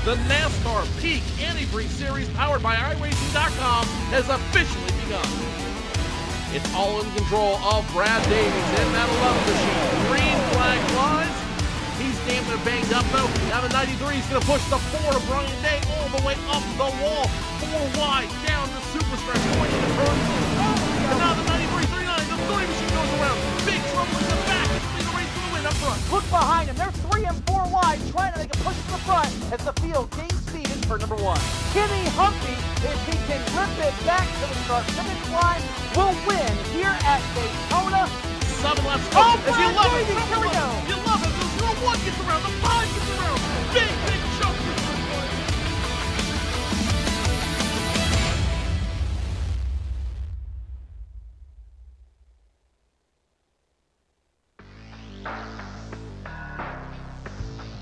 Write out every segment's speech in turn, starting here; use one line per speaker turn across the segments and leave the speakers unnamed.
The NASCAR Peak Antifreeze Series powered by iRacing.com has officially begun. It's all in control of Brad Davies in that 11 machine. Green flag flies. He's damn near banged up though. Now the 93 is going to push the 4 of Brian Day all the way up the wall. 4 wide down the super stretch point in the turn. And now the 93-39, the 30 machine goes around. Big trouble in the back. It's the race to the win up front.
Look behind him. They're 3 and 4 wide, trying to make a push to the front as the field gains speed in turn number 1. Kenny Humphrey, if he can rip it back to the start-finish line, will win here at Daytona.
7 laps to go.
Oh,
As you love it.
Here we go.
You love it. The 1 gets around. The 5 gets around. Big jump.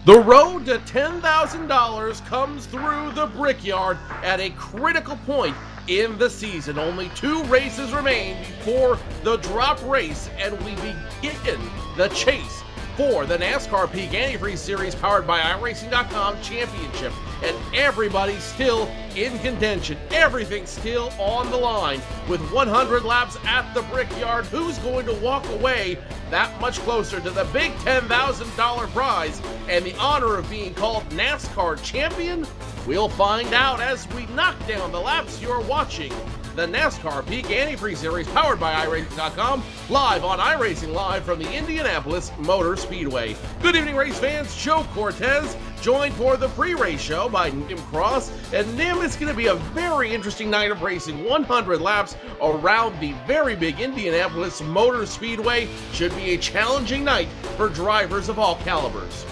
The road to $10,000 comes through the Brickyard at a critical point in the season. Only 2 races remain before the drop race, and we begin the chase for the NASCAR Peak Antifreeze Series powered by iRacing.com Championship. And everybody's still in contention. Everything's still on the line. With 100 laps at the Brickyard, who's going to walk away that much closer to the big $10,000 prize and the honor of being called NASCAR champion? We'll find out as we knock down the laps. You're watching the NASCAR Peak Antifreeze Series powered by iRacing.com, live on iRacing Live from the Indianapolis Motor Speedway. Good evening, race fans. Joe Cortez, joined for the pre-race show by Nim Cross. And Nim, it's going to be a very interesting night of racing. 100 laps around the very big Indianapolis Motor Speedway. Should be a challenging night for drivers of all calibers.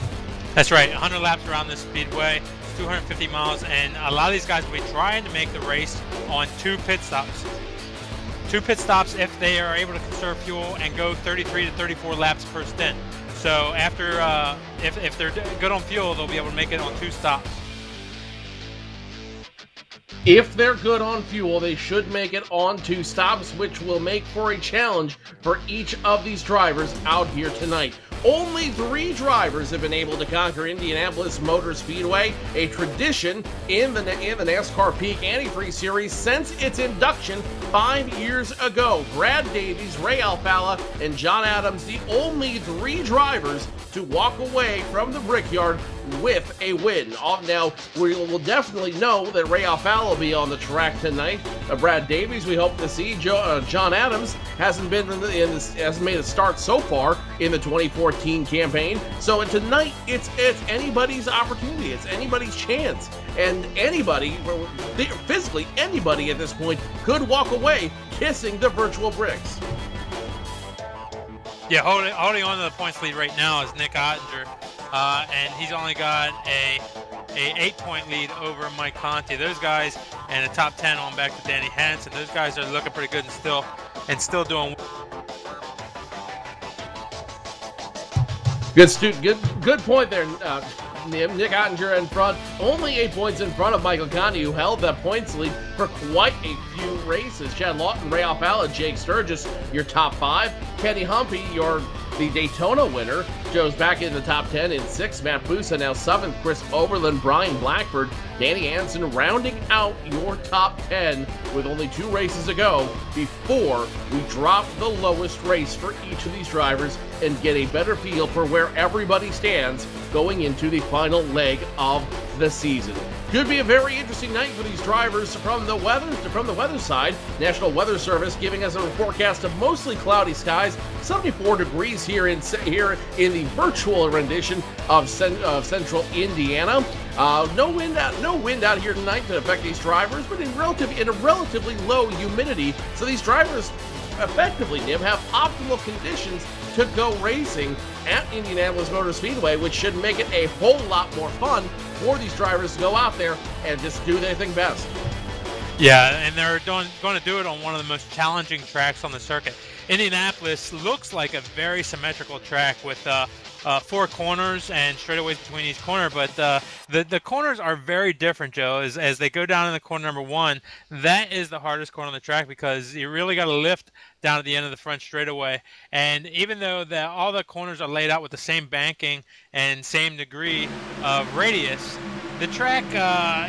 That's right, 100 laps around this speedway. 250 miles, and a lot of these guys will be trying to make the race on 2 pit stops. 2 pit stops if they are able to conserve fuel and go 33 to 34 laps per stint. So after, if they're good on fuel, they'll be able to make it on 2 stops.
If they're good on fuel, they should make it on 2 stops, which will make for a challenge for each of these drivers out here tonight. Only 3 drivers have been able to conquer Indianapolis Motor Speedway, a tradition in the NASCAR Peak Antifreeze Series since its induction 5 years ago. Brad Davies, Ray Alfalla, and John Adams, the only 3 drivers to walk away from the Brickyard with a win. Now, we will definitely know that Ray Alfalla will be on the track tonight. Brad Davies, we hope to see. John Adams hasn't hasn't made a start so far in the 2014 campaign. So tonight, it's anybody's opportunity. It's anybody's chance, and anybody, physically anybody at this point, could walk away kissing the virtual bricks.
Yeah, holding on to the points lead right now is Nick Ottinger, and he's only got a 8-point lead over Mike Conti. Those guys, and the top 10 on back to Danny Hansen. Those guys are looking pretty good and still doing.
Good point there. Nick Ottinger in front, only 8 points in front of Michael Conti, who held that points lead for quite a few races. Chad Lawton, Ray Alfalla, Jake Sturgis, your top 5. Kenny Humphrey, the Daytona winner, Joe's back in the top 10 in 6th. Matt Busa now 7th. Chris Oberlin, Brian Blackford, Danny Hansen rounding out your top 10 with only 2 races to go before we drop the lowest race for each of these drivers and get a better feel for where everybody stands going into the final leg of the season. Could be a very interesting night for these drivers from the weather side. National Weather Service giving us a forecast of mostly cloudy skies, 74 degrees here in the virtual rendition of central Indiana. No wind out here tonight to affect these drivers, but in a relatively low humidity, so these drivers effectively, Nim, have optimal conditions to go racing at Indianapolis Motor Speedway, which should make it a whole lot more fun for these drivers to go out there and just do their thing best.
Yeah, and they're going to do it on one of the most challenging tracks on the circuit. Indianapolis looks like a very symmetrical track with 4 corners and straightaways between each corner, but the corners are very different, Joe. As they go down in the corner number 1, that is the hardest corner on the track because you really got to lift down at the end of the front straightaway. And even though all the corners are laid out with the same banking and same degree of radius, The track,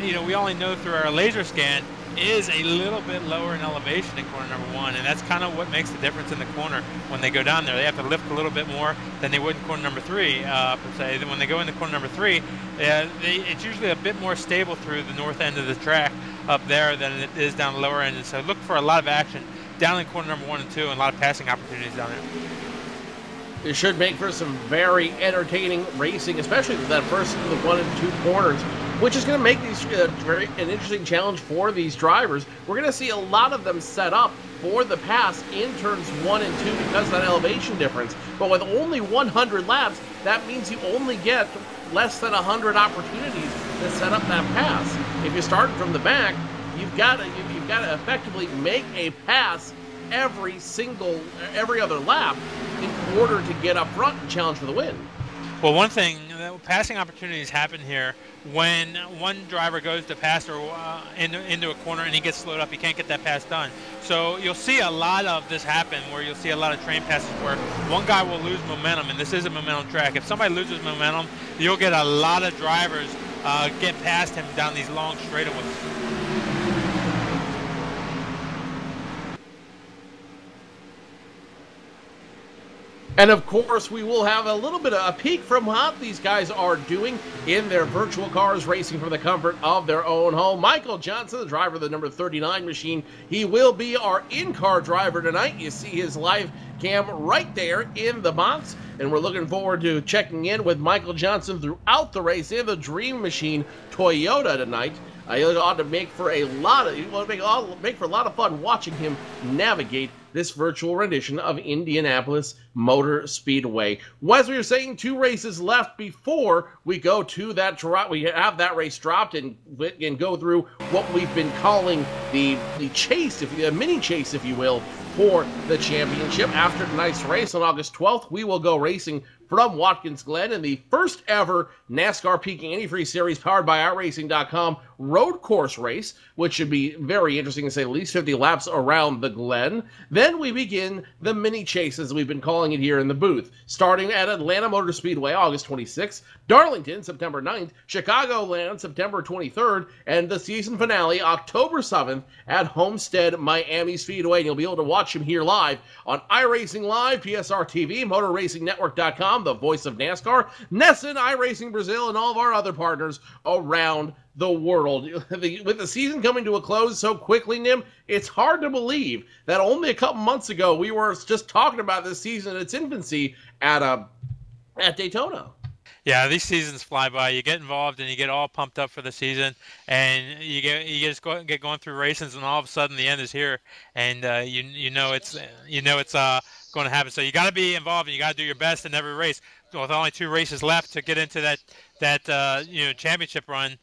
we only know through our laser scan, is a little bit lower in elevation in corner number 1, and that's kind of what makes the difference in the corner when they go down there. They have to lift a little bit more than they would in corner number 3, per se. Then when they go into corner number 3, it's usually a bit more stable through the north end of the track up there than it is down the lower end, and so look for a lot of action down in corner number 1 and 2, and a lot of passing opportunities down there.
It should make for some very entertaining racing, especially that first of the 1 and 2 corners, which is going to make these an interesting challenge for these drivers. We're going to see a lot of them set up for the pass in turns 1 and 2 because of that elevation difference. But with only 100 laps, that means you only get less than 100 opportunities to set up that pass. If you're starting from the back, you've got to effectively make a pass every other lap in order to get up front and challenge for the win.
Well, one thing, passing opportunities happen here when one driver goes to pass or into a corner and he gets slowed up. He can't get that pass done. So you'll see a lot of this happen where you'll see a lot of train passes where one guy will lose momentum, and this is a momentum track. If somebody loses momentum, you'll get a lot of drivers get past him down these long straightaways.
And of course, we will have a little bit of a peek from what these guys are doing in their virtual cars, racing from the comfort of their own home. Michael Johnson, the driver of the number 39 machine, he will be our in-car driver tonight. You see his live cam right there in the box, and we're looking forward to checking in with Michael Johnson throughout the race in the Dream Machine Toyota tonight. He ought to make for a lot of fun watching him navigate this virtual rendition of Indianapolis Motor Speedway. Well, as we were saying, 2 races left before we go to that drop. We have that race dropped and go through what we've been calling the chase, the mini chase, if you will, for the championship. After tonight's race on August 12th, we will go racing from Watkins Glen in the first ever NASCAR Peak Antifreeze Series powered by iRacing.com road course race, which should be very interesting to say the least, 50 laps around the Glen. Then we begin the mini chase, as we've been calling it here in the booth, starting at Atlanta Motor Speedway August 26th, Darlington September 9th, Chicagoland September 23rd, and the season finale October 7th at Homestead Miami Speedway. And you'll be able to watch him here live on iRacing Live, PSR TV, MotorRacingNetwork.com, the voice of NASCAR, Nessun, iRacing Brazil, and all of our other partners around the world. With the season coming to a close so quickly, Nim, it's hard to believe that only a couple months ago we were just talking about this season in its infancy at Daytona.
Yeah, these seasons fly by. You get involved and you get all pumped up for the season, and you just get going through races, and all of a sudden the end is here, and you know it's going to happen. So you got to be involved, and you got to do your best in every race. With only 2 races left to get into that championship run,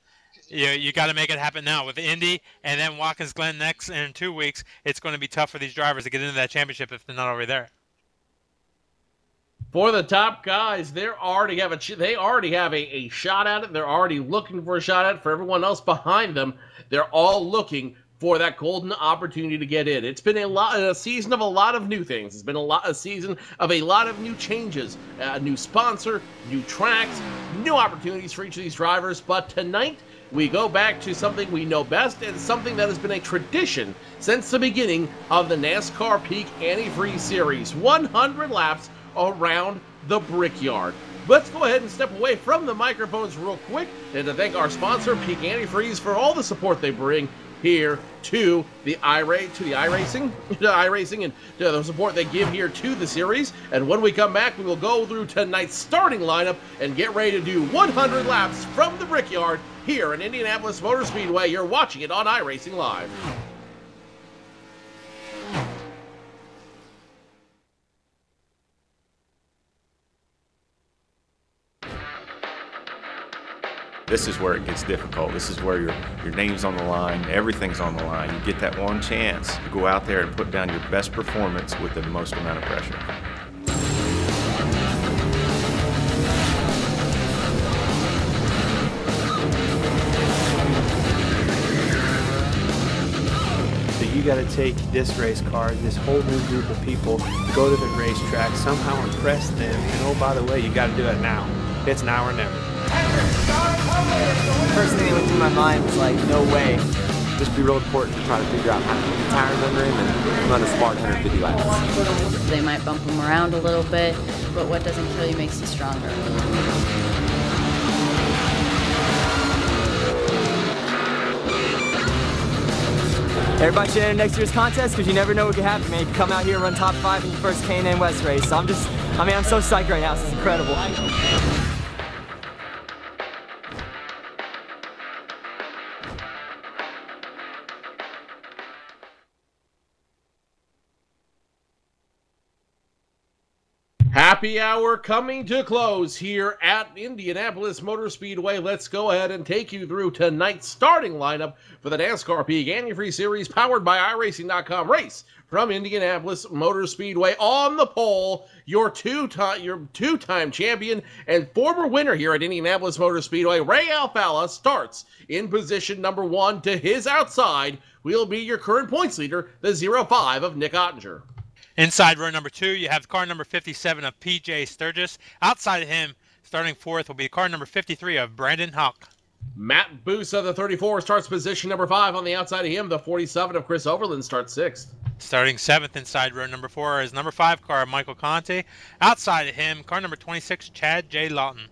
you got to make it happen now. With Indy and then Watkins Glen next in 2 weeks, it's going to be tough for these drivers to get into that championship if they're not already there.
For the top guys, they already have a shot at it. They're already looking for a shot at it. For everyone else behind them, they're all looking for that golden opportunity to get in. It's been a season of a lot of new things. It's been a season of a lot of new changes, a new sponsor, new tracks, new opportunities for each of these drivers. But tonight, we go back to something we know best and something that has been a tradition since the beginning of the NASCAR Peak Antifreeze Series. 100 laps around the Brickyard. Let's go ahead and step away from the microphones real quick and to thank our sponsor, Peak Antifreeze, for all the support they bring here to the iRacing and to the support they give here to the series. And when we come back, we will go through tonight's starting lineup and get ready to do 100 laps from the Brickyard here in Indianapolis Motor Speedway. You're watching it on iRacing Live.
This is where it gets difficult. This is where your name's on the line, everything's on the line. You get that one chance to go out there and put down your best performance with the most amount of pressure.
So you got to take this race car, this whole new group of people, go to the racetrack, somehow impress them, and oh, by the way, you got to do it now. It's now or never.
First thing that went through my mind was like, no way. Just be real important to try to figure out how to put the tires under him and run a smart 150 laps.
They might bump him around a little bit, but what doesn't kill you makes you stronger.
Everybody should enter next year's contest because you never know what could happen, man. You can come out here and run top 5 in your first K&N West race. So I'm so psyched right now. This is incredible.
Happy hour coming to close here at Indianapolis Motor Speedway. Let's go ahead and take you through tonight's starting lineup for the NASCAR Peak Antifreeze Series powered by iRacing.com race from Indianapolis Motor Speedway. On the pole, your two-time champion and former winner here at Indianapolis Motor Speedway, Ray Alfalla, starts in position number 1. To his outside will be your current points leader, the 05 of Nick Ottinger.
Inside row number 2, you have car number 57 of PJ Sturgis. Outside of him, starting 4th, will be car number 53 of Brandon Huck.
Matt Busa, the 34, starts position number 5. On the outside of him, the 47 of Chris Overland starts 6th.
Starting 7th inside row number 4 is number 5 car Michael Conte. Outside of him, car number 26, Chad J. Lawton.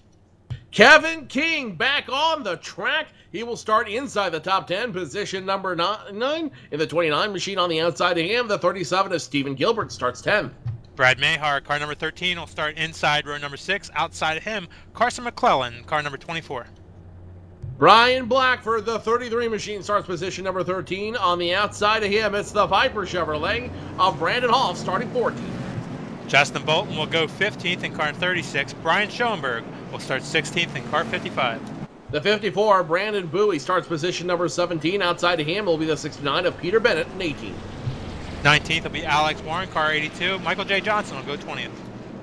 Kevin King back on the track. He will start inside the top 10, position number 9 in the 29 machine. On the outside of him, the 37 of Stephen Gilbert starts 10th.
Brad Mahar, car number 13, will start inside row number 6. Outside of him, Carson McClellan, car number 24.
Brian Blackford, the 33 machine, starts position number 13. On the outside of him, it's the Viper Chevrolet of Brandon Hoff starting 14th.
Justin Bolton will go 15th in car 36. Brian Schoenberg will start 16th in car 55.
The 54, Brandon Bowie, starts position number 17. Outside of him will be the 69 of Peter Bennett in 18th.
19th will be Alex Warren, car 82. Michael J. Johnson will go 20th.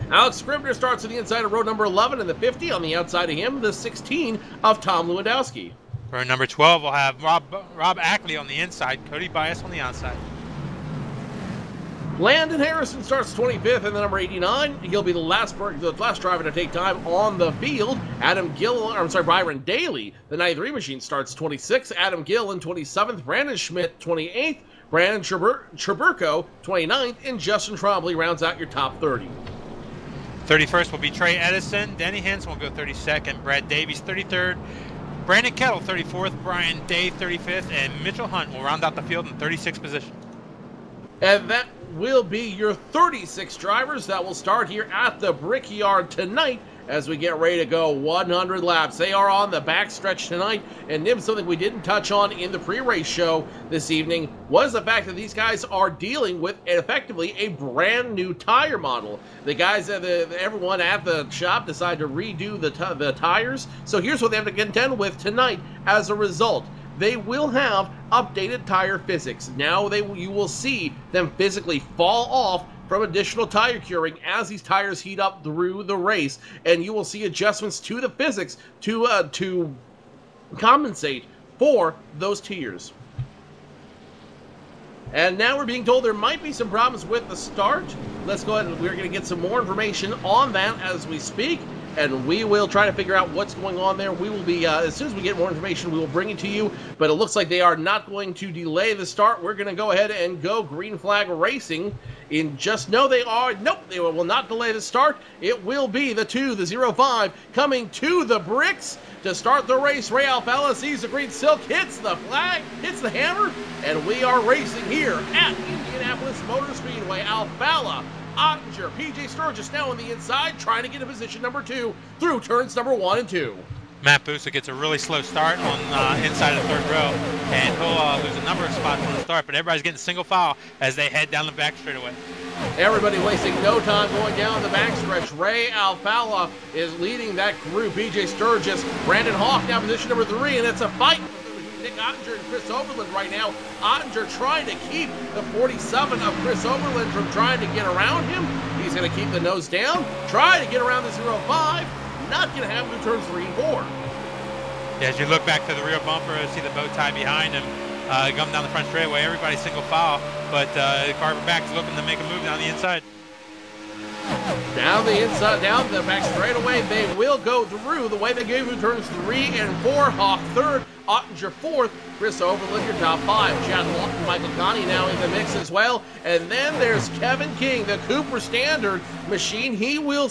Alex Scribner starts on the inside of row number 11 in the 50. On the outside of him, the 16 of Tom Lewandowski.
Row number 12 will have Rob Ackley on the inside, Cody Bias on the outside.
Landon Harrison starts 25th in the number 89. He'll be the last driver to take time on the field. Byron Daly, the 93 machine, starts 26th. Adam Gill in 27th. Brandon Schmidt, 28th. Brandon Treburco, 29th. And Justin Trombley rounds out your top 30.
31st will be Trey Edison. Denny Hansen will go 32nd. Brad Davies, 33rd. Brandon Kettle, 34th. Brian Day, 35th. And Mitchell Hunt will round out the field in 36th position.
And that will be your 36 drivers that will start here at the Brickyard tonight as we get ready to go 100 laps. They are on the backstretch tonight, and Nib, something we didn't touch on in the pre-race show this evening was the fact that these guys are dealing with effectively a brand new tire model. The guys, everyone at the shop decided to redo the tires, so here's what they have to contend with tonight as a result. They will have updated tire physics. Now you will see them physically fall off from additional tire curing as these tires heat up through the race, and you will see adjustments to the physics to compensate for those tears. And now we're being told there might be some problems with the start. Let's go ahead and we're going to get some more information on that as we speak. And we will try to figure out what's going on there. We will be, as soon as we get more information, we will bring it to you. But it looks like they are not going to delay the start. We're going to go ahead and go green flag racing. Nope, they will not delay the start. It will be the 05 coming to the bricks to start the race. Ray Alfalla sees the green silk, hits the flag, hits the hammer, and we are racing here at Indianapolis Motor Speedway. Alfalla, Ottinger, PJ Sturgis now on the inside, trying to get to position number 2 through turns number 1 and 2.
Matt Busa gets a really slow start on inside of the 3rd row, and he'll lose a number of spots on the start, but everybody's getting single file as they head down the back straightaway.
Everybody wasting no time going down the backstretch. Ray Alfalla is leading that group. PJ Sturgis, Brandon Hawk now position number 3, and it's a fight between Nick Ottinger and Chris Overland right now. Ottinger trying to keep the 47 of Chris Overland from trying to get around him. He's going to keep the nose down, try to get around the 05. Not going to happen in turns 3 and 4.
Yeah, as you look back to the rear bumper, see the bow tie behind him, coming down the front straightaway. Everybody's single file, but Carver back is looking to make a move down the inside.
Down the inside, down the back straightaway, they will go through the way they gave through turns 3 and 4. Hawk third, Ottinger fourth, Chris Overland your top 5. Chad Lawton, Michael Connie now in the mix as well. And then there's Kevin King, the Cooper Standard machine. He will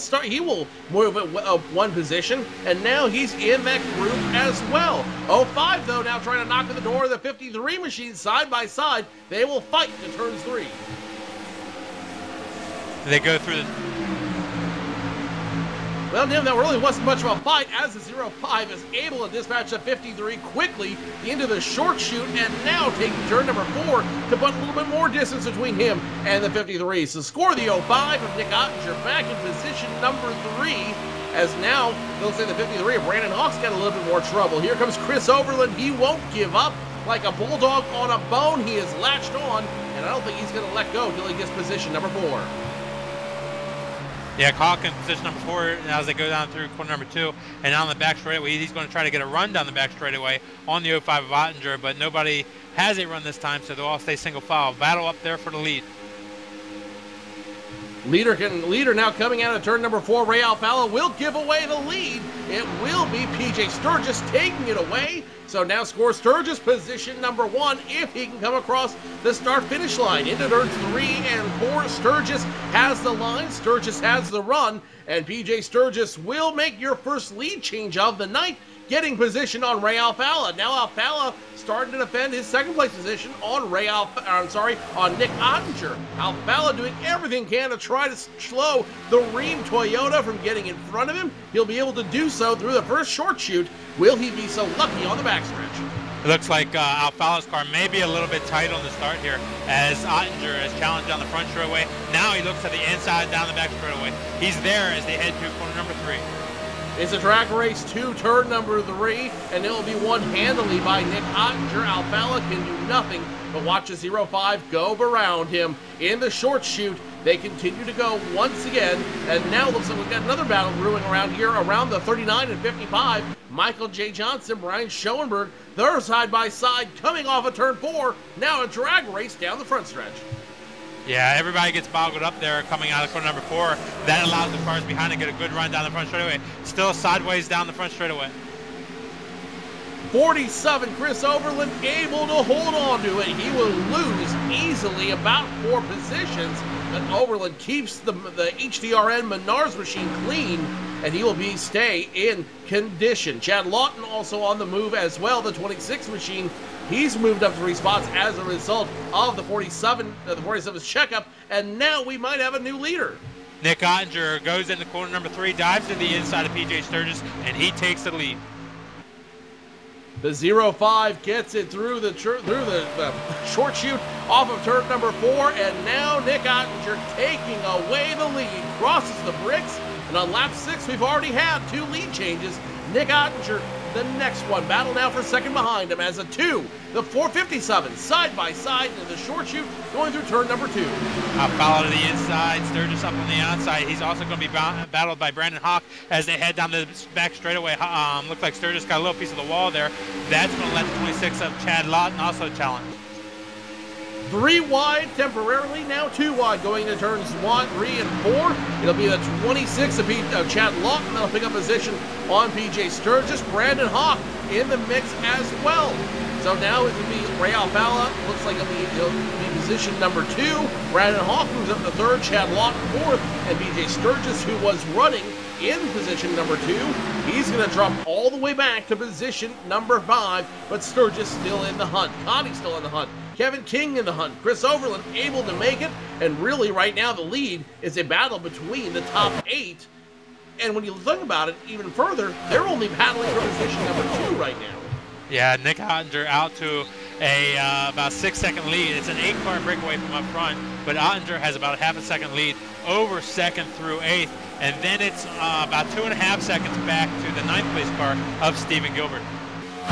move at one position, and now he's in that group as well. 05 though, now trying to knock on the door of the 53 machine side by side. They will fight to turns 3.
They go through the...
Well, Nim, that really wasn't much of a fight as the 05 is able to dispatch the 53 quickly into the short chute and now taking turn number 4 to put a little bit more distance between him and the 53. So score the 05 of Nick Ottinger back in position number 3 as now they'll say the 53 of Brandon Hawk's got a little bit more trouble. Here comes Chris Overland. He won't give up. Like a bulldog on a bone, he is latched on, and I don't think he's going to let go until he gets position number 4.
Yeah, Hawk in position number 4 as they go down through corner number 2, and on the back straightaway, he's going to try to get a run down the back straightaway on the 05 of Ottinger, but nobody has a run this time, so they'll all stay single file. Battle up there for the lead.
Leader now coming out of turn number 4. Ray Alfalla will give away the lead. It will be PJ Sturgis taking it away. So now scores Sturgis position number 1 if he can come across the start-finish line. Into turns 3 and 4. Sturgis has the line. Sturgis has the run. And PJ Sturgis will make your first lead change of the night, getting position on Ray Alfalla. Now Alfalla starting to defend his second place position on on Nick Ottinger. Alfalla doing everything he can to try to slow the Rheem Toyota from getting in front of him. He'll be able to do so through the first short chute. Will he be so lucky on the backstretch?
It looks like Alfalla's car may be a little bit tight on the start here as Ottinger is challenged down the front straightaway. Now he looks at the inside down the back straightaway. He's there as they head to corner number 3.
It's a track race to turn number 3, and it will be won handily by Nick Ottinger. Alfalla can do nothing but watch the 05 go around him in the short chute. They continue to go once again, and now looks like we've got another battle brewing around here around the 39 and 55. Michael J. Johnson, Brian Schoenberg, they're side by side coming off of turn 4. Now a drag race down the front stretch.
Yeah, everybody gets boggled up there coming out of corner number 4. That allows the cars behind to get a good run down the front straightaway. Still sideways down the front straightaway.
47, Chris Overland able to hold on to it. He will lose easily about 4 positions, but Overland keeps the HDRN Menards machine clean, and he will stay in condition. Chad Lawton also on the move as well, the 26 machine. He's moved up 3 spots as a result of the 47's checkup, and now we might have a new leader.
Nick Ottinger goes into corner number 3, dives to the inside of PJ Sturgis, and he takes the lead.
The 05 gets it through the short chute off of turn number 4, and now Nick Ottinger taking away the lead, crosses the bricks, and on lap 6 we've already had 2 lead changes. Nick Ottinger, the next one, battle now for second behind him as a 2. The 457 side by side in the short chute going through turn number 2.
Follow to the inside, Sturgis up on the outside. He's also going to be battled by Brandon Hawk as they head down the back straightaway. Looks like Sturgis got a little piece of the wall there. That's going to let the 26 of Chad Lawton also challenge.
3 wide temporarily, now 2 wide going into turns 1, 3, and 4. It'll be the 26 of Chad Lawton that'll pick up position on PJ Sturgis. Brandon Hawk in the mix as well. So now it will be Ray Alfalla. Looks like it'll be position number 2. Brandon Hawk moves up to 3rd, Chad Lawton 4th, and PJ Sturgis, who was running in position number 2, he's going to drop all the way back to position number 5, but Sturgis still in the hunt. Connie's still in the hunt. Kevin King in the hunt. Chris Overland able to make it, and really right now the lead is a battle between the top 8. And when you think about it even further, they're only battling for position number 2 right now.
Yeah, Nick Ottinger out to a about 6-second lead. It's an 8-car breakaway from up front, but Ottinger has about a half a second lead over 2nd through 8th, and then it's about 2.5 seconds back to the 9th place car of Stephen Gilbert.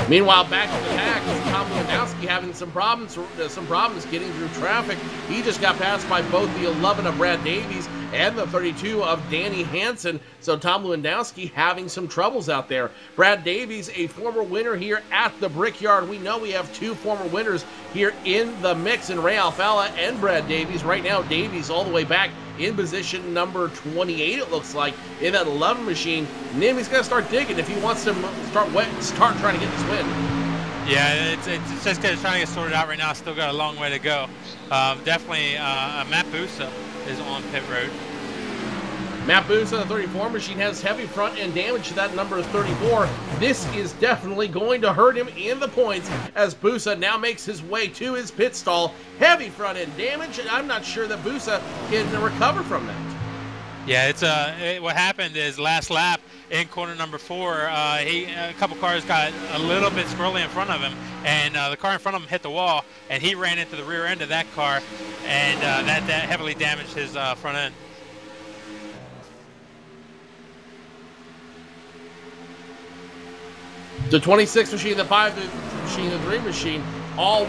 Meanwhile, back to the pack is Tom Lewandowski having some problems getting through traffic. He just got passed by both the 11 of Brad Davies and the 32 of Danny Hansen. So Tom Lewandowski having some troubles out there. Brad Davies, a former winner here at the Brickyard. We know we have 2 former winners here in the mix in Ray Alfalla and Brad Davies. Right now, Davies all the way back in position number 28, it looks like, in that 11 machine. Nim, he's got to start digging if he wants to start trying to get this win.
Yeah, it's just trying to get sorted out right now. Still got a long way to go. Definitely, Matt Busa is on pit road.
Matt Busa, the 34 machine, has heavy front end damage to that number 34. This is definitely going to hurt him in the points as Busa now makes his way to his pit stall. Heavy front end damage, and I'm not sure that Busa can recover from that.
Yeah, what happened is last lap in corner number 4, a couple cars got a little bit squirrely in front of him, and the car in front of him hit the wall, and he ran into the rear end of that car, and that heavily damaged his front end.
The 26 machine, the 5 machine, the 3 machine, all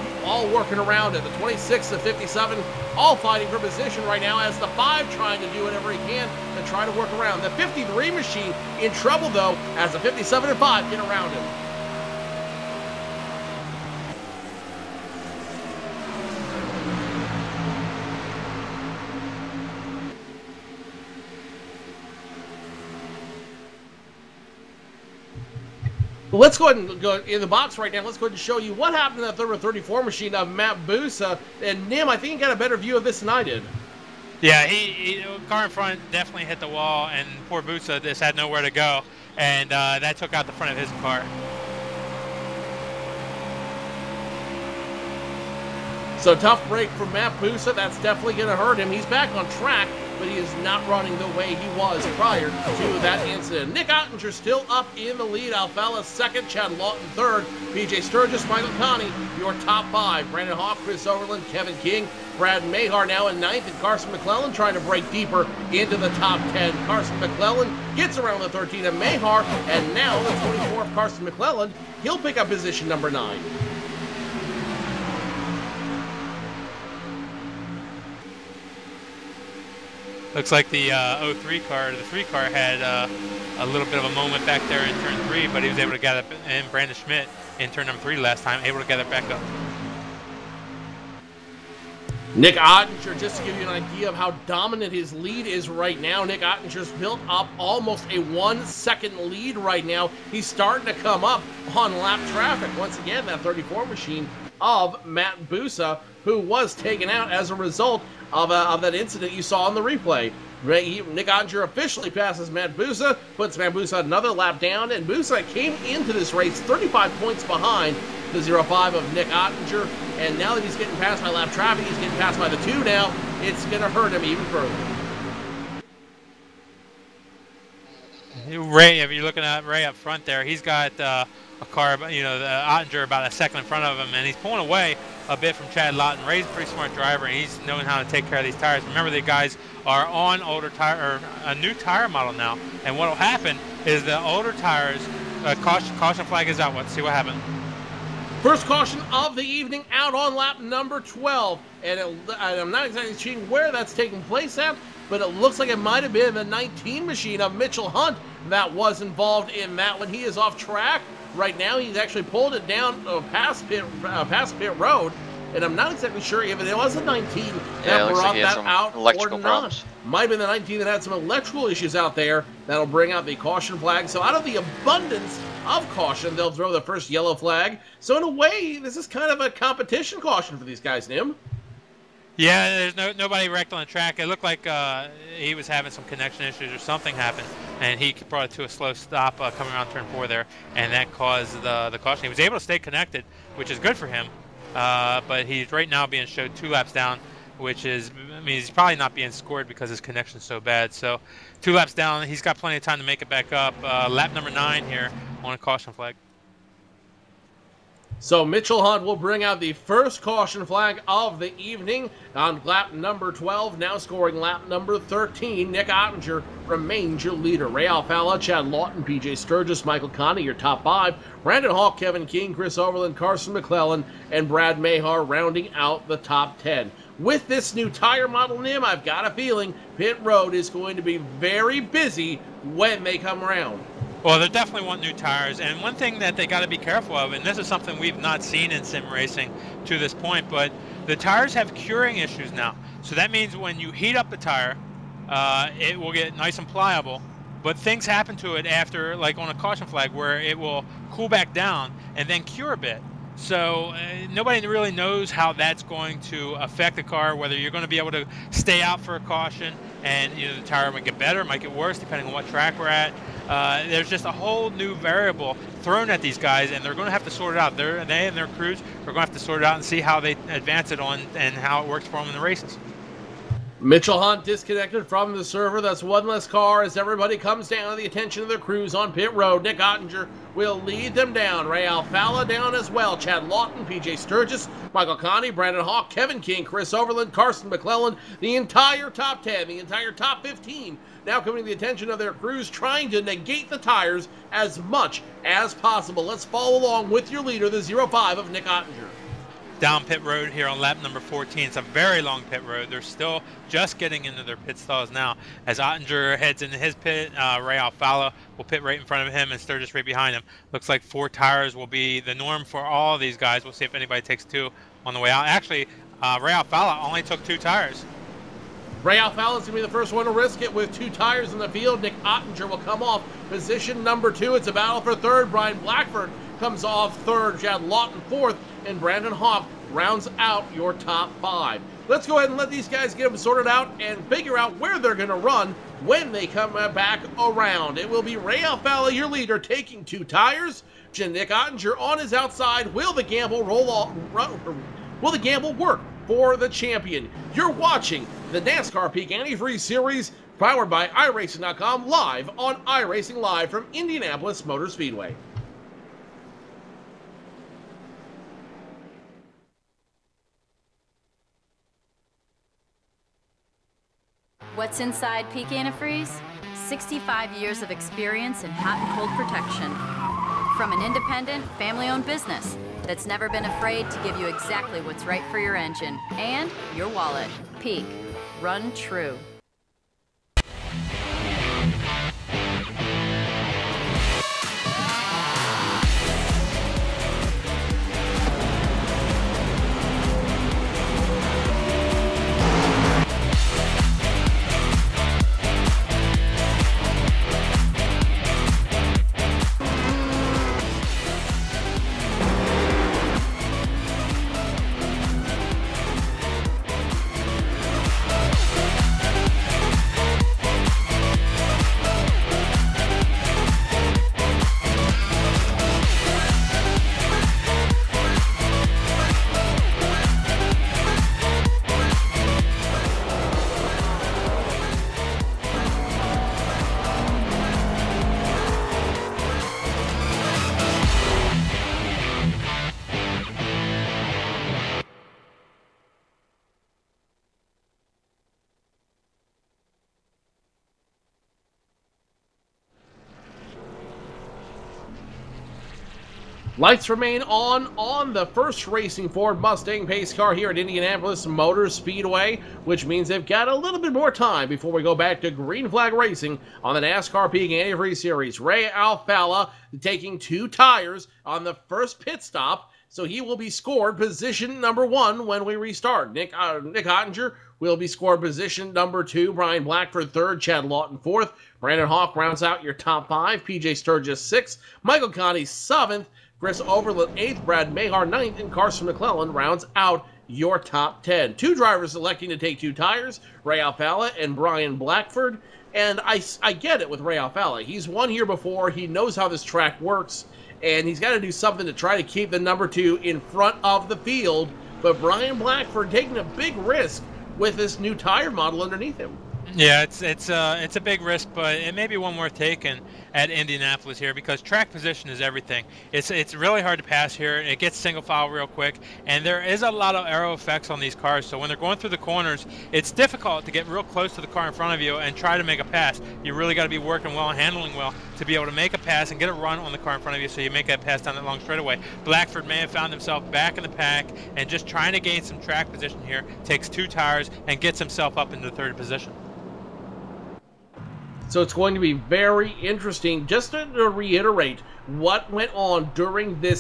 working around it. The 26, the 57, all fighting for position right now as the 5 trying to do whatever he can to try to work around. The 53 machine in trouble, though, as the 57 and 5 get around him. Let's go ahead and go in the box right now. Let's go ahead and show you what happened to that number 34 machine of Matt Busa. And Nim, I think you got a better view of this than I did.
Yeah, car in front definitely hit the wall, and poor Busa just had nowhere to go, and that took out the front of his car.
So tough break from Matt Busa. That's definitely going to hurt him. He's back on track, but he is not running the way he was prior to that incident. Nick Ottinger still up in the lead. Alfala second, Chad Lawton third, PJ Sturgis, Michael Connie, your top 5. Brandon Hawk, Chris Overland, Kevin King, Brad Mahar now in 9th, and Carson McClellan trying to break deeper into the top 10. Carson McClellan gets around the 13 of Mahar, and now the 24 of Carson McClellan. He'll pick up position number 9.
Looks like the 03 car, the 3 car, had a little bit of a moment back there in turn 3, but he was able to get up, and Brandon Schmidt in turn number 3 last time, able to get it back up.
Nick Ottinger, just to give you an idea of how dominant his lead is right now, Nick Ottinger's built up almost a 1-second lead right now. He's starting to come up on lap traffic. Once again, that 34 machine of Matt Busa, who was taken out as a result of that incident you saw on the replay. Nick Ottinger officially passes Matt Busa, puts Matt Busa another lap down, and Busa came into this race 35 points behind the 05 of Nick Ottinger, and now that he's getting passed by lap traffic, he's getting passed by the 2 now, it's going to hurt him even further.
Ray, if you're looking at Ray up front there, he's got a car, the Ottinger about a second in front of him, and he's pulling away a bit from Chad Lawton. Ray's a pretty smart driver, and he's knowing how to take care of these tires. Remember, the guys are on older tire, or a new tire model now, and what will happen is the older tires, caution flag is out. Let's see what happened.
First caution of the evening out on lap number 12, and I'm not exactly seeing where that's taking place at, but it looks like it might have been the 19 machine of Mitchell Hunt that was involved in that one. He is off track right now. He's actually pulled it down past pit road, and I'm not exactly sure if it was a 19 that brought that out or not. Might have been the 19 that had some electrical issues out there that'll bring out the caution flag. So out of the abundance of caution, they'll throw the first yellow flag. So in a way, this is kind of a competition caution for these guys, Nim.
Yeah, there's nobody wrecked on the track. It looked like he was having some connection issues or something happened, and he brought it to a slow stop coming around turn 4 there, and that caused the caution. He was able to stay connected, which is good for him, but he's right now being showed 2 laps down, which is, he's probably not being scored because his connection's so bad. So 2 laps down, he's got plenty of time to make it back up. Lap number 9 here on a caution flag.
So Mitchell Hunt will bring out the first caution flag of the evening on lap number 12, now scoring lap number 13. Nick Ottinger remains your leader. Ray Alfala, Chad Lawton, PJ Sturgis, Michael Connie, your top 5. Brandon Hawk, Kevin King, Chris Overland, Carson McClellan, and Brad Mahar rounding out the top 10. With this new tire model, Nim, I've got a feeling pit road is going to be very busy when they come around.
Well, they definitely want new tires, and one thing that they got to be careful of, and this is something we've not seen in sim racing to this point, but the tires have curing issues now. So that means when you heat up the tire, it will get nice and pliable. But things happen to it after, like on a caution flag, where it will cool back down and then cure a bit. So nobody really knows how that's going to affect the car, whether you're going to be able to stay out for a caution and the tire might get better, might get worse, depending on what track we're at. There's just a whole new variable thrown at these guys, and they're going to have to sort it out. They and their crews are going to have to sort it out and see how they advance it on and how it works for them in the races.
Mitchell Hunt disconnected from the server. That's one less car as everybody comes down to the attention of their crews on pit road. Nick Ottinger will lead them down. Ray Alfalla down as well. Chad Lawton, PJ Sturgis, Michael Conti, Brandon Hawk, Kevin King, Chris Overland, Carson McClellan. The entire top 10, the entire top 15 now coming to the attention of their crews, trying to negate the tires as much as possible. Let's follow along with your leader, the 05 of Nick Ottinger.
Down pit road here on lap number 14. It's a very long pit road. They're still just getting into their pit stalls now. As Ottinger heads into his pit, Ray Alfalla will pit right in front of him and Sturgis right behind him. Looks like 4 tires will be the norm for all of these guys. We'll see if anybody takes 2 on the way out. Actually, Ray Alfalla only took 2 tires.
Ray Alfalla is going to be the first one to risk it with 2 tires in the field. Nick Ottinger will come off position number 2. It's a battle for 3rd. Brian Blackford comes off 3rd. Chad Lawton 4th. And Brandon Hawk rounds out your top 5. Let's go ahead and let these guys get them sorted out and figure out where they're going to run when they come back around. It will be Ray Alfalla, your leader, taking 2 tires. Nick Ottinger on his outside. Will the gamble will the gamble work for the champion? You're watching the NASCAR Peak Antifreeze Series, powered by iRacing.com, live on iRacing Live from Indianapolis Motor Speedway.
What's inside Peak Antifreeze? 65 years of experience in hot and cold protection. From an independent, family-owned business that's never been afraid to give you exactly what's right for your engine and your wallet. Peak. Run true.
Lights remain on the first racing Ford Mustang pace car here at Indianapolis Motor Speedway, which means they've got a little bit more time before we go back to green flag racing on the NASCAR Peak Antifreeze Series. Ray Alfalla taking 2 tires on the first pit stop, so he will be scored position number 1 when we restart. Nick Ottinger will be scored position number 2. Brian Blackford 3rd. Chad Lawton 4th. Brandon Hawk rounds out your top 5. PJ Sturgis 6th. Michael Conti 7th. Chris Overland 8th, Brad Mahar 9th, and Carson McClellan rounds out your top 10. 2 drivers electing to take 2 tires, Ray Alfalla and Brian Blackford. And I get it with Ray Alfalla. He's won here before. He knows how this track works, and he's got to do something to try to keep the number 2 in front of the field. But Brian Blackford taking a big risk with this new tire model underneath him.
Yeah, it's a big risk, but it may be one worth taking at Indianapolis here because track position is everything. It's really hard to pass here. It gets single file real quick, and there is a lot of aero effects on these cars. So when they're going through the corners, it's difficult to get real close to the car in front of you and try to make a pass. You really got to be working well and handling well to be able to make a pass and get a run on the car in front of you so you make that pass down that long straightaway. Blackford may have found himself back in the pack and just trying to gain some track position here, takes 2 tires and gets himself up into 3rd position.
So it's going to be very interesting. Just to reiterate what went on during the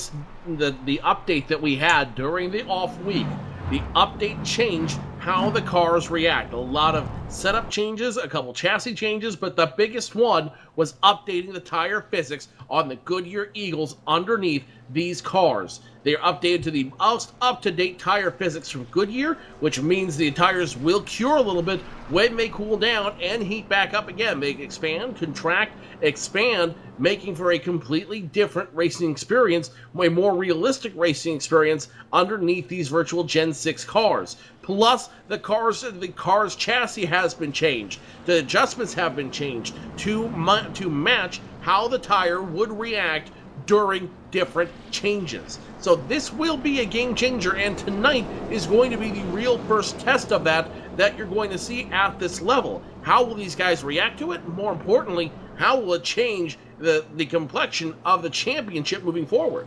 update that we had during the off week. The update changed how the cars react. A lot of setup changes, a couple chassis changes, but the biggest one was updating the tire physics on the Goodyear Eagles underneath these cars. They are updated to the most up-to-date tire physics from Goodyear, which means the tires will cure a little bit when they cool down and heat back up again. They expand, contract, expand, making for a completely different racing experience, a more realistic racing experience underneath these virtual Gen 6 cars. Plus, the car's chassis has been changed. The adjustments have been changed to match how the tire would react during different changes. So this will be a game changer, and tonight is going to be the real first test of that you're going to see at this level. How will these guys react to it? More importantly, how will it change the complexion of the championship moving forward?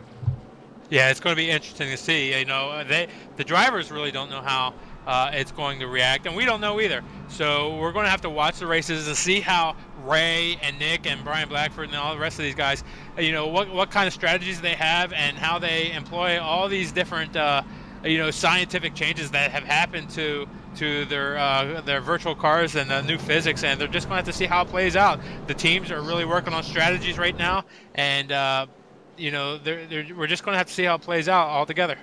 Yeah, it's going to be interesting to see. You know, the drivers really don't know how it's going to react, and we don't know either. So we're going to have to watch the races and see how Ray and Nick and Brian Blackford and all the rest of these guys, you know, what kind of strategies they have and how they employ all these different, you know, scientific changes that have happened to their virtual cars and the new physics, and they're just going to have to see how it plays out. The teams are really working on strategies right now, and you know, we're just going to have to see how it plays out altogether.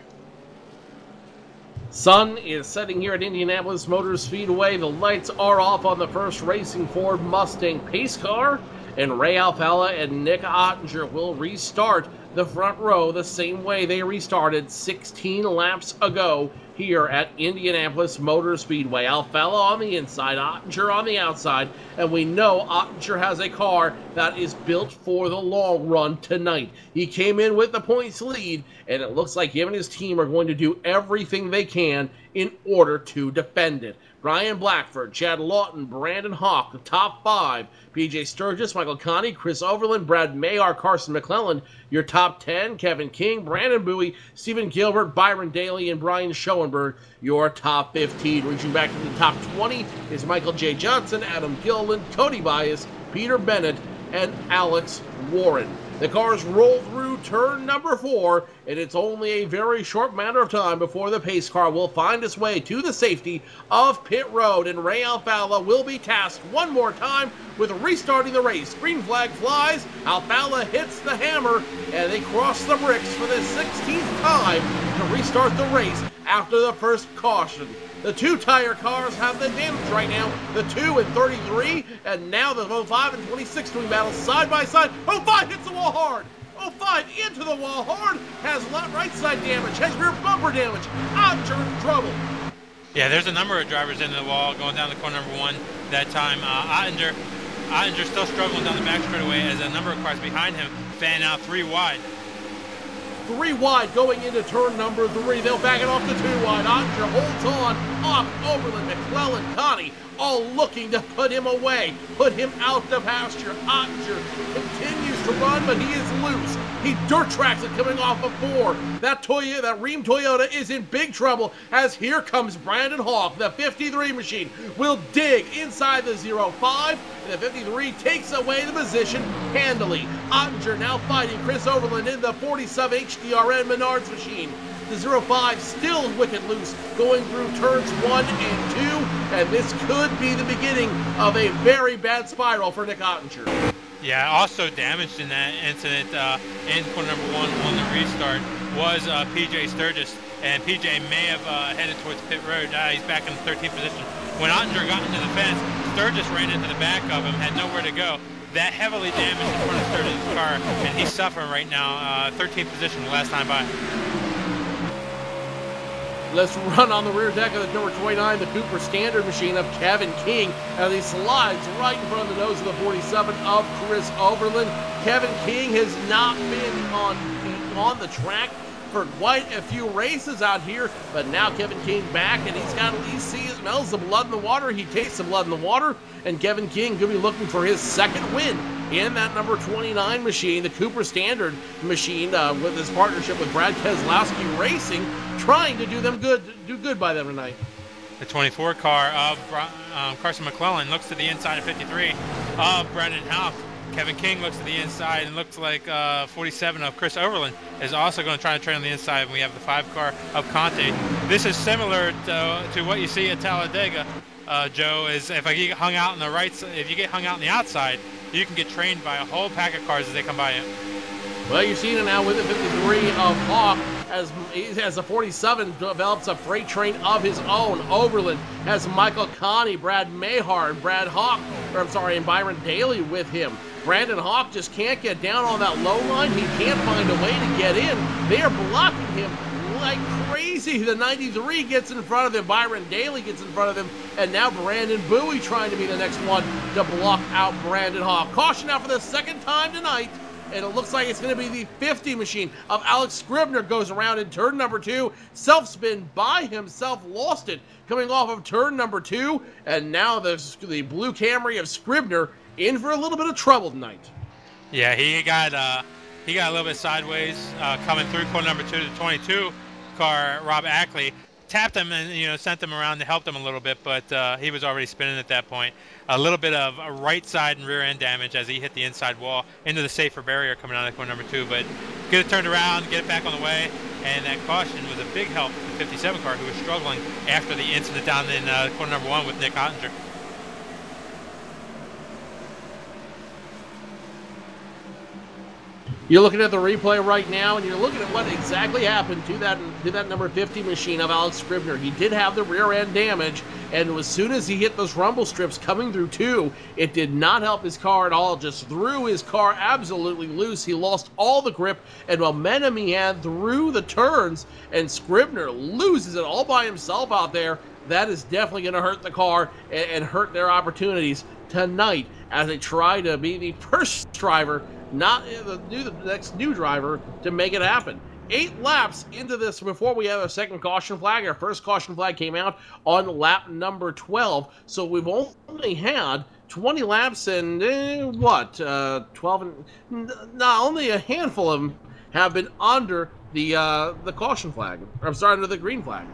Sun is setting here at Indianapolis Motor Speedway. The lights are off on the first Racing Ford Mustang pace car, and Ray Alfalla and Nick Ottinger will restart the front row the same way they restarted 16 laps ago here at Indianapolis Motor Speedway. Alfalla on the inside, Ottinger on the outside, and we know Ottinger has a car that is built for the long run tonight. He came in with the points lead, and it looks like him and his team are going to do everything they can in order to defend it. Brian Blackford, Chad Lawton, Brandon Hawk, the top 5. PJ Sturgis, Michael Conti, Chris Overland, Brad Mayar, Carson McClellan. Your top 10, Kevin King, Brandon Bowie, Stephen Gilbert, Byron Daly, and Brian Schoenberg. Your top 15. Reaching back to the top 20 is Michael J. Johnson, Adam Gilliland, Cody Bias, Peter Bennett, and Alex Warren. The cars roll through turn number 4, and it's only a very short matter of time before the pace car will find its way to the safety of pit road, and Ray Alfalla will be tasked one more time with restarting the race. Green flag flies, Alfalla hits the hammer, and they cross the bricks for the 16th time to restart the race after the first caution. The 2 tire cars have the damage right now. The 2 and 33, and now the 05 and 26 doing battle side by side. 05 hits the wall hard. 05 into the wall hard, has right side damage, has rear bumper damage. Ottinger in trouble.
Yeah, there's a number of drivers into the wall going down the corner number 1 that time. Ottinger still struggling down the back straightaway as a number of cars behind him fan out 3 wide.
3 wide going into turn number 3. They'll back it off to 2 wide. Ottinger holds on. Off Overland, McClellan, Conti, all looking to put him away, put him out to pasture. Ottinger continues to run, but he is loose. He dirt tracks it coming off of 4. That Ream Toyota is in big trouble as here comes Brandon Hawk. The 53 machine will dig inside the 05, and the 53 takes away the position handily. Ottinger now fighting Chris Overland in the 47 HDRN Menards machine. The 05 still wicked loose, going through turns 1 and 2, and this could be the beginning of a very bad spiral for Nick Ottinger.
Yeah, also damaged in that incident in corner number 1 on the restart was PJ Sturgis, and PJ may have headed towards pit road. He's back in the 13th position. When Ottinger got into the fence, Sturgis ran into the back of him, had nowhere to go. That heavily damaged in front of Sturgis' car, and he's suffering right now. 13th position the last time by.
Let's run on the rear deck of the number 29, the Cooper Standard machine of Kevin King, as he slides right in front of the nose of the 47 of Chris Overland. Kevin King has not been on the track for quite a few races out here, but now Kevin King back, and he smells the blood in the water, he tastes the blood in the water, and Kevin King could be looking for his second win in that number 29 machine, the Cooper Standard machine, with his partnership with Brad Keselowski Racing, trying to do good by them tonight.
The 24 car of Carson McClellan looks to the inside of 53 of Brandon Hawk. Kevin King looks to the inside, and looks like 47 of Chris Overland is also going to try to train on the inside. And we have the 5 car of Conte. This is similar to what you see at Talladega, Joe. Is if I get hung out on the right, if you get hung out on the outside, you can get trained by a whole pack of cars as they come by you.
Well, you've seen it now with the 53 of Hawk, as the 47 develops a freight train of his own. Overland has Michael Connie, Brad Mahar, and and Byron Daly with him. Brandon Hawk just can't get down on that low line. He can't find a way to get in. They are blocking him like crazy. The 93 gets in front of him. Byron Daly gets in front of him. And now Brandon Bowie trying to be the next one to block out Brandon Hawk. Caution out for the second time tonight. And it looks like it's going to be the 50 machine of Alex Scribner goes around in turn number 2. Self-spin by himself, lost it coming off of turn number 2. And now the blue Camry of Scribner in for a little bit of trouble tonight.
Yeah, he got a little bit sideways coming through corner number 2 to the 22 car. Rob Ackley tapped him and sent him around to help him a little bit, but he was already spinning at that point. A little bit of a right side and rear end damage as he hit the inside wall into the safer barrier coming out of corner number 2. But get it turned around, get it back on the way, and that caution was a big help to the 57 car, who was struggling after the incident down in corner number 1 with Nick Ottinger.
You're looking at the replay right now, and you're looking at what exactly happened to that number 50 machine of Alex Scribner. He did have the rear end damage, and as soon as he hit those rumble strips coming through 2, it did not help his car at all. Just threw his car absolutely loose. He lost all the grip and momentum he had through the turns, and Scribner loses it all by himself out there. That is definitely going to hurt the car and hurt their opportunities tonight as they try to be the first driver, not the next new driver, to make it happen. 8 laps into this before we have a second caution flag. Our first caution flag came out on lap number 12, so we've only had 20 laps and 12 and only a handful of them have been under the caution flag. Under the green flag.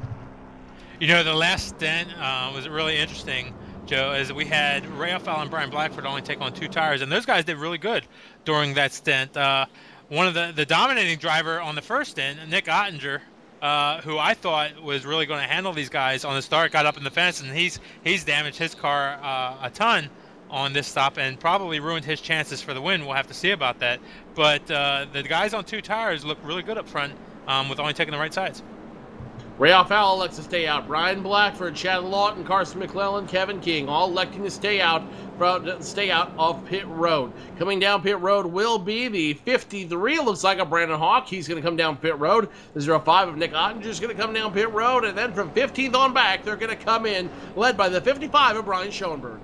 The last stint was really interesting, Joe, as we had Ray Alfalo and Brian Blackford only take on 2 tires, and those guys did really good during that stint. One of the dominating driver on the first stint, Nick Ottinger, who I thought was really going to handle these guys on the start, got up in the fence, and he's damaged his car a ton on this stop and probably ruined his chances for the win. We'll have to see about that. But the guys on 2 tires look really good up front with only taking the right sides.
Ray Alfalo elects to stay out. Brian Blackford, Chad Lawton, Carson McClellan, Kevin King, all electing to stay out of pit road. Coming down pit road will be the 53. It looks like a Brandon Hawk. He's going to come down pit road. The 05 of Nick Ottinger is going to come down pit road, and then from 15th on back, they're going to come in, led by the 55 of Brian Schoenberg.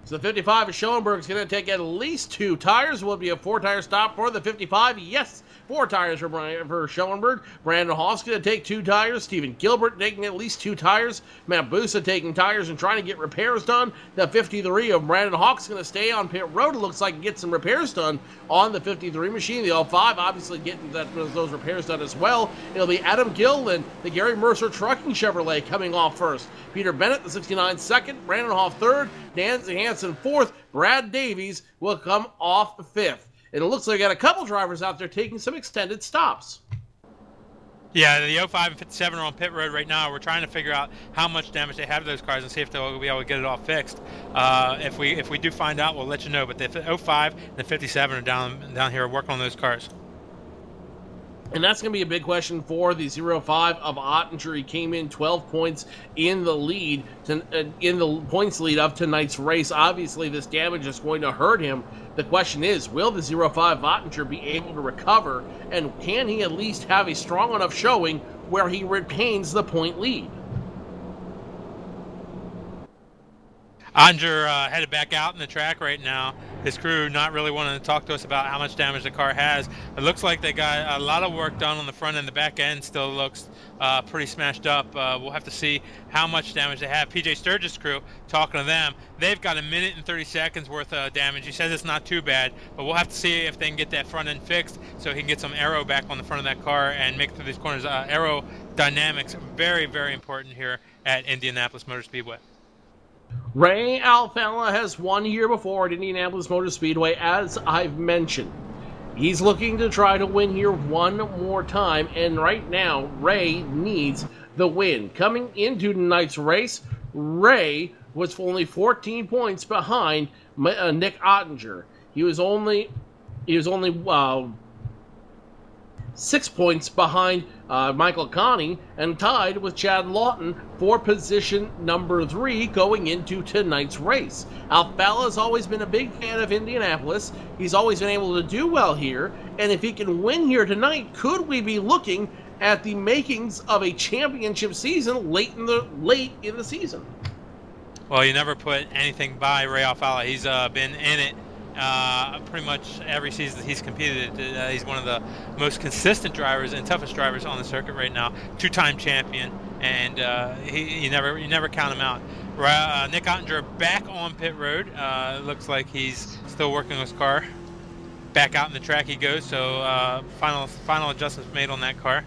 So the 55 of Schoenberg is going to take at least 2 tires. Will be a 4-tire stop for the 55. Yes, 4 tires for Schoenberg. Brandon Hoff's going to take 2 tires. Stephen Gilbert taking at least 2 tires. Matt Busa taking tires and trying to get repairs done. The 53 of Brandon Hawk's going to stay on pit road. It looks like get some repairs done on the 53 machine. The 05 obviously getting those repairs done as well. It'll be Adam Gillen, the Gary Mercer Trucking Chevrolet, coming off first. Peter Bennett, the 69 second. Brandon Hoff third. Nancy Hansen fourth. Brad Davies will come off 5th. And it looks like we got a couple drivers out there taking some extended stops.
Yeah, the 05 and 57 are on pit road right now. We're trying to figure out how much damage they have to those cars and see if they'll be able to get it all fixed. If we do find out, we'll let you know. But the 05 and the 57 are down here working on those cars.
And that's going to be a big question for the 05 of Ottinger. He came in 12 points in the lead, in the points lead of tonight's race. Obviously, this damage is going to hurt him. The question is, will the 05 Ottinger be able to recover, and can he at least have a strong enough showing where he retains the point lead?
Ottinger headed back out in the track right now. His crew not really wanting to talk to us about how much damage the car has. It looks like they got a lot of work done on the front end. The back end still looks pretty smashed up. We'll have to see how much damage they have. PJ Sturgis' crew, talking to them, they've got 1 minute and 30 seconds worth of damage. He says it's not too bad, but we'll have to see if they can get that front end fixed so he can get some aero back on the front of that car and make it through these corners. Aerodynamics, very, very important here at Indianapolis Motor Speedway.
Ray Alfalla has won here before at Indianapolis Motor Speedway, as I've mentioned. He's looking to try to win here one more time, and right now, Ray needs the win. Coming into tonight's race, Ray was only 14 points behind Nick Ottinger. He was only 6 points behind Michael Connie, and tied with Chad Lawton for position number 3 going into tonight's race. Alfalla has always been a big fan of Indianapolis. He's always been able to do well here, and if he can win here tonight, could we be looking at the makings of a championship season late in the season?
Well, you never put anything by Ray Alfalla. He's been in it pretty much every season that he's competed. He's one of the most consistent drivers and toughest drivers on the circuit right now. Two-time champion, and you never count him out. Nick Ottinger back on pit road. Looks like he's still working on his car. Back out in the track he goes. So final adjustments made on that car.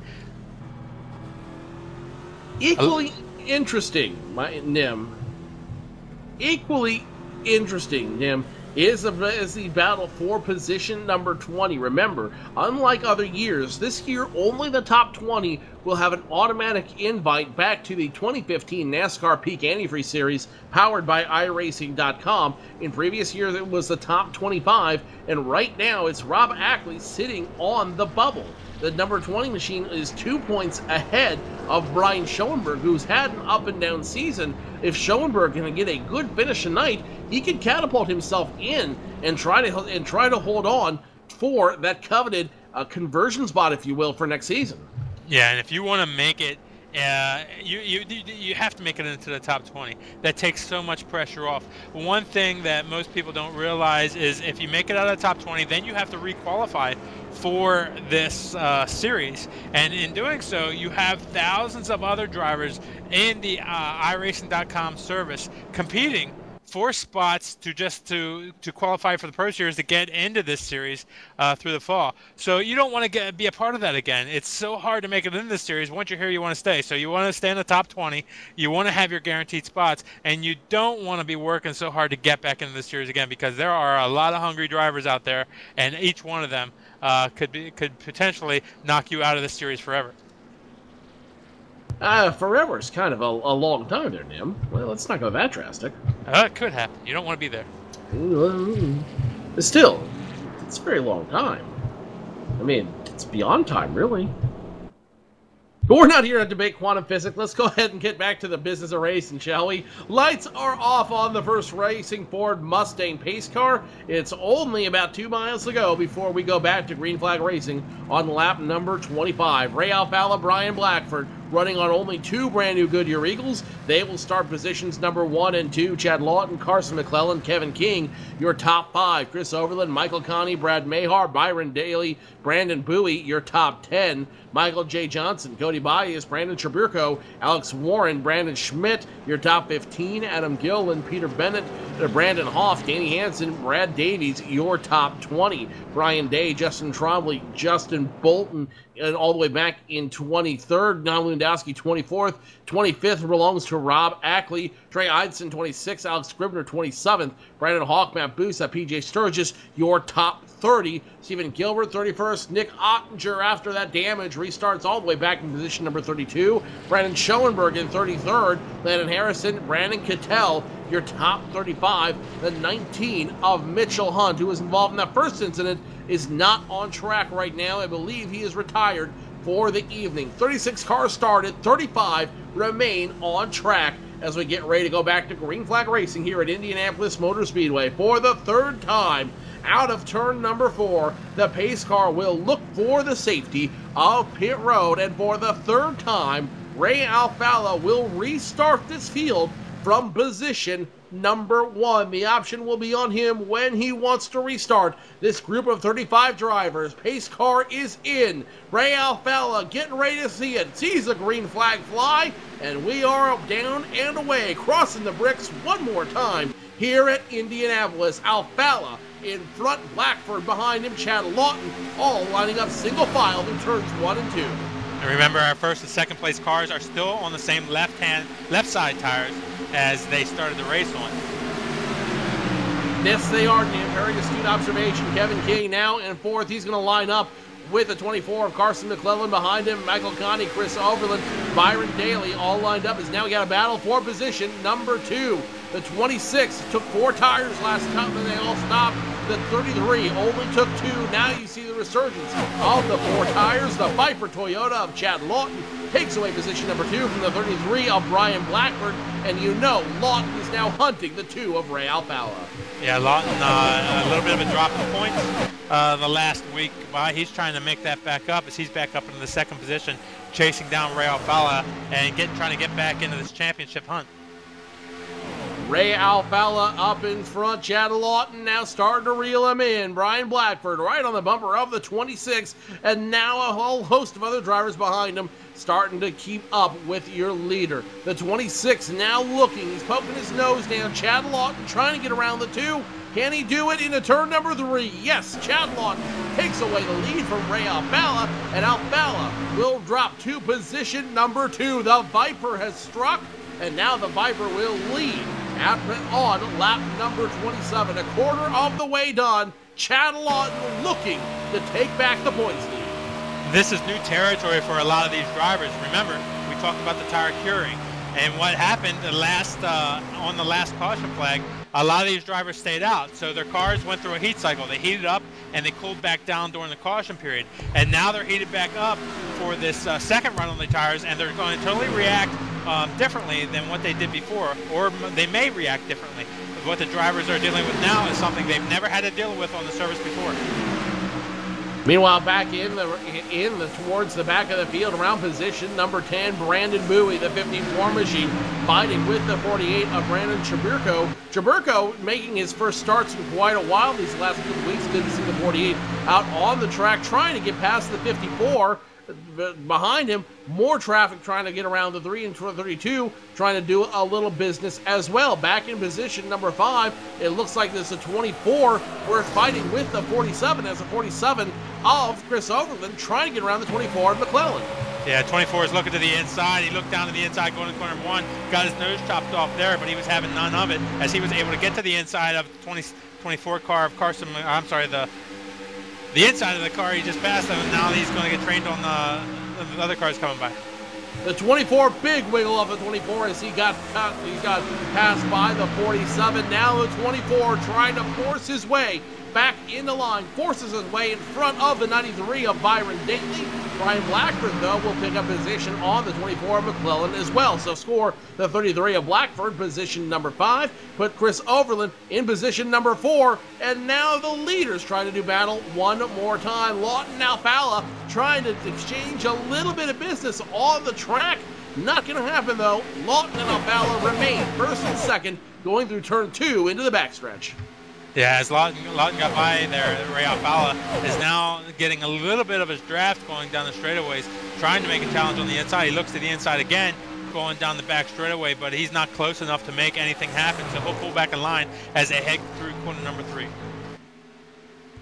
Equally interesting, Nim. Equally interesting, Nim, is the battle for position number 20. Remember, unlike other years, this year only the top 20 will have an automatic invite back to the 2015 NASCAR Peak Antifreeze Series powered by iRacing.com. In previous years, it was the top 25, and right now it's Rob Ackley sitting on the bubble. The number 20 machine is 2 points ahead of Brian Schoenberg, who's had an up-and-down season. If Schoenberg can get a good finish tonight, he can catapult himself in and try to hold on for that coveted conversion spot, if you will, for next season.
Yeah, and if you want to make it, you have to make it into the top 20. That takes so much pressure off. One thing that most people don't realize is if you make it out of the top 20, then you have to re-qualify for this series, and in doing so, you have thousands of other drivers in the iRacing.com service competing for spots to qualify for the Pro Series to get into this series through the fall. So you don't want to be a part of that again. It's so hard to make it into this series. Once you're here, you want to stay. So you want to stay in the top 20. You want to have your guaranteed spots, and you don't want to be working so hard to get back into this series again, because there are a lot of hungry drivers out there, and each one of them could potentially knock you out of this series forever.
Forever is kind of a long time there, Nim. Well, let's not go that drastic.
It could happen. You don't want to be there.
But still, it's a very long time. I mean, it's beyond time, really. But we're not here to debate quantum physics. Let's go ahead and get back to the business of racing, shall we? Lights are off on the first Racing Ford Mustang pace car. It's only about 2 miles to go before we go back to green flag racing on lap number 25. Ray Alfalla, Brian Blackford running on only 2 brand new Goodyear Eagles. They will start positions number 1 and 2. Chad Lawton, Carson McClellan, Kevin King, your top 5. Chris Overland, Michael Connie, Brad Mayhar, Byron Daly, Brandon Bowie, your top 10. Michael J. Johnson, Cody Bias, Brandon Traburco, Alex Warren, Brandon Schmidt, your top 15. Adam Gillen, Peter Bennett, Brandon Hoff, Danny Hansen, Brad Davies, your top 20. Brian Day, Justin Trombley, Justin Bolton, and all the way back in 23rd. Don Lewandowski, 24th. 25th belongs to Rob Ackley. Trey Eidson, 26th. Alex Scribner, 27th. Brandon Hawk, Matt Booth, PJ Sturgis, your top 30. Stephen Gilbert, 31st. Nick Ottinger, after that damage, restarts all the way back in position number 32. Brandon Schoenberg in 33rd. Landon Harrison, Brandon Cattell, your top 35. The 19 of Mitchell Hunt, who was involved in that first incident, is not on track right now. I believe he is retired for the evening. 36 cars started, 35 remain on track as we get ready to go back to green flag racing here at Indianapolis Motor Speedway. For the 3rd time out of turn number 4, the pace car will look for the safety of pit road, and for the 3rd time, Ray Alfalla will restart this field from position number 1. The option will be on him when he wants to restart. This group of 35 drivers, pace car is in. Ray Alfalla getting ready to see it. Sees the green flag fly, and we are down and away, crossing the bricks one more time here at Indianapolis. Alfalla in front, Blackford behind him, Chad Lawton, all lining up single file in turns 1 and 2.
And remember, our first and second place cars are still on the same left side tires. as they started the race on.
Yes, they are, Jim. Very astute observation. Kevin King now in fourth. He's going to line up with the 24 of Carson McClellan behind him. Michael Conti, Chris Overland, Byron Daly all lined up as now we got a battle for position number 2. The 26 took 4 tires last time and they all stopped. The 33 only took 2. Now you see the resurgence of the 4 tires. The Viper Toyota of Chad Lawton takes away position number 2 from the 33 of Brian Blackford. And you know Lawton is now hunting the 2 of Ray Alfala.
Yeah, Lawton, a little bit of a drop in points the last week. He's trying to make that back up as he's back up into the 2nd position, chasing down Ray Alfala and trying to get back into this championship hunt.
Ray Alfala up in front. Chad Lawton now starting to reel him in. Brian Blackford right on the bumper of the 26, and now a whole host of other drivers behind him starting to keep up with your leader. The 26 now looking. He's poking his nose down. Chad Lawton trying to get around the 2. Can he do it into turn number 3? Yes, Chad Lawton takes away the lead from Ray Alfala, and Alfala will drop to position number 2. The Viper has struck, and now the Viper will lead on lap number 27. A quarter of the way done. Chad Lawton looking to take back the points lead.
This is new territory for a lot of these drivers. Remember, we talked about the tire curing, and what happened on the last caution flag, a lot of these drivers stayed out. So their cars went through a heat cycle. They heated up and they cooled back down during the caution period. And now they're heated back up for this second run on the tires, and they're going to totally react differently than what they did before, or they may react differently. But what the drivers are dealing with now is something they've never had to deal with on the surface before.
Meanwhile, back towards the back of the field, around position number 10, Brandon Bowie, the 54 machine, fighting with the 48 of Brandon Chaburko. Chaburko making his first starts in quite a while these last few weeks. Good to see the 48 out on the track, trying to get past the 54. Behind him, more traffic trying to get around the 3 and 32, trying to do a little business as well. Back in position number 5, it looks like there's a 24. We're fighting with the 47 as a 47 of Chris Overland, trying to get around the 24 of McClellan.
Yeah, 24 is looking to the inside. He looked down to the inside going to corner 1, got his nose chopped off there, but he was having none of it as he was able to get to the inside of the 24 car of Carson, I'm sorry, the inside of the car he just passed him, and now he's going to get trained on the other cars coming by.
The 24, big wiggle off the 24 as he got passed by the 47. Now the 24 trying to force his way back into line, forces his way in front of the 93 of Byron Daly. Brian Blackford, though, will pick up position on the 24 of McClellan as well. So score the 33 of Blackford, position number 5. Put Chris Overland in position number 4. And now the leaders trying to do battle one more time. Lawton and Alfala trying to exchange a little bit of business on the track. Not going to happen, though. Lawton and Alfala remain first and second, going through turn 2 into the backstretch.
Yeah, as Lawton got by there, Ray Alfala is now getting a little bit of his draft going down the straightaways, trying to make a challenge on the inside. He looks to the inside again, going down the back straightaway, but he's not close enough to make anything happen, so he'll pull back in line as they head through corner number 3.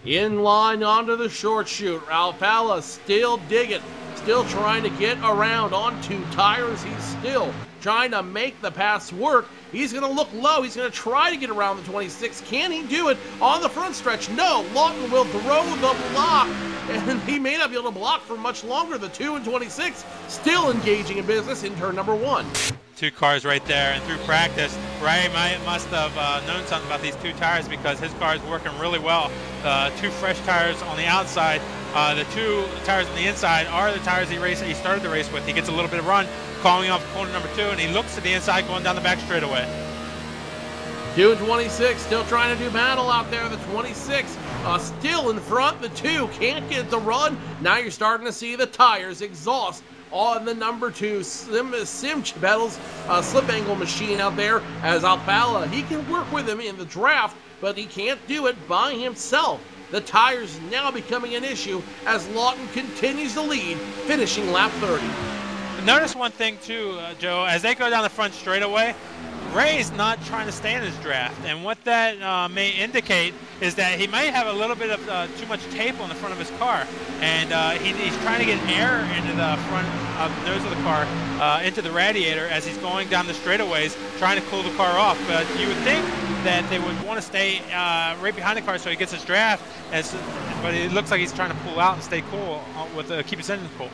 In line onto the short chute. Alfala still digging, still trying to get around on 2 tires. He's still trying to make the pass work. He's going to look low. He's going to try to get around the 26. Can he do it on the front stretch? No. Lawton will throw the block, and he may not be able to block for much longer. The 2 and 26 still engaging in business in turn number 1.
2 cars right there, and through practice, Ray must have known something about these 2 tires because his car is working really well. 2 fresh tires on the outside. The 2 tires on the inside are the tires he started the race with. He gets a little bit of run, calling off corner number 2, and he looks to the inside going down the back straightaway.
2 and 26 still trying to do battle out there. The 26 still in front. The 2 can't get the run. Now you're starting to see the tires exhaust on the number 2 Sim Battles slip angle machine out there. As Alfala, he can work with him in the draft, but he can't do it by himself. The tires now becoming an issue as Lawton continues to lead, finishing lap 30.
Notice one thing too, Joe, as they go down the front straightaway, Ray's not trying to stay in his draft, and what that may indicate is that he might have a little bit of too much tape on the front of his car, and he's trying to get air into the front of the nose of the car into the radiator as he's going down the straightaways, trying to cool the car off. But you would think that they would want to stay right behind the car so he gets his draft, but it looks like he's trying to pull out and stay cool with keep his engine cool.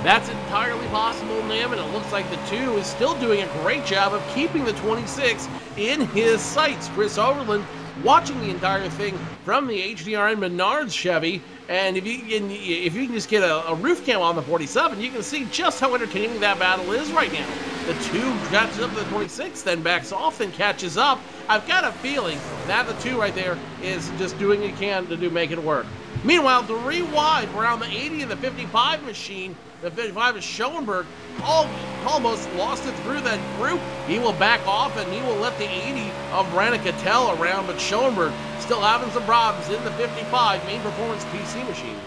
That's entirely possible, Nim, and it looks like the 2 is still doing a great job of keeping the 26 in his sights. Chris Overland watching the entire thing from the HDRN Menards Chevy, and if you can just get a roof cam on the 47, you can see just how entertaining that battle is right now. The 2 catches up to the 26, then backs off, then catches up. I've got a feeling that the 2 right there is just doing what it can to make it work. Meanwhile, 3 wide around the 80 and the 55 machine. The 55 is Schoenberg, almost lost it through that group. He will back off and he will let the 80 of Brandon Cattell around, but Schoenberg still having some problems in the 55 main performance PC machine.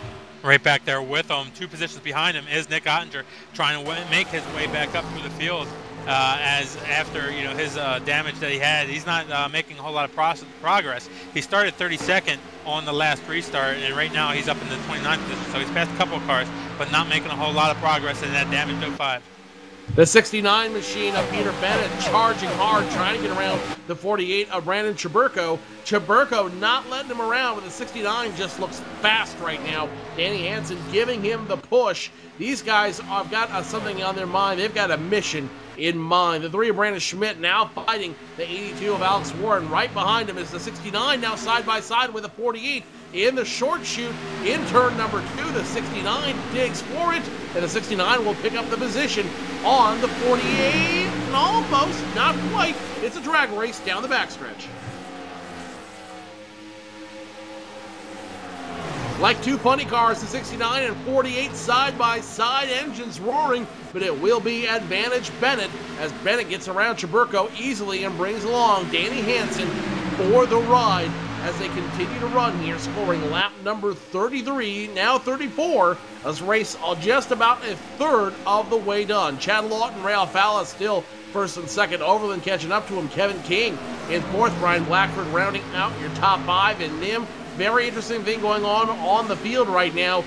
Right back there with him, 2 positions behind him, is Nick Ottinger trying to make his way back up through the field. As after his damage that he had, he's not making a whole lot of progress. He started 32nd on the last restart, and right now he's up in the 29th position, so he's passed a couple of cars, but not making a whole lot of progress in that damaged 05.
The 69 machine of Peter Bennett charging hard, trying to get around the 48 of Brandon Chaburko. Chaburko not letting him around, but the 69 just looks fast right now. Danny Hansen giving him the push. These guys have got something on their mind. They've got a mission in mind. The 3 of Brandon Schmidt now fighting the 82 of Alex Warren. Right behind him is the 69, now side by side with the 48. In the short shoot, in turn number 2, the 69 digs for it, and the 69 will pick up the position on the 48. Almost, not quite. It's a drag race down the backstretch. Like 2 funny cars, the 69 and 48 side by side, engines roaring, but it will be advantage Bennett as Bennett gets around Chaburko easily and brings along Danny Hansen for the ride as they continue to run here, scoring lap number 33, now 34. This race just about a third of the way done. Chad Lawton, Ray Alfala still first and second. Overland catching up to him. Kevin King in fourth. Brian Blackford rounding out your top 5. And Nim, very interesting thing going on the field right now,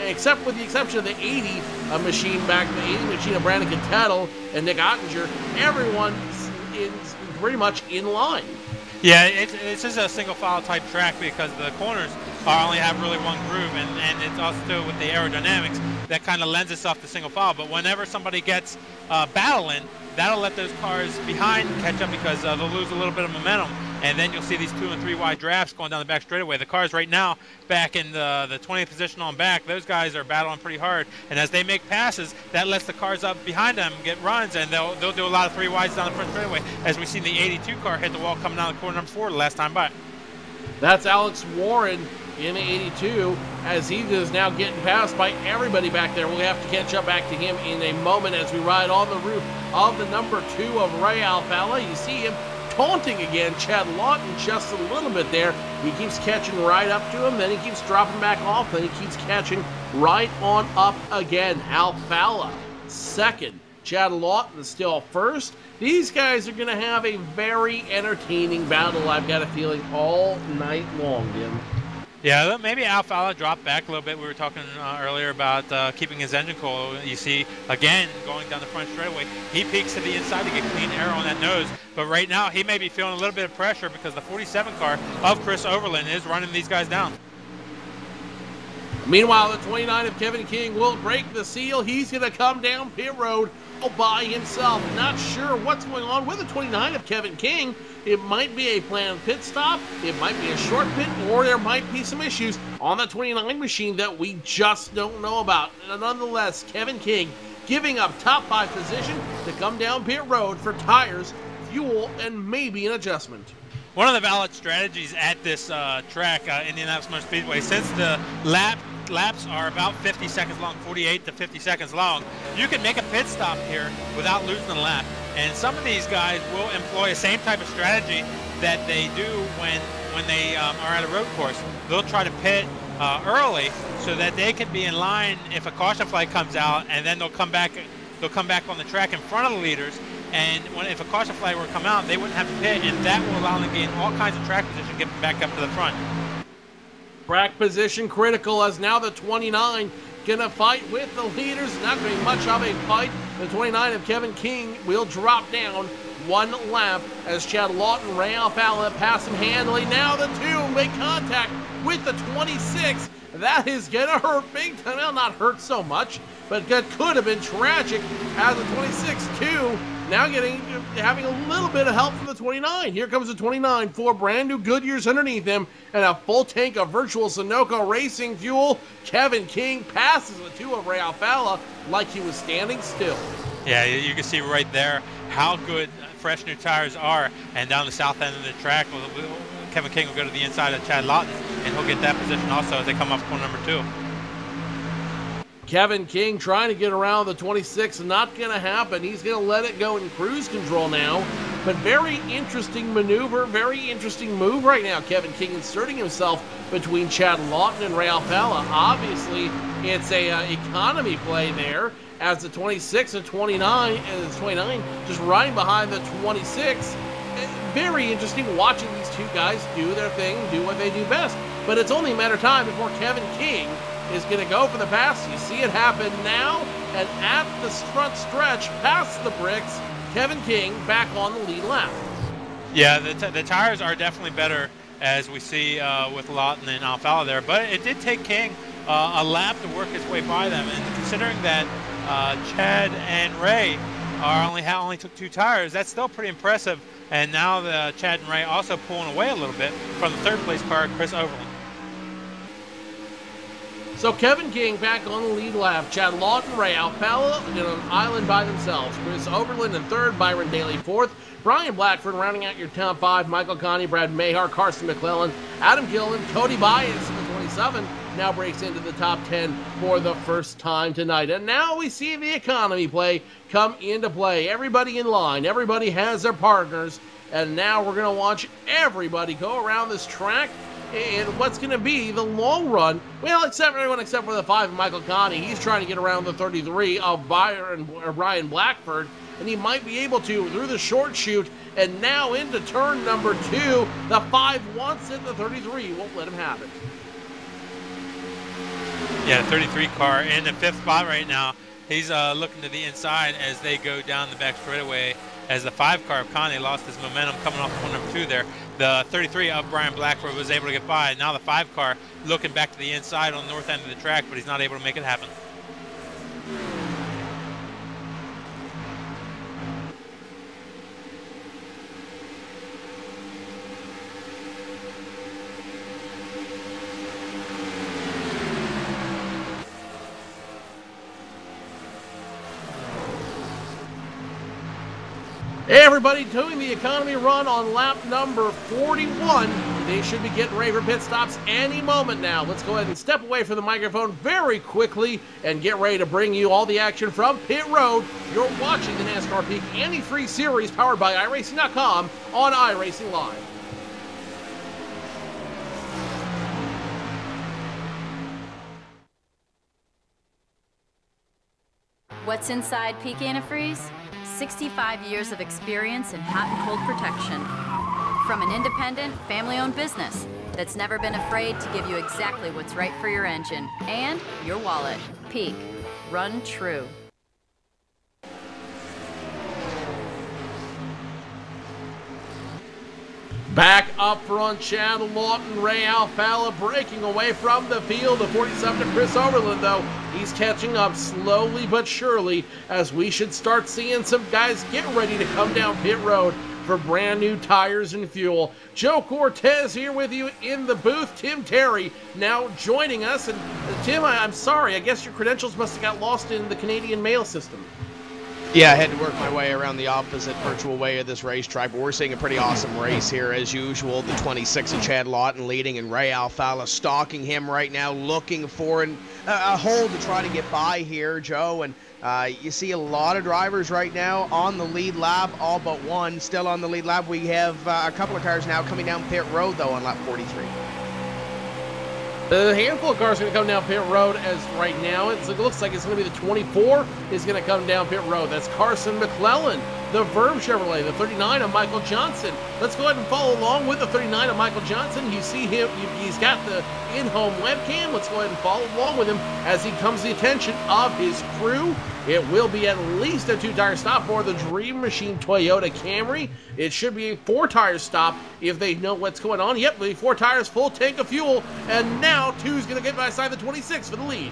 except with the exception of the 80 machine back, the 80 machine of Brandon Cattell and Nick Ottinger. Everyone is pretty much in line.
Yeah, it's just a single file type track because the corners only have really one groove, and it's also with the aerodynamics that kind of lends itself to single file. But whenever somebody gets battling, that'll let those cars behind catch up because they'll lose a little bit of momentum. And then you'll see these 2 and 3 wide drafts going down the back straightaway. The cars right now back in the 20th position on back, those guys are battling pretty hard. And as they make passes, that lets the cars up behind them get runs, and they'll do a lot of 3 wides down the front straightaway, as we've seen the 82 car hit the wall coming down the corner number 4 the last time by.
That's Alex Warren in the 82 as he is now getting passed by everybody back there. We'll have to catch up back to him in a moment as we ride on the roof of the number 2 of Ray Alfala. You see him taunting again Chad Lawton just a little bit there. He keeps catching right up to him, then he keeps dropping back off, then he keeps catching right on up again. Alfala second. Chad Lawton still first. These guys are going to have a very entertaining battle, I've got a feeling, all night long, Jim.
Yeah, maybe Alfala dropped back a little bit. We were talking earlier about keeping his engine cool. You see, again, going down the front straightaway, he peeks to the inside to get clean air on that nose. But right now, he may be feeling a little bit of pressure because the 47 car of Chris Overland is running these guys down.
Meanwhile, the 29 of Kevin King will break the seal. He's going to come down pit road all by himself. Not sure what's going on with the 29 of Kevin King. It might be a planned pit stop, it might be a short pit, or there might be some issues on the 29 machine that we just don't know about. Nonetheless, Kevin King giving up top 5 position to come down pit road for tires, fuel, and maybe an adjustment.
One of the valid strategies at this track, Indianapolis Motor Speedway, since the laps are about 50 seconds long, 48 to 50 seconds long, you can make a pit stop here without losing a lap. And some of these guys will employ the same type of strategy that they do when they are at a road course. They'll try to pit early so that they can be in line if a caution flag comes out, and then they'll come back on the track in front of the leaders. And if a caution flag were to come out, they wouldn't have to pit, and that will allow them to gain all kinds of track position, get back up to the front.
Track position critical as now the 29 gonna fight with the leaders. Not gonna be much of a fight. The 29 of Kevin King will drop down one lap as Chad Lawton, Ray Alfalla pass him handily. Now the two make contact with the 26. That is gonna hurt big time. Well, not hurt so much, but that could have been tragic as the 26 too. Now having a little bit of help from the 29. Here comes the 29, 4 brand new Goodyears underneath him, and a full tank of virtual Sunoco racing fuel. Kevin King passes the 2 of Ray Alfalla like he was standing still.
Yeah, you can see right there how good fresh new tires are, and down the south end of the track, Kevin King will go to the inside of Chad Lawton, and he'll get that position also as they come off corner number 2.
Kevin King trying to get around the 26, not going to happen. He's going to let it go in cruise control now. But very interesting maneuver, very interesting move right now. Kevin King inserting himself between Chad Lawton and Ray Alfalla. Obviously, it's a economy play there as the 26 and 29 just riding behind the 26. Very interesting watching these two guys do their thing, do what they do best. But it's only a matter of time before Kevin King is going to go for the pass. You see it happen now, and at the front stretch, past the bricks, Kevin King back on the lead lap.
Yeah, the tires are definitely better, as we see with Lawton and Alfalla there, but it did take King a lap to work his way by them, and considering that Chad and Ray only took 2 tires, that's still pretty impressive. And now the Chad and Ray also pulling away a little bit from the 3rd place car, Chris Overland.
So Kevin King back on the lead lap. Chad Lawton, Ray Alfalla in an island by themselves. Chris Overland in 3rd, Byron Daly 4th. Brian Blackford rounding out your top 5. Michael Connie, Brad Mahar, Carson McClellan, Adam Gillen, Cody Bias in the 27. Now breaks into the top 10 for the first time tonight. And now we see the economy play come into play. Everybody in line. Everybody has their partners. And now we're going to watch everybody go around this track in what's going to be the long run. Well, everyone except for the 5 of Michael Connie. He's trying to get around the 33 of Brian Blackford. And he might be able to through the short chute. And now into turn number 2. The 5 wants it. The 33 won't let him have it.
Yeah, the 33 car in the 5th spot right now. He's looking to the inside as they go down the back straightaway, as the 5 car of Connie lost his momentum coming off corner number 2 there. The 33 of Brian Blackford was able to get by. Now the 5 car looking back to the inside on the north end of the track, but he's not able to make it happen.
Everybody doing the economy run on lap number 41. They should be getting ready for pit stops any moment now. Let's go ahead and step away from the microphone very quickly and get ready to bring you all the action from pit road. You're watching the NASCAR Peak Antifreeze Series powered by iRacing.com on iRacing Live.
What's inside Peak Antifreeze? 65 years of experience in hot and cold protection. From an independent, family-owned business that's never been afraid to give you exactly what's right for your engine and your wallet. Peak. Run true.
Back up front, Chad Lawton, Ray Alfalla breaking away from the field. The 47 to Chris Overland, though. He's catching up slowly but surely as we should start seeing some guys get ready to come down pit road for brand new tires and fuel. Joe Cortez here with you in the booth. Tim Terry now joining us. And Tim, I'm sorry, I guess your credentials must have got lost in the Canadian mail system.
Yeah, I had to work my way around the opposite virtual way of this racetrack, but we're seeing a pretty awesome race here as usual. The 26 of Chad Lawton leading and Ray Alfalla stalking him right now, looking for a hole to try to get by here, Joe. And you see a lot of drivers right now on the lead lap, all but one still on the lead lap. We have a couple of cars now coming down pit road, though, on lap 43.
The handful of cars are going to come down pit road as right now. It looks like it's going to be the 24 is going to come down pit road. That's Carson McClellan the Verve Chevrolet, the 39 of Michael Johnson. Let's go ahead and follow along with the 39 of Michael Johnson. You see him, he's got the in-home webcam. Let's go ahead and follow along with him as he comes to the attention of his crew. It will be at least a 2-tire stop for the Dream Machine Toyota Camry. It should be a 4-tire stop if they know what's going on. Yep, the 4 tires, full tank of fuel, and now 2's going to get by side the 26 for the lead.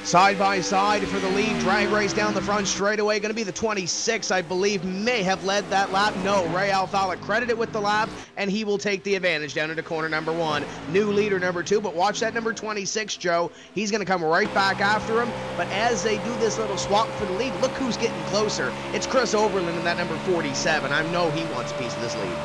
Side by side for the lead, drag race down the front straightaway. Going to be the 26, I believe, may have led that lap. No, Ray Alfala credited with the lap, and he will take the advantage down into corner number 1. New leader number 2, but watch that number 26, Joe. He's going to come right back after him, but as they do this little swap for the lead, look who's getting closer. It's Chris Overland in that number 47. I know he wants a piece of this lead.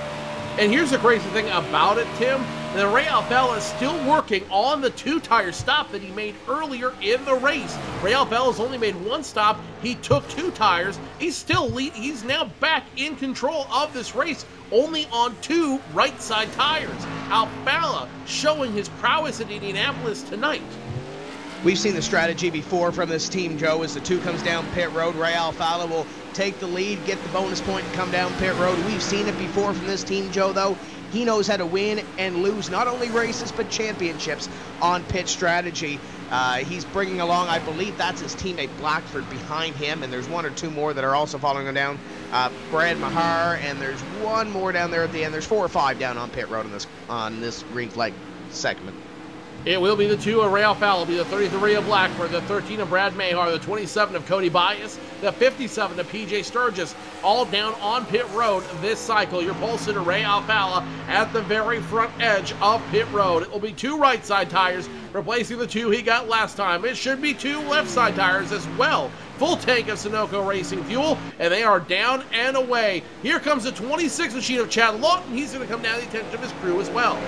And here's the crazy thing about it, Tim. The Ray Alfala is still working on the 2-tire stop that he made earlier in the race. Ray Alfala's only made 1 stop. He took 2 tires. He's still lead. He's now back in control of this race, only on 2 right side tires. Alfala showing his prowess at Indianapolis tonight.
We've seen the strategy before from this team, Joe, as the 2 comes down pit road. Ray Alfala will take the lead, get the bonus point, and come down pit road. We've seen it before from this team, Joe, though. He knows how to win and lose not only races, but championships on pit strategy. He's bringing along, I believe that's his teammate Blackford behind him, and there's 1 or 2 more that are also following him down. Brad Mahar, and there's 1 more down there at the end. There's 4 or 5 down on pit road on this green flag segment.
It will be the 2 of Ray Alfala, be the 33 of Blackford, the 13 of Brad Mahar, the 27 of Cody Bias, the 57 of PJ Sturgis, all down on pit road this cycle. Your pole sitter Ray Alfala at the very front edge of pit road. It will be 2 right side tires, replacing the 2 he got last time. It should be 2 left side tires as well. Full tank of Sunoco Racing fuel, and they are down and away. Here comes the 26 machine of Chad Lawton. He's going to come down to the attention of his crew as well.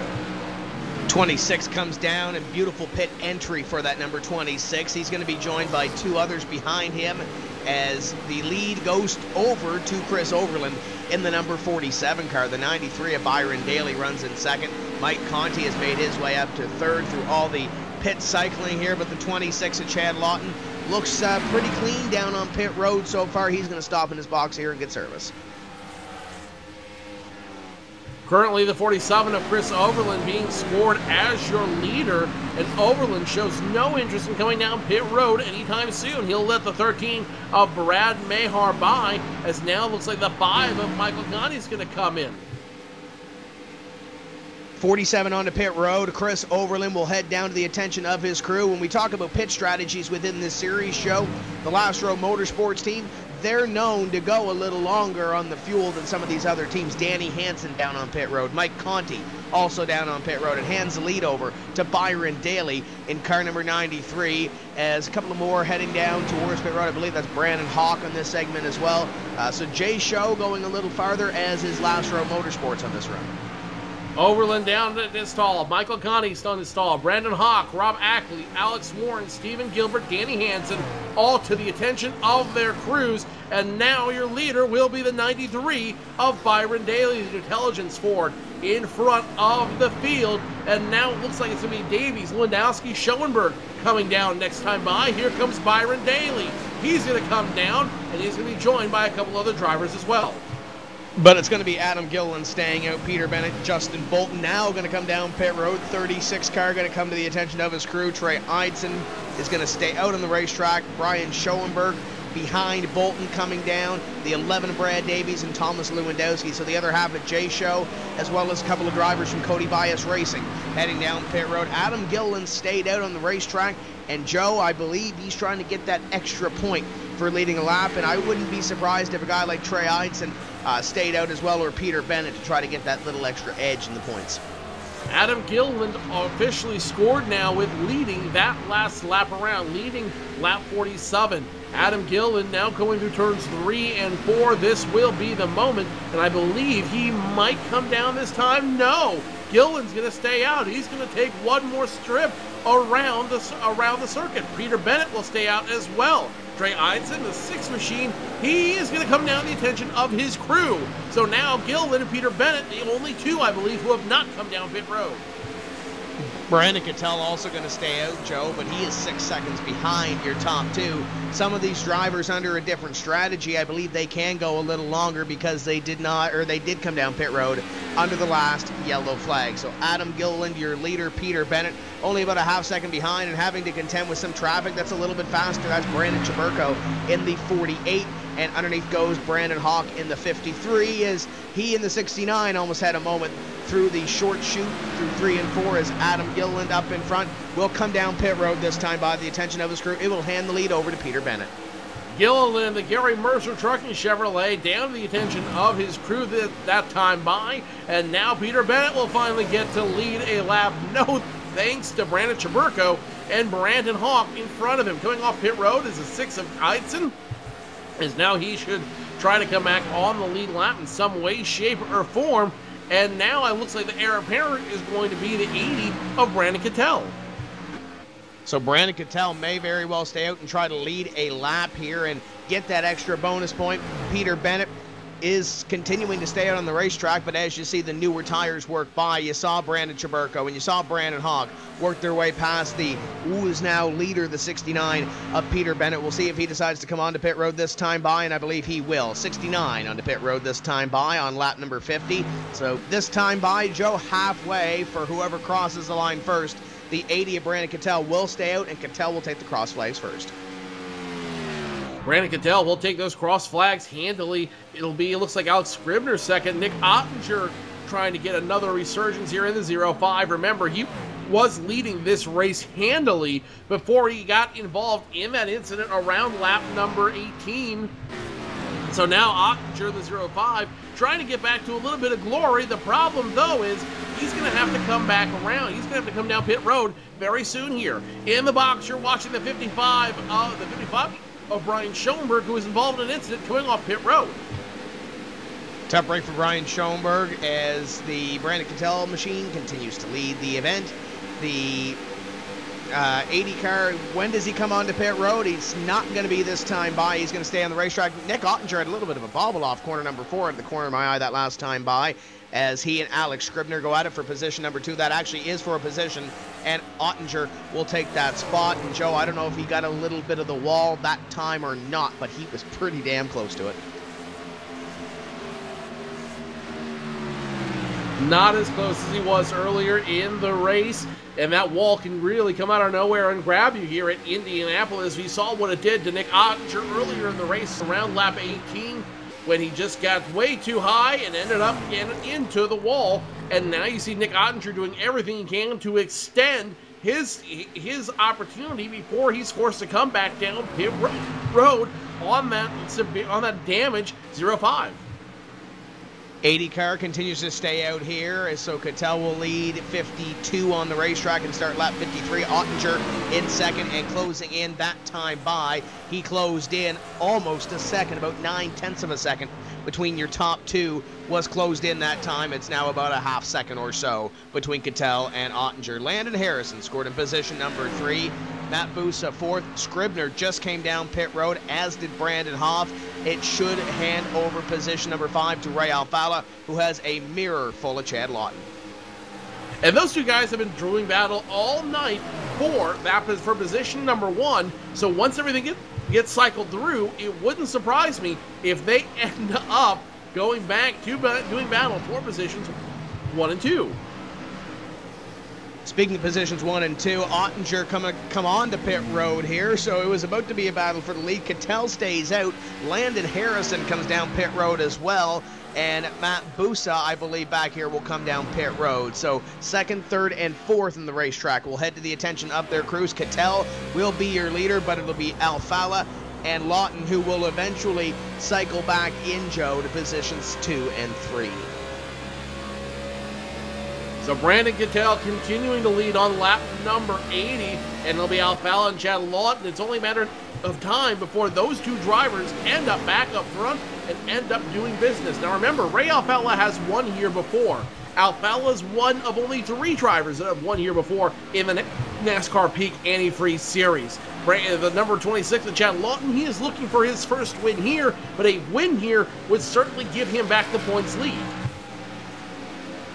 26 comes down, and beautiful pit entry for that number 26. He's going to be joined by 2 others behind him as the lead goes over to Chris Overland in the number 47 car. The 93 of Byron Daly runs in second. Mike Conti has made his way up to third through all the pit cycling here, but the 26 of Chad Lawton looks pretty clean down on pit road so far. He's going to stop in his box here and get service.
Currently, the 47 of Chris Overland being scored as your leader, and Overland shows no interest in coming down pit road anytime soon. He'll let the 13 of Brad Mahar by, as now looks like the 5 of Michael Conti is going to come in.
47 onto pit road. Chris Overland will head down to the attention of his crew. When we talk about pit strategies within this series show, the Last Row Motorsports team, they're known to go a little longer on the fuel than some of these other teams. Danny Hansen down on pit road. Mike Conti also down on pit road, and hands the lead over to Byron Daly in car number 93 as a couple of more heading down towards pit road. I believe that's Brandon Hawk on this segment as well. So Jay Show going a little farther, as is Last Row Motorsports on this run.
Overland down to his stall. Michael Conti on his stall. Brandon Hawk, Rob Ackley, Alex Warren, Stephen Gilbert, Danny Hansen, all to the attention of their crews. And now your leader will be the 93 of Byron Daly, the intelligence Ford, in front of the field. And now it looks like it's going to be Davies, Lewandowski, Schoenberg coming down next time by. Here comes Byron Daly. He's going to come down, and he's going to be joined by a couple other drivers as well.
But it's going to be Adam Gilliland staying out. Peter Bennett, Justin Bolton now going to come down pit road. 36 car going to come to the attention of his crew. Trey Eidson is going to stay out on the racetrack. Brian Schoenberg behind Bolton coming down. The 11 Brad Davies and Thomas Lewandowski. So the other half of Jay Show, as well as a couple of drivers from Cody Bias Racing heading down pit road. Adam Gilliland stayed out on the racetrack. And Joe, I believe he's trying to get that extra point for leading a lap. And I wouldn't be surprised if a guy like Trey Eidson stayed out as well, or Peter Bennett, to try to get that little extra edge in the points.
Adam Gilliland officially scored now with leading that last lap around, leading lap 47. Adam Gilliland now going through turns 3 and 4. This will be the moment, and I believe he might come down this time. No, Gilliland's going to stay out. He's going to take one more strip around the circuit. Peter Bennett will stay out as well. Trey Eidson, the 6 machine, he is going to come down to the attention of his crew. So now Gilliland and Peter Bennett, the only 2, I believe, who have not come down pit road.
Brandon Cattell also going to stay out, Joe, but he is 6 seconds behind your top two. Some of these drivers under a different strategy, I believe they can go a little longer because they did come down pit road under the last yellow flag. So Adam Gilliland, your leader, Peter Bennett, only about a half second behind and having to contend with some traffic that's a little bit faster. That's Brandon Chaburko in the 48. And underneath goes Brandon Hawk in the 53, as he in the 69 almost had a moment through the short chute through 3 and 4, as Adam Gilliland up in front will come down pit road this time by the attention of his crew. It will hand the lead over to Peter Bennett.
Gilliland, the Gary Mercer Trucking Chevrolet, down to the attention of his crew that time by, and now Peter Bennett will finally get to lead a lap. No thanks to Brandon Chaburko and Brandon Hawk in front of him. Coming off pit road is the 6 of Eidson, as now he should try to come back on the lead lap in some way, shape, or form. And now it looks like the heir apparent is going to be the 80 of Brandon Cattell.
So Brandon Cattell may very well stay out and try to lead a lap here and get that extra bonus point. Peter Bennett is continuing to stay out on the racetrack, but as you see the newer tires work by, you saw Brandon Chaburko and you saw Brandon Hawk work their way past the who is now leader, the 69 of Peter Bennett. We'll see if he decides to come onto pit road this time by, and I believe he will. 69 onto pit road this time by on lap number 50. So this time by, Joe, halfway for whoever crosses the line first. The 80 of Brandon Cattell will stay out, and Cattell will take the cross flags first.
Brandon Cattell will take those cross flags handily. It looks like Alex Scribner second. Nick Ottinger trying to get another resurgence here in the 0-5. Remember, he was leading this race handily before he got involved in that incident around lap number 18. So now Ottinger, the 0-5, trying to get back to a little bit of glory. The problem, though, is he's going to have to come back around. He's going to have to come down pit road very soon here. In the box, you're watching the 55 of Brian Schoenberg, who was involved in an incident coming off pit road.
Tough break for Brian Schoenberg as the Brandon Cattell machine continues to lead the event. The 80 car, when does he come onto pit road? He's not going to be this time by. He's going to stay on the racetrack. Nick Ottinger had a little bit of a bobble off corner number 4 at the corner of my eye that last time by, as he and Alex Scribner go at it for position number 2. That actually is for a position, and Ottinger will take that spot. And Joe, I don't know if he got a little bit of the wall that time or not, but he was pretty damn close to it.
Not as close as he was earlier in the race, and that wall can really come out of nowhere and grab you here at Indianapolis. We saw what it did to Nick Ottinger earlier in the race around lap 18, when he just got way too high and ended up into the wall. And now you see Nick Ottinger doing everything he can to extend his opportunity before he's forced to come back down pit road on that damaged 0-5.
80 car continues to stay out here, so Cattell will lead 52 on the racetrack and start lap 53. Ottinger in second and closing in that time by. He closed in almost a second, about 9/10 of a second between your top two was closed in that time. It's now about a half second or so between Cattell and Ottinger. Landon Harrison scored in position number 3. Matt Busa fourth. Scribner just came down pit road, as did Brandon Hoff. It should hand over position number 5 to Ray Alfala, who has a mirror full of Chad Lawton.
And those two guys have been doing battle all night for position number 1. So once everything gets cycled through, it wouldn't surprise me if they end up going back to doing battle for positions 1 and 2.
Speaking of positions 1 and 2, Ottinger come on to pit road here, so it was about to be a battle for the lead. Cattell stays out. Landon Harrison comes down pit road as well, and Matt Busa, I believe, back here will come down pit road. So 2nd, 3rd, and 4th in the racetrack will head to the attention of their crews. Cattell will be your leader, but it'll be Alfala and Lawton who will eventually cycle back in, Joe, to positions 2 and 3.
So Brandon Cattell continuing to lead on lap number 80, and it'll be Alfala and Chad Lawton. It's only a matter of time before those two drivers end up back up front and end up doing business. Now remember, Ray Alfala has won here before. Alfala is one of only 3 drivers that have won here before in the NASCAR Peak Antifreeze Series. The number 26 of Chad Lawton, he is looking for his first win here, but a win here would certainly give him back the points lead.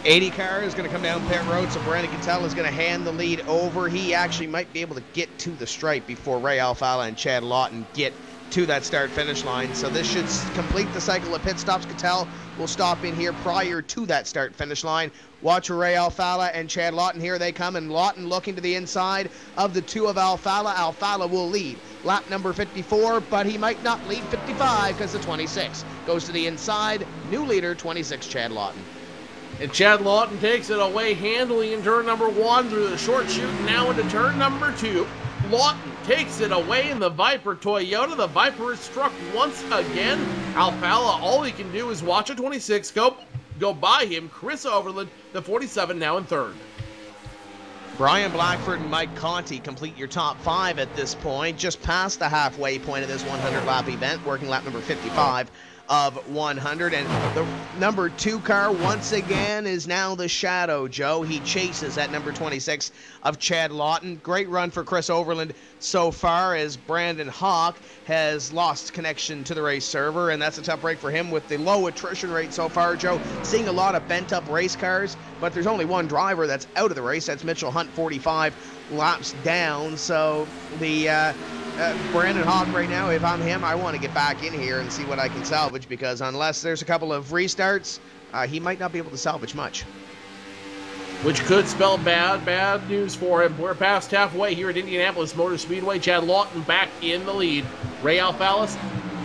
80 car is going to come down pit road, so Brandon Cattell is going to hand the lead over. He actually might be able to get to the stripe before Ray Alfalla and Chad Lawton get to that start-finish line. So this should complete the cycle of pit stops. Cattell will stop in here prior to that start-finish line. Watch for Ray Alfalla and Chad Lawton. Here they come, and Lawton looking to the inside of the two of Alfalla. Alfalla will lead lap number 54, but he might not lead 55 because the 26 goes to the inside. New leader, 26, Chad Lawton.
And Chad Lawton takes it away handily in turn number 1 through the short chute, now into turn number 2. Lawton takes it away in the Viper Toyota. The Viper is struck once again. Alfalla, all he can do is watch a 26 go by him. Chris Overland, the 47, now in third.
Brian Blackford and Mike Conti complete your top 5 at this point, just past the halfway point of this 100-lap event, working lap number 55 of 100. And the number 2 car once again is now the Shadow, Joe. He chases that number 26 of Chad Lawton. Great run for Chris Overland so far, as Brandon Hawk has lost connection to the race server, and that's a tough break for him with the low attrition rate so far, Joe. Seeing a lot of bent-up race cars, but there's only one driver that's out of the race. That's Mitchell Hunt, 45 laps down. So the Brandon Hawk right now, if I'm him, I want to get back in here and see what I can salvage, because unless there's a couple of restarts, he might not be able to salvage much.
Which could spell bad news for him. We're past halfway here at Indianapolis Motor Speedway. Chad Lawton back in the lead. Ray Alfalla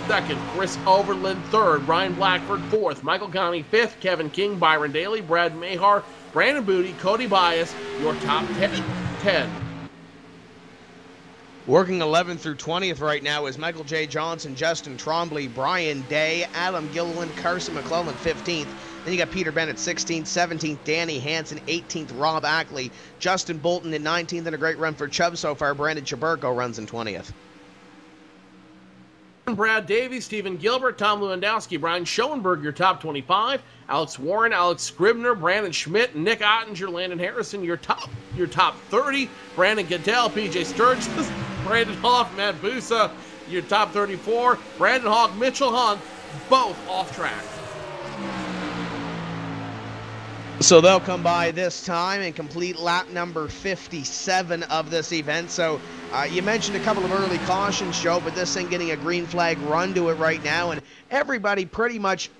second. Chris Overland third. Brian Blackford fourth. Michael Conti fifth. Kevin King, Byron Daly, Brad Mahar, Brandon Booty, Cody Bias, your top 10.
Working 11th through 20th right now is Michael J. Johnson, Justin Trombley, Brian Day, Adam Gilliland, Carson McClellan 15th. Then you got Peter Bennett 16th, 17th, Danny Hansen 18th, Rob Ackley, Justin Bolton in 19th, and a great run for Chubb so far. Brandon Chaburko runs in 20th.
Brad Davies, Stephen Gilbert, Tom Lewandowski, Brian Schoenberg, your top 25. Alex Warren, Alex Scribner, Brandon Schmidt, Nick Ottinger, Landon Harrison, your top 30. Brandon Cattell, PJ Sturgis, Brandon Hoff, Matt Busa, your top 34. Brandon Hawk, Mitchell Hunt, both off track.
So they'll come by this time and complete lap number 57 of this event. So you mentioned a couple of early cautions, Joe, but this thing getting a green flag run to it right now, and everybody pretty much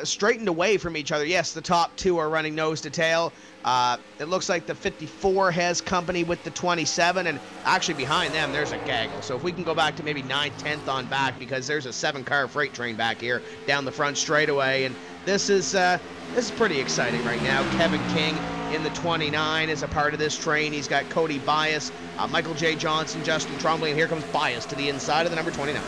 straightened away from each other. Yes, the top 2 are running nose to tail. It looks like the 54 has company with the 27, and actually behind them there's a gaggle. So if we can go back to maybe 9th, 10th on back, because there's a 7-car freight train back here down the front straightaway, and this is pretty exciting right now. Kevin King in the 29 is a part of this train. He's got Cody Bias, Michael J. Johnson, Justin Trombley, and here comes Bias to the inside of the number 29.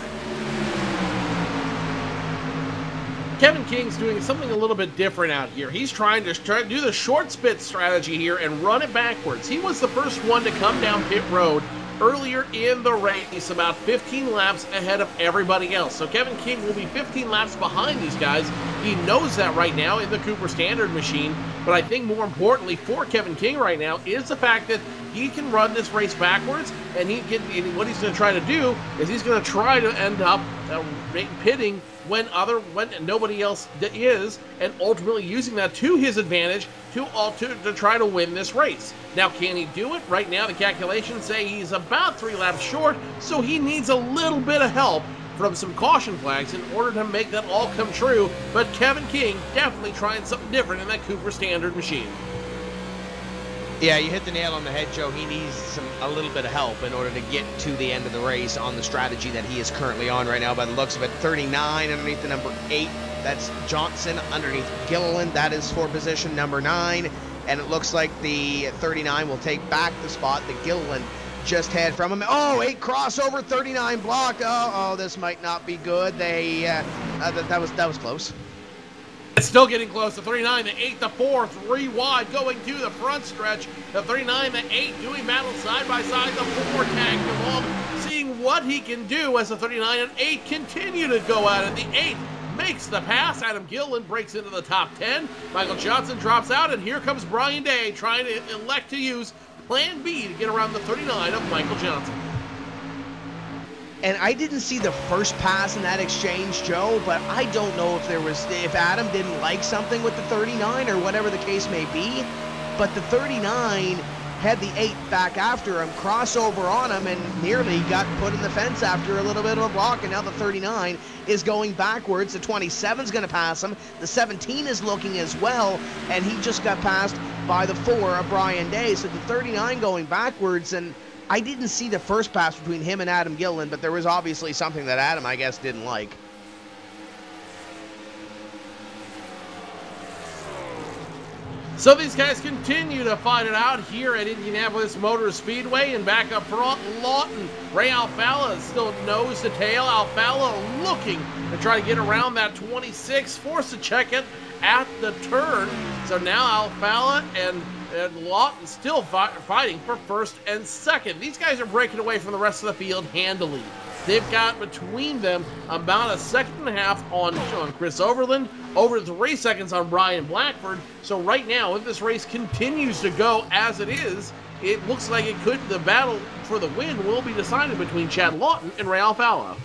Kevin King's doing something a little bit different out here. He's trying to do the short spit strategy here and run it backwards. He was the first one to come down pit road earlier in the race, about 15 laps ahead of everybody else. So Kevin King will be 15 laps behind these guys. He knows that right now in the Cooper Standard machine, but I think more importantly for Kevin King right now is the fact that he can run this race backwards, and what he's going to try to do is he's going to try to end up pitting when nobody else is, and ultimately using that to his advantage to try to win this race. Now, can he do it? Right now, the calculations say he's about 3 laps short, so he needs a little bit of help from some caution flags in order to make that all come true. But Kevin King definitely trying something different in that Cooper Standard machine.
Yeah, you hit the nail on the head, Joe. He needs a little bit of help in order to get to the end of the race on the strategy that he is currently on right now. By the looks of it, 39 underneath the number 8. That's Johnson underneath Gilliland. That is for position number 9. And it looks like the 39 will take back the spot that Gilliland just had from him. Oh, 8 crossover, 39 blocked. Oh, this might not be good. That was close.
It's still getting close. The 39, the 8, the 4, 3 wide, going to the front stretch. The 39, the 8, doing battle side by side. The 4 tagged along, seeing what he can do as the 39 and 8 continue to go at it. The 8 makes the pass. Adam Gilliland breaks into the top 10. Michael Johnson drops out, and here comes Brian Day trying to elect to use Plan B to get around the 39 of Michael Johnson.
And I didn't see the first pass in that exchange, Joe, but I don't know if Adam didn't like something with the 39 or whatever the case may be. But the 39 had the 8 back after him, crossover on him, and nearly got put in the fence after a little bit of a block. And now the 39 is going backwards. The 27's going to pass him. The 17 is looking as well, and he just got passed by the 4 of Brian Day. So the 39 going backwards, and I didn't see the first pass between him and Adam Gilliland, but there was obviously something that Adam, I guess, didn't like.
So these guys continue to fight it out here at Indianapolis Motor Speedway, and back up front, Lawton. Ray Alfalla is still nose to tail. Alfalla looking to try to get around that 26, forced to check it at the turn. So now Alfalla and Lawton still fighting for first and second. These guys are breaking away from the rest of the field handily. They've got between them about a second and a half on Chris Overland, over 3 seconds on Brian Blackford. So right now, if this race continues to go as it is, it looks like the battle for the win will be decided between Chad Lawton and Ray Alfalla.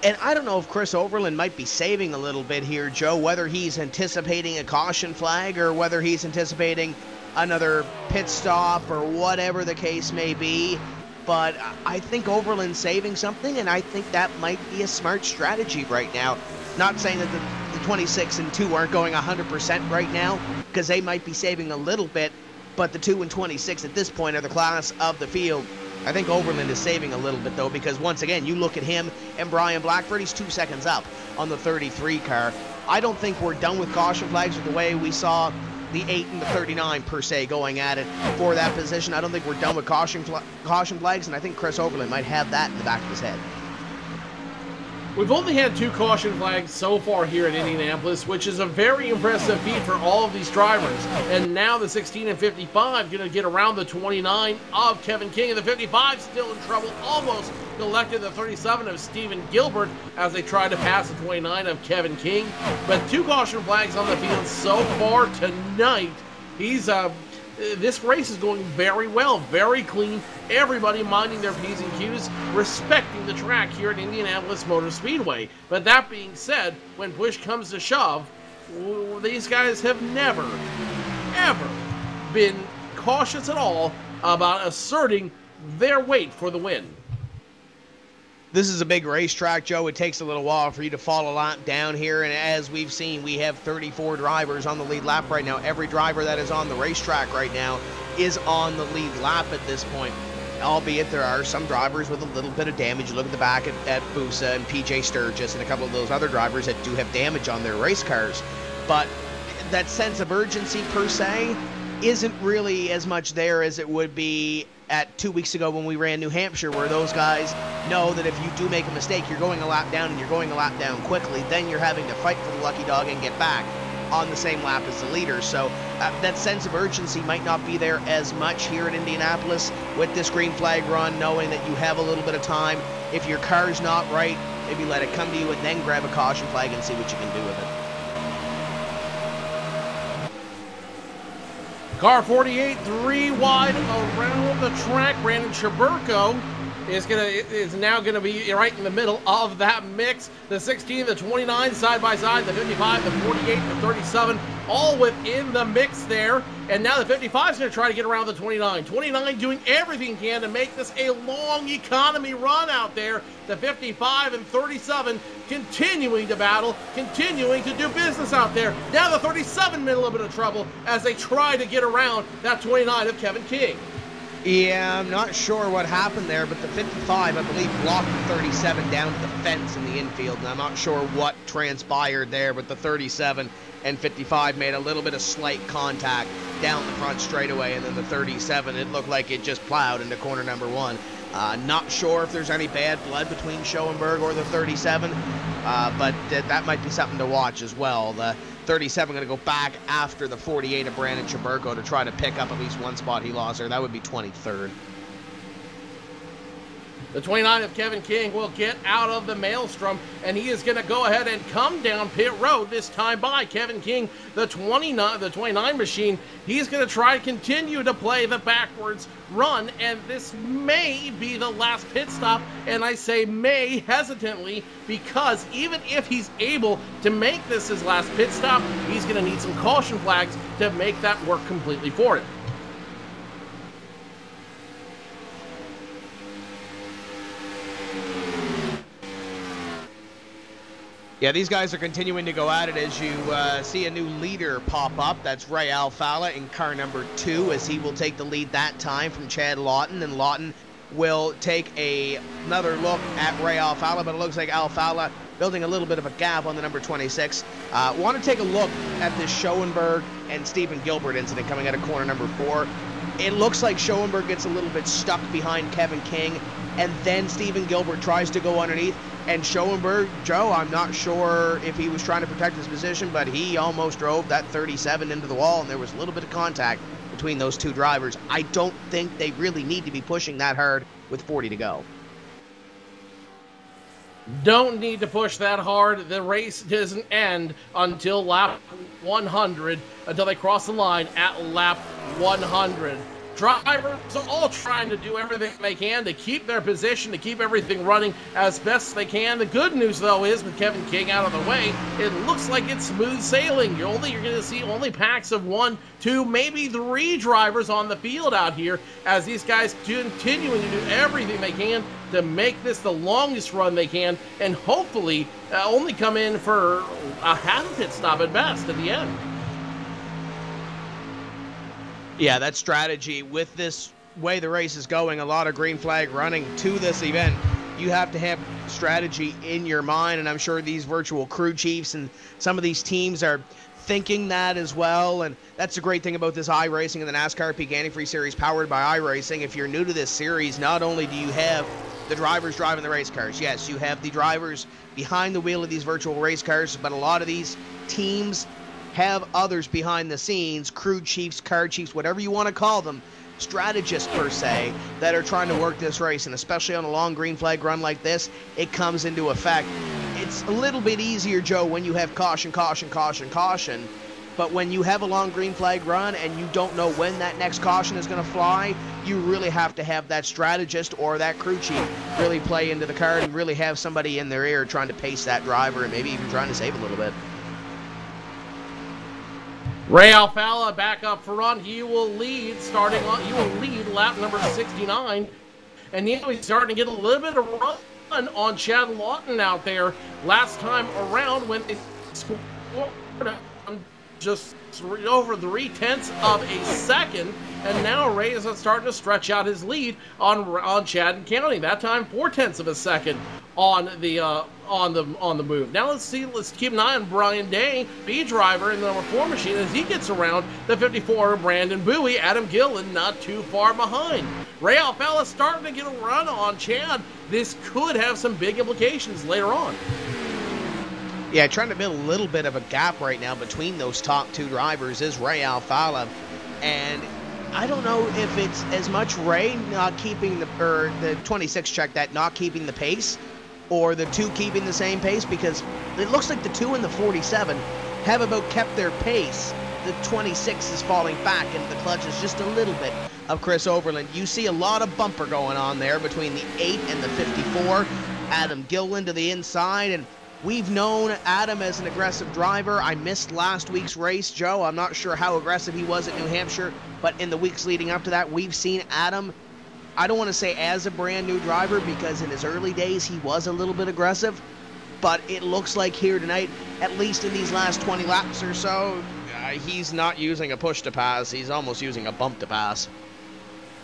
And I don't know if Chris Overland might be saving a little bit here, Joe, whether he's anticipating a caution flag or whether he's anticipating another pit stop or whatever the case may be. But I think Overland's saving something, and I think that might be a smart strategy right now. Not saying that the 26 and 2 aren't going 100% right now, because they might be saving a little bit, but the 2 and 26 at this point are the class of the field. I think Overland is saving a little bit, though, because once again, you look at him and Brian Blackford, he's 2 seconds up on the 33 car. I don't think we're done with caution flags with the way we saw the 8 and the 39 per se going at it for that position. I don't think we're done with caution flags, and I think Chris Overland might have that in the back of his head.
We've only had 2 caution flags so far here at Indianapolis, which is a very impressive feat for all of these drivers. And now the 16 and 55 going to get around the 29 of Kevin King, and the 55 still in trouble, almost collected the 37 of Stephen Gilbert as they tried to pass the 29 of Kevin King. But 2 caution flags on the field so far tonight. This race is going very well, very clean. Everybody minding their P's and Q's, respecting the track here at Indianapolis Motor Speedway. But that being said, when push comes to shove, these guys have never, ever been cautious at all about asserting their weight for the win.
This is a big racetrack, Joe. It takes a little while for you to fall a lap down here, and as we've seen, we have 34 drivers on the lead lap right now. Every driver that is on the racetrack right now is on the lead lap at this point, albeit there are some drivers with a little bit of damage. You look at the back at Busa and PJ Sturgis and a couple of those other drivers that do have damage on their race cars, but that sense of urgency per se isn't really as much there as it would be at 2 weeks ago when we ran New Hampshire, where those guys know that if you do make a mistake, you're going a lap down, and you're going a lap down quickly, then you're having to fight for the lucky dog and get back on the same lap as the leader. So that sense of urgency might not be there as much here in Indianapolis with this green flag run, knowing that you have a little bit of time. If your car's not right, maybe let it come to you and then grab a caution flag and see what you can do with it.
Car 48, 3 wide around the track. Brandon Chaburko is now going to be right in the middle of that mix. The 16, the 29 side by side, the 55, the 48, the 37, all within the mix there. And now the 55 is going to try to get around the 29. 29 doing everything he can to make this a long economy run out there. The 55 and 37 continuing to battle, continuing to do business out there. Now the 37 in a little bit of trouble as they try to get around that 29 of Kevin King.
Yeah, I'm not sure what happened there, but the 55, I believe, blocked the 37 down to the fence in the infield, and I'm not sure what transpired there, but the 37 and 55 made a little bit of slight contact down the front straightaway, and then the 37, it looked like it just plowed into corner number 1. Not sure if there's any bad blood between Schoenberg or the 37, but that might be something to watch as well. The 37 going to go back after the 48 of Brandon Chaburko to try to pick up at least one spot he lost there. That would be 23rd.
The 29 of Kevin King will get out of the maelstrom, and he is going to go ahead and come down pit road this time by Kevin King, the 29 machine. He's going to try to continue to play the backwards run, and this may be the last pit stop, and I say may hesitantly because even if he's able to make this his last pit stop, he's going to need some caution flags to make that work completely for him.
Yeah, these guys are continuing to go at it as you see a new leader pop up. That's Ray Alfalla in car number 2 as he will take the lead that time from Chad Lawton. And Lawton will take another look at Ray Alfalla, but it looks like Alfalla building a little bit of a gap on the number 26. Want to take a look at this Schoenberg and Stephen Gilbert incident coming out of corner number 4. It looks like Schoenberg gets a little bit stuck behind Kevin King, and then Stephen Gilbert tries to go underneath. And Schoenberg, Joe, I'm not sure if he was trying to protect his position, but he almost drove that 37 into the wall, and there was a little bit of contact between those two drivers. I don't think they really need to be pushing that hard with 40 to go.
Don't need to push that hard. The race doesn't end until lap 100, until they cross the line at lap 100. Drivers are all trying to do everything they can to keep their position, to keep everything running as best they can. The good news, though, is with Kevin King out of the way, it looks like it's smooth sailing. You're going to see only packs of 1, 2, maybe 3 drivers on the field out here as these guys continuing to do everything they can to make this the longest run they can and hopefully only come in for a half pit stop at best at the end.
Yeah, that strategy with this way the race is going, a lot of green flag running to this event. You have to have strategy in your mind, and I'm sure these virtual crew chiefs and some of these teams are thinking that as well. And that's the great thing about this iRacing and the NASCAR Peak Antifreeze Series powered by iRacing. If you're new to this series, not only do you have the drivers driving the race cars, yes, you have the drivers behind the wheel of these virtual race cars, but a lot of these teams have others behind the scenes, crew chiefs, car chiefs, whatever you want to call them, strategists per se, that are trying to work this race. And especially on a long green flag run like this, it comes into effect. It's a little bit easier, Joe, when you have caution, caution, caution, caution. But when you have a long green flag run and you don't know when that next caution is going to fly, you really have to have that strategist or that crew chief really play into the card and really have somebody in their ear trying to pace that driver and maybe even trying to save a little bit.
Ray Alfalla back up front. He will lead lap number 69. And now he's starting to get a little bit of run on Chad Lawton out there. Last time around when they scored just over 0.3 of a second. And now Ray is starting to stretch out his lead on Chad and County. That time 0.4 of a second on the move. Now let's keep an eye on Brian Day, B driver in the number 4 machine, as he gets around the 54 Brandon Bowie. Adam Gillen not too far behind. Ray Alfalla starting to get a run on Chad. This could have some big implications later on.
Yeah, trying to build a little bit of a gap right now between those top 2 drivers is Ray Alfalla, and I don't know if it's as much Ray not keeping the 26 check that not keeping the pace, or the 2 keeping the same pace, because it looks like the 2 and the 47 have about kept their pace. The 26 is falling back, and the clutch is just a little bit of Chris Overland. You see a lot of bumper going on there between the 8 and the 54. Adam Gillen to the inside, and we've known Adam as an aggressive driver. I missed last week's race, Joe. I'm not sure how aggressive he was at New Hampshire, but in the weeks leading up to that, we've seen Adam, I don't want to say as a brand new driver, because in his early days he was a little bit aggressive, but it looks like here tonight, at least in these last 20 laps or so, he's not using a push to pass, he's almost using a bump to pass.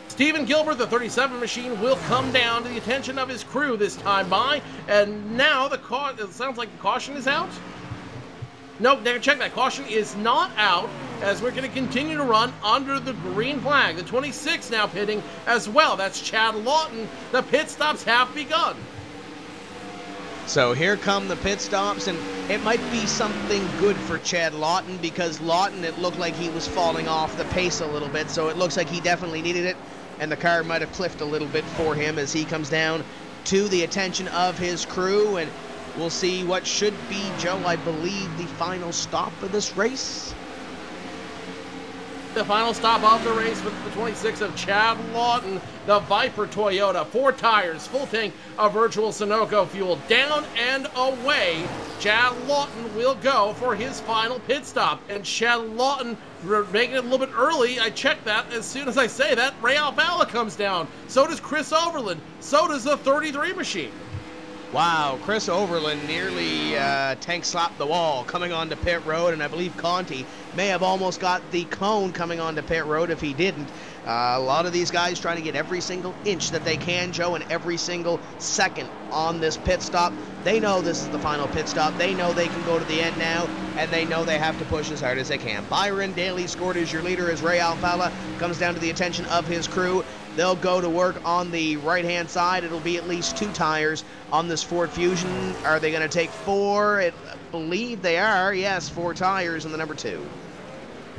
Stephen Gilbert, the 37 machine, will come down to the attention of his crew this time by, and now it sounds like the caution is out. Nope, check that. Caution is not out, as we're going to continue to run under the green flag. The 26 now pitting as well. That's Chad Lawton. The pit stops have begun.
So here come the pit stops, and it might be something good for Chad Lawton, because Lawton, it looked like he was falling off the pace a little bit, so it looks like he definitely needed it. and the car might have cliffed a little bit for him as he comes down to the attention of his crew, and we'll see what should be, Joe, I believe, the final stop for this race.
The final stop of the race with the 26 of Chad Lawton, the Viper Toyota, 4 tires, full tank of virtual Sunoco fuel, down and away. Chad Lawton will go for his final pit stop, and Chad Lawton making it a little bit early. I checked that. As soon as I say that, Ray Alfalla comes down. So does Chris Overland. So does the 33 machine.
Wow, Chris Overland nearly tank slapped the wall coming onto pit road, and I believe Conti may have almost got the cone coming onto pit road if he didn't. A lot of these guys trying to get every single inch that they can, Joe, and every single second on this pit stop. They know this is the final pit stop. They know they can go to the end now, and they know they have to push as hard as they can. Byron Daly scored as your leader as Ray Alfalla comes down to the attention of his crew. They'll go to work on the right-hand side. It'll be at least 2 tires on this Ford Fusion. Are they going to take 4? I believe they are. Yes, 4 tires in the number 2.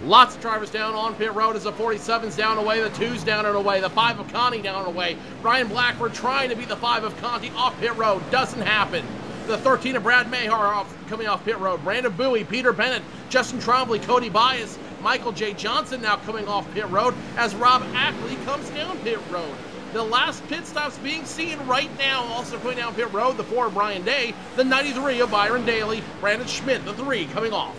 Lots of drivers down on pit road as the 47's down and away, the 2's down and away, the 5 of Conti down and away. Brian Blackford trying to beat the 5 of Conti off pit road. Doesn't happen. The 13 of Brad Mayhar coming off pit road. Brandon Bowie, Peter Bennett, Justin Trombley, Cody Bias, Michael J. Johnson now coming off pit road as Rob Ackley comes down pit road. The last pit stops being seen right now, also coming down pit road, the 4 of Brian Day, the 93 of Byron Daly, Brandon Schmidt, the 3 coming off.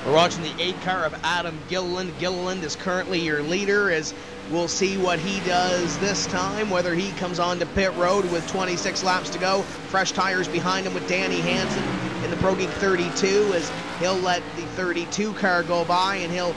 We're watching the 8 car of Adam Gilliland. Gilliland is currently your leader, as we'll see what he does this time, whether he comes on to pit road with 26 laps to go. Fresh tires behind him with Danny Hansen in the Pro Geek 32, as he'll let the 32 car go by and he'll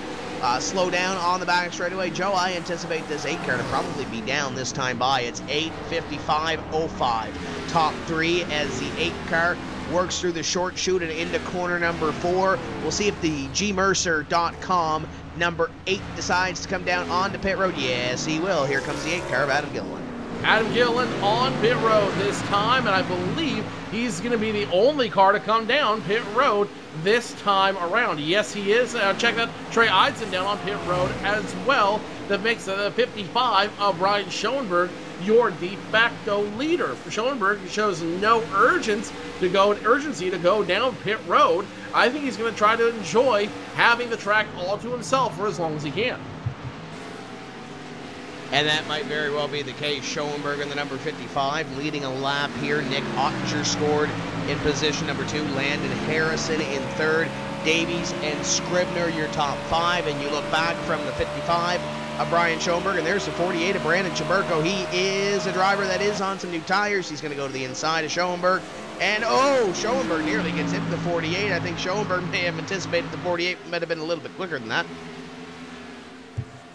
slow down on the back straightaway. Joe, I anticipate this 8 car to probably be down this time by. It's 8:55.05. Top 3 as the 8 car works through the short chute and into corner number 4. We'll see if the gmercer.com number 8 decides to come down onto pit road. Yes, he will. Here comes the 8 car of Adam Gilliland.
Adam Gilliland on pit road this time, and I believe he's going to be the only car to come down pit road this time around. Yes, he is. Check that. Trey Eidson down on pit road as well. That makes the 55 of Ryan Schoenberg your de facto leader. Schoenberg shows no urgency to go down pit road. I think he's going to try to enjoy having the track all to himself for as long as he can.
And that might very well be the case. Schoenberg in the number 55, leading a lap here. Nick Ottinger scored in position number 2. Landon Harrison in 3rd. Davies and Scribner, your top 5. And you look back from the 55 of Brian Schoenberg, and there's the 48 of Brandon Chaburko. He is a driver that is on some new tires. He's going to go to the inside of Schoenberg. And, oh, Schoenberg nearly gets into the 48. I think Schoenberg may have anticipated the 48 might have been a little bit quicker than that.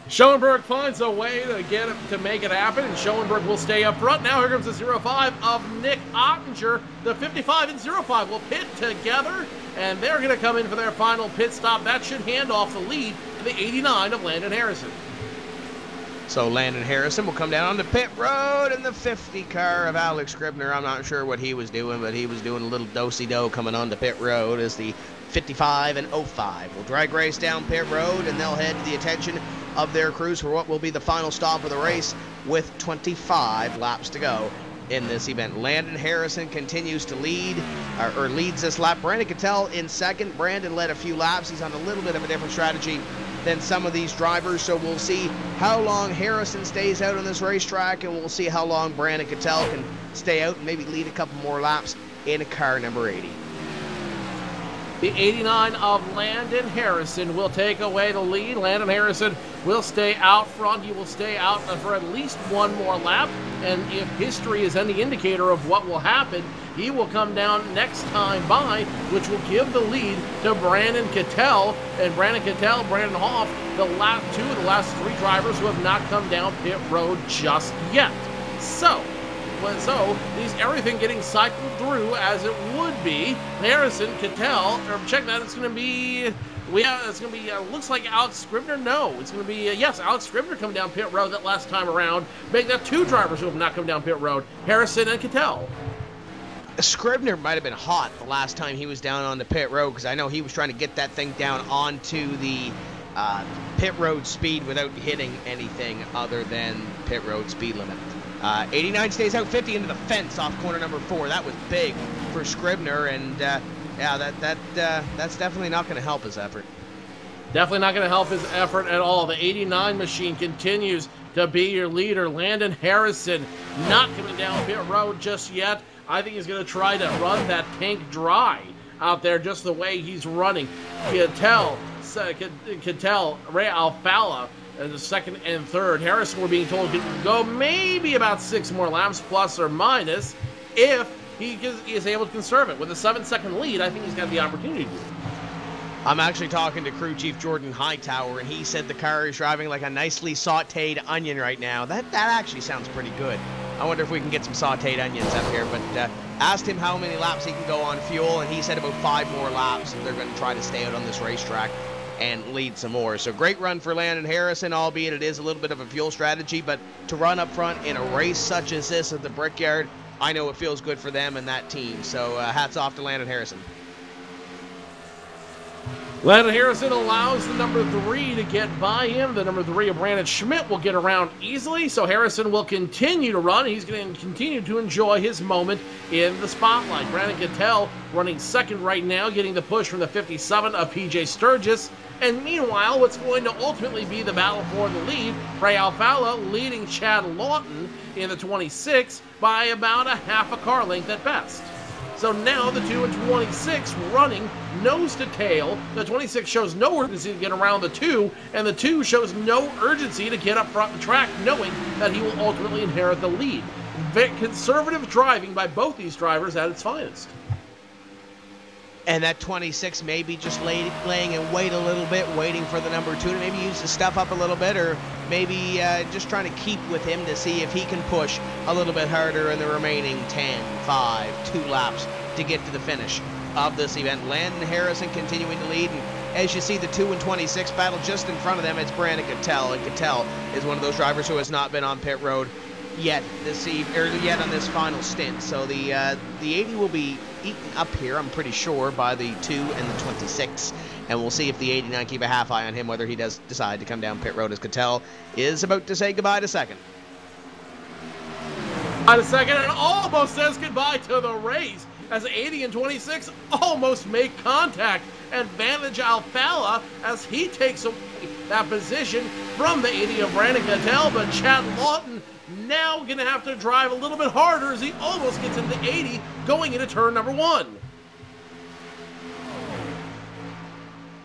Schoenberg finds a way to make it happen, and Schoenberg will stay up front. Now here comes the 05 of Nick Ottinger. The 55 and 05 will pit together, and they're going to come in for their final pit stop. That should hand off the lead to the 89 of Landon Harrison.
So Landon Harrison will come down on the pit road in the 50 car of Alex Scribner. I'm not sure what he was doing, but he was doing a little do-si-do coming on the pit road as the 55 and 05 will drag race down pit road, and they'll head to the attention of their crews for what will be the final stop of the race with 25 laps to go in this event. Landon Harrison continues to lead, or leads this lap. Brandon Cattell in 2nd. Brandon led a few laps. He's on a little bit of a different strategy than some of these drivers, so we'll see how long Harrison stays out on this racetrack, and we'll see how long Brandon Cattell can stay out and maybe lead a couple more laps in car number 80.
The 89 of Landon Harrison will take away the lead. Landon Harrison will stay out front. He will stay out for at least one more lap. And if history is any indicator of what will happen, he will come down next time by, which will give the lead to Brandon Cattell. And Brandon Cattell, Brandon Hoff, the last 2 of the last 3 drivers who have not come down pit road just yet. So everything getting cycled through as it would be. Harrison, Cattell, or check that, it's going to be, looks like Alex Scribner. No, it's going to be, yes, Alex Scribner coming down pit road that last time around. Make that 2 drivers who have not come down pit road, Harrison and Cattell.
Scribner might have been hot the last time he was down on the pit road, because I know he was trying to get that thing down onto the pit road speed without hitting anything other than pit road speed limit. 89 stays out 50 into the fence off corner number 4. That was big for Scribner, and yeah, that's definitely not going to help his effort.
Definitely not going to help his effort at all. The 89 machine continues to be your leader. Landon Harrison not coming down pit road just yet. I think he's going to try to run that tank dry out there just the way he's running. You can tell Ray Alfala in the second and third. Harrison, we're being told, can go maybe about 6 more laps, plus or minus, if he is able to conserve it. With a 7-second lead, I think he's got the opportunity to do it.
I'm actually talking to crew chief Jordan Hightower, and he said the car is driving like a nicely sauteed onion right now. That actually sounds pretty good. I wonder if we can get some sauteed onions up here, but asked him how many laps he can go on fuel, and he said about 5 more laps, and they're going to try to stay out on this racetrack and lead some more. So great run for Landon Harrison, albeit it is a little bit of a fuel strategy, but to run up front in a race such as this at the Brickyard, I know it feels good for them and that team. So hats off to Landon Harrison.
Landon Harrison allows the number 3 to get by him. The number 3 of Brandon Schmidt will get around easily, so Harrison will continue to run. He's going to continue to enjoy his moment in the spotlight. Brandon Cattell running second right now, getting the push from the 57 of PJ Sturgis. And meanwhile, what's going to ultimately be the battle for the lead, Ray Alfala leading Chad Lawton in the 26 by about a half a car length at best. So now the 2 and 26 running nose to tail. The 26 shows no urgency to get around the 2, and the 2 shows no urgency to get up front the track, knowing that he will ultimately inherit the lead. Very conservative driving by both these drivers at its finest.
And that 26 maybe just laying in wait a little bit, waiting for the number 2 to maybe use the stuff up a little bit, or maybe just trying to keep with him to see if he can push a little bit harder in the remaining 10, 5, 2 laps to get to the finish of this event. Landon Harrison continuing to lead, and as you see the 2 and 26 battle just in front of them, it's Brandon Cattell, and Cattell is one of those drivers who has not been on pit road yet this evening, or yet on this final stint. So the 80 will be eaten up here, I'm pretty sure, by the 2 and the 26, and we'll see if the 89 keep a half eye on him, whether he does decide to come down pit road, as Cattell is about to say goodbye to second.
And almost says goodbye to the race as 80 and 26 almost make contact. Advantage Alfala as he takes away that position from the 80 of Brandon Cattell, but Chad Lawton now going to have to drive a little bit harder as he almost gets into 80 going into turn number 1.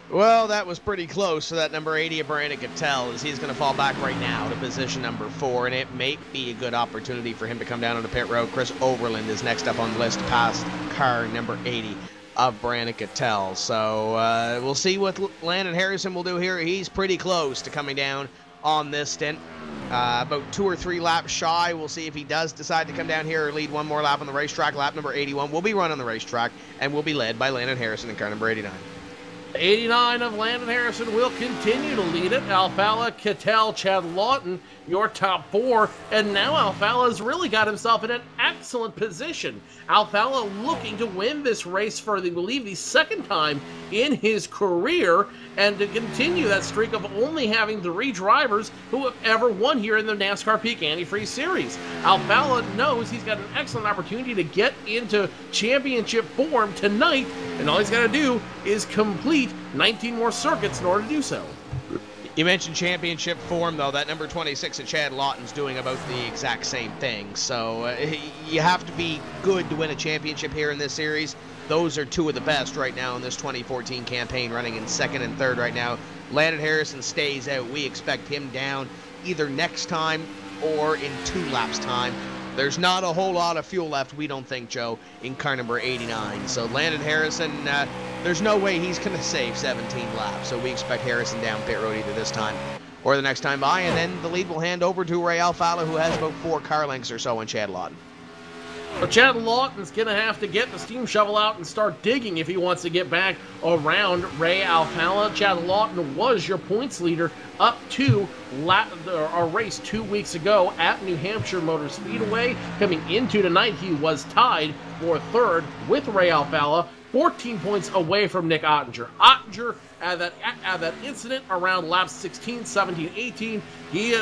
Well, that was pretty close to that number 80 of Brandon Cattell, as he's going to fall back right now to position number 4, and it may be a good opportunity for him to come down on the pit road. Chris Overland is next up on the list to pass car number 80 of Brandon Cattell. So we'll see what Landon Harrison will do here. He's pretty close to coming down on this stint. About 2 or 3 laps shy. We'll see if he does decide to come down here or lead one more lap on the racetrack. Lap number 81 will be run on the racetrack and will be led by Landon Harrison in car number 89.
89 of Landon Harrison will continue to lead it. Alfala, Cattell, Chad Lawton, your top 4. And now Alfala has really got himself in an excellent position. Alfala looking to win this race for, I believe, the 2nd time in his career, and to continue that streak of only having 3 drivers who have ever won here in the NASCAR Peak Antifreeze Series. Alfala knows he's got an excellent opportunity to get into championship form tonight, and all he's got to do is complete 19 more circuits in order to do so.
You mentioned championship form, though. That number 26 of Chad Lawton's doing about the exact same thing. So you have to be good to win a championship here in this series. Those are 2 of the best right now in this 2014 campaign, running in 2nd and 3rd right now. Landon Harrison stays out. We expect him down either next time or in 2 laps time. There's not a whole lot of fuel left, we don't think, Joe, in car number 89. So Landon Harrison, there's no way he's going to save 17 laps. So we expect Harrison down pit road either this time or the next time by. And then the lead will hand over to Ray Alfala, who has about 4 car lengths or so on Chad Lawton.
But Chad Lawton's going to have to get the steam shovel out and start digging if he wants to get back around Ray Alfala. Chad Lawton was your points leader up to a race 2 weeks ago at New Hampshire Motor Speedway. Coming into tonight, he was tied for 3rd with Ray Alfala. 14 points away from Nick Ottinger. Ottinger, at that incident around laps 16, 17, 18, he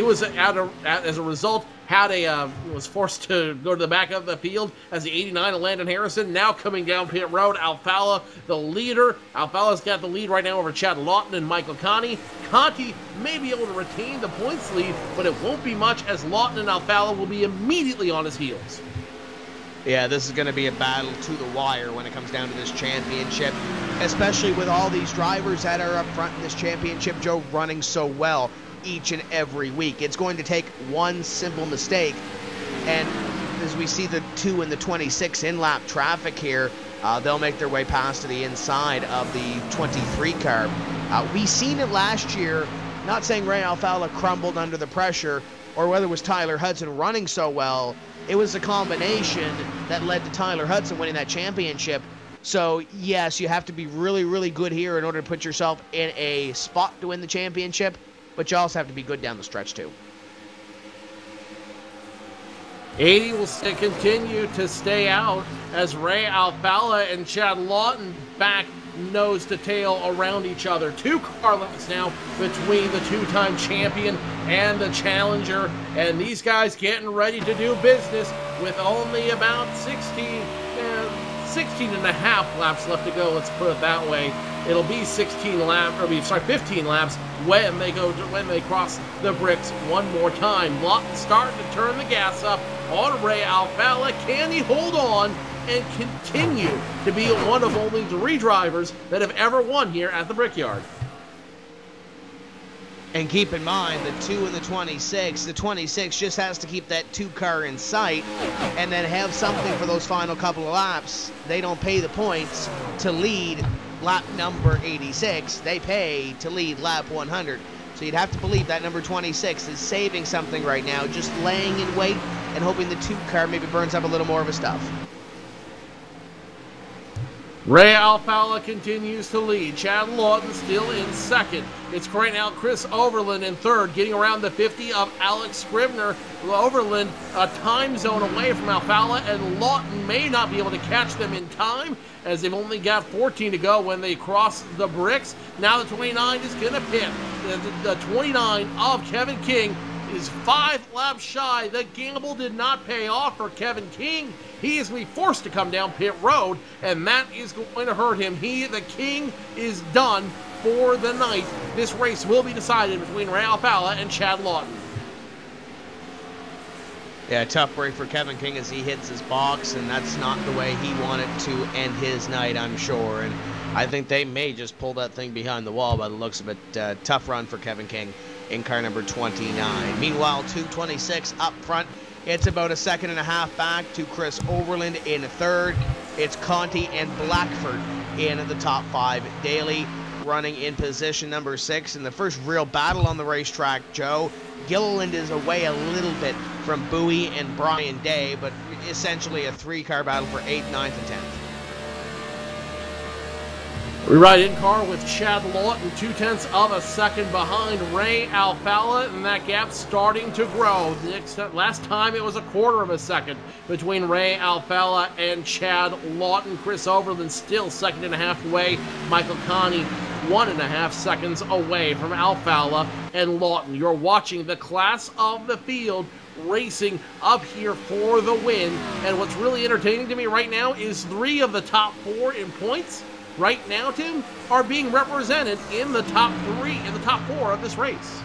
was as a result was forced to go to the back of the field as the 89 of Landon Harrison. Now coming down pit road, Alfalla, the leader. Alfalla's got the lead right now over Chad Lawton and Michael Conti. Conti may be able to retain the points lead, but it won't be much as Lawton and Alfalla will be immediately on his heels.
Yeah, this is going to be a battle to the wire when it comes down to this championship, especially with all these drivers that are up front in this championship, Joe, running so well each and every week. It's going to take one simple mistake, and as we see the 2 and the 26 in-lap traffic here, they'll make their way past to the inside of the 23 car. We seen it last year, not saying Ray Alfalla crumbled under the pressure, or whether it was Tyler Hudson running so well. It was a combination that led to Tyler Hudson winning that championship. So, yes, you have to be really, really good here in order to put yourself in a spot to win the championship, but you also have to be good down the stretch, too.
80 will continue to stay out as Ray Alfalla and Chad Lawton back nose to tail around each other. 2 car lengths now between the 2-time champion and the challenger, and these guys getting ready to do business with only about 16 and a half laps left to go, let's put it that way. It'll be 15 laps when they cross the bricks one more time. Lawton starting to turn the gas up on Ray Alfalla. Can he hold on and continue to be one of only 3 drivers that have ever won here at the Brickyard?
And keep in mind, the 2 and the 26, the 26 just has to keep that 2 car in sight and then have something for those final couple of laps. They don't pay the points to lead lap number 86. They pay to lead lap 100. So you'd have to believe that number 26 is saving something right now, just laying in wait and hoping the 2 car maybe burns up a little more of his stuff.
Ray Alfalla continues to lead. Chad Lawton still in second. It's right now Chris Overland in third, getting around the 50 of Alex Scribner. Overland a time zone away from Alfalla, and Lawton may not be able to catch them in time as they've only got 14 to go when they cross the bricks. Now the 29 is going to pit. The 29 of Kevin King is 5 laps shy. The gamble did not pay off for Kevin King. He is going to be forced to come down pit road, and that is going to hurt him. The King is done for the night. This race will be decided between Ray Alfalla and Chad Lawton.
Yeah, tough break for Kevin King as he hits his box, and that's not the way he wanted to end his night, I'm sure. And I think they may just pull that thing behind the wall by the looks of it. Tough run for Kevin King in car number 29. Meanwhile, 226 up front. It's about a second and a half back to Chris Overland in third. It's Conti and Blackford in the top 5. Daly running in position number 6. And the first real battle on the racetrack, Joe. Gilliland is away a little bit from Bowie and Brian Day, but essentially a 3-car battle for 8th, 9th, and 10th.
We ride in car with Chad Lawton, 0.2 of a second behind Ray Alfalla, and that gap starting to grow. Last time it was 1/4 of a second between Ray Alfalla and Chad Lawton. Chris Overland still 2.5 away. Michael Conti 1.5 seconds away from Alfalla and Lawton. You're watching the class of the field racing up here for the win, and what's really entertaining to me right now is 3 of the top 4 in points right now, Tim, are being represented in the top 4 of this race.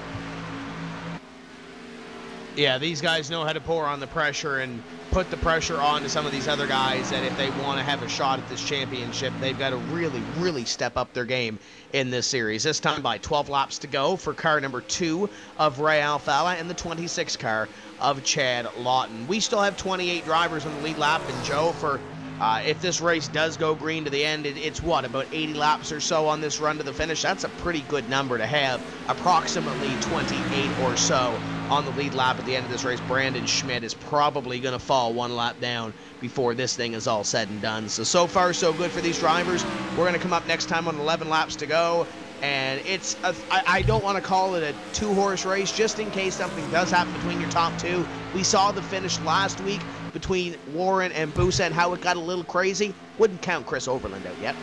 Yeah, these guys know how to pour on the pressure and put the pressure on to some of these other guys, and if they want to have a shot at this championship, they've got to really, really step up their game in this series. This time by 12 laps to go for car number 2 of Ray Alfalla and the 26 car of Chad Lawton. We still have 28 drivers on the lead lap, and Joe, for if this race does go green to the end, it's what, about 80 laps or so on this run to the finish? That's a pretty good number to have, approximately 28 or so on the lead lap at the end of this race. Brandon Schmidt is probably going to fall 1 lap down before this thing is all said and done. So far, so good for these drivers. We're going to come up next time on 11 laps to go, and I don't want to call it a 2-horse race, just in case something does happen between your top 2. We saw the finish last week between Warren and Busa and how it got a little crazy. Wouldn't count Chris Overland out yet.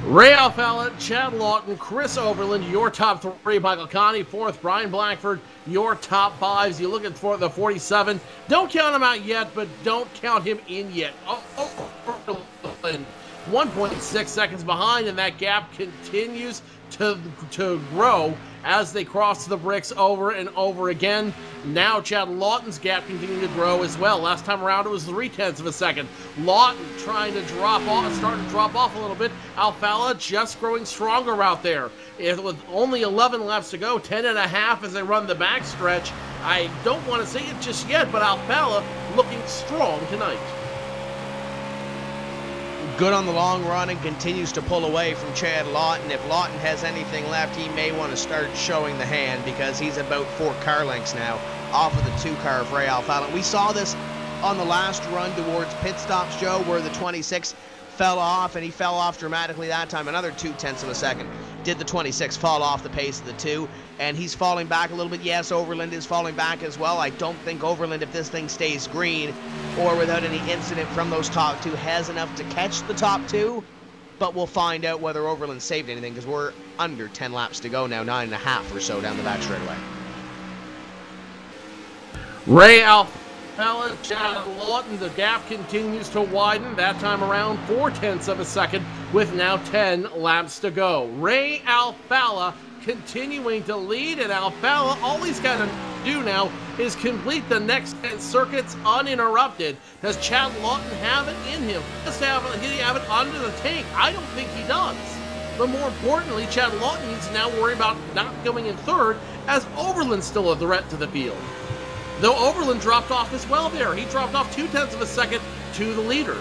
Ray Alfalla, Chad Lawton, Chris Overland, your top 3. Michael Conti, 4th. Brian Blackford, your top 5s. You look at the 47. Don't count him out yet, but don't count him in yet. 1.6 seconds behind, and that gap continues to grow as they cross the bricks over and over again. Now Chad Lawton's gap continuing to grow as well. Last time around it was 0.3 of a second. Lawton trying to starting to drop off a little bit. Alfalla just growing stronger out there. With only 11 laps to go, 10.5 as they run the backstretch. I don't want to say it just yet, but Alfalla looking strong tonight.
Good on the long run and continues to pull away from Chad Lawton. If Lawton has anything left, he may want to start showing the hand because he's about 4 car lengths now off of the 2 car of Ray Alfalla. We saw this on the last run towards pit stops, Joe, where the 26 fell off, and he fell off dramatically that time. Another 0.2 of a second. Did the 26 fall off the pace of the 2, and he's falling back a little bit. Yes, Overland is falling back as well. I don't think Overland, if this thing stays green or without any incident from those top 2, has enough to catch the top 2, but we'll find out whether Overland saved anything because we're under 10 laps to go now, 9.5 or so down the back straightaway.
Ray Alfalla, Chad Lawton, the gap continues to widen. That time around 0.4 of a second with now 10 laps to go. Ray Alfalla continuing to lead, and Alfalla, all he's got to do now is complete the next 10 circuits uninterrupted. Does Chad Lawton have it in him? Did he have it under the tank? I don't think he does. But more importantly, Chad Lawton needs to now worry about not going in 3rd, as Overland's still a threat to the field. Though Overland dropped off as well there. He dropped off 0.2 of a second to the leader.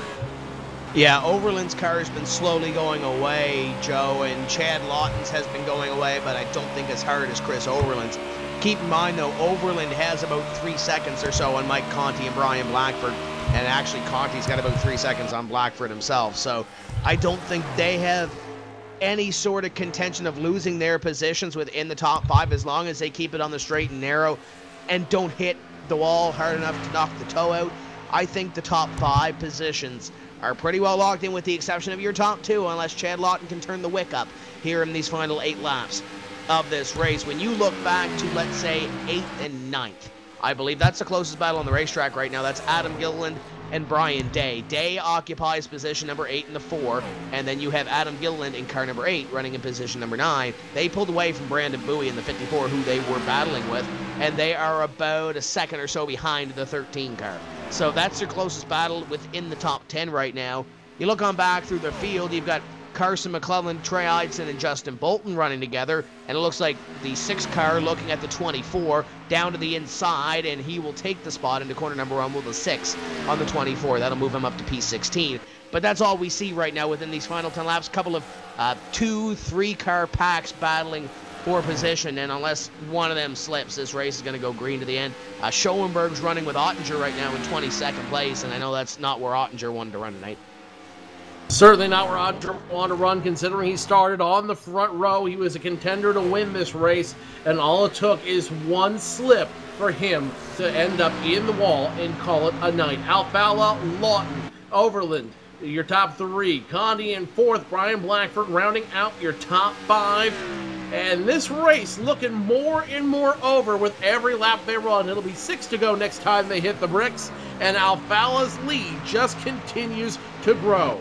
Yeah, Overland's car has been slowly going away, Joe, and Chad Lawton's has been going away, but I don't think as hard as Chris Overland's. Keep in mind, though, Overland has about 3 seconds or so on Mike Conti and Brian Blackford, and actually Conti's got about 3 seconds on Blackford himself, so I don't think they have any sort of contention of losing their positions within the top 5 as long as they keep it on the straight and narrow and don't hit the wall hard enough to knock the toe out. I think the top 5 positions are pretty well locked in with the exception of your top 2 unless Chad Lawton can turn the wick up here in these final 8 laps of this race. When you look back to, let's say, 8th and 9th, I believe that's the closest battle on the racetrack right now. That's Adam Gilliland and Brian Day. Day occupies position number 8 in the 4, and then you have Adam Gilliland in car number 8 running in position number 9. They pulled away from Brandon Bowie in the 54, who they were battling with, and they are about a second or so behind the 13 car. So that's their closest battle within the top 10 right now. You look on back through the field, you've got Carson McClellan, Trey Eidson, and Justin Bolton running together, and it looks like the 6 car looking at the 24 down to the inside, and he will take the spot into corner number 1 with a 6 on the 24. That'll move him up to P16. But that's all we see right now within these final 10 laps. Couple of 2-3 car packs battling for position, and unless one of them slips, this race is going to go green to the end. Schoenberg's running with Ottinger right now in 22nd place, and I know that's not where Ottinger wanted to run tonight.
Certainly not where Ottinger wanted to run, considering he started on the front row. He was a contender to win this race, and all it took is one slip for him to end up in the wall and call it a night. Alfalla, Lawton, Overland, your top 3. Conti in 4th, Brian Blackford rounding out your top 5. And this race looking more and more over with every lap they run. It'll be 6 to go next time they hit the bricks, and Alfalla's lead just continues to grow.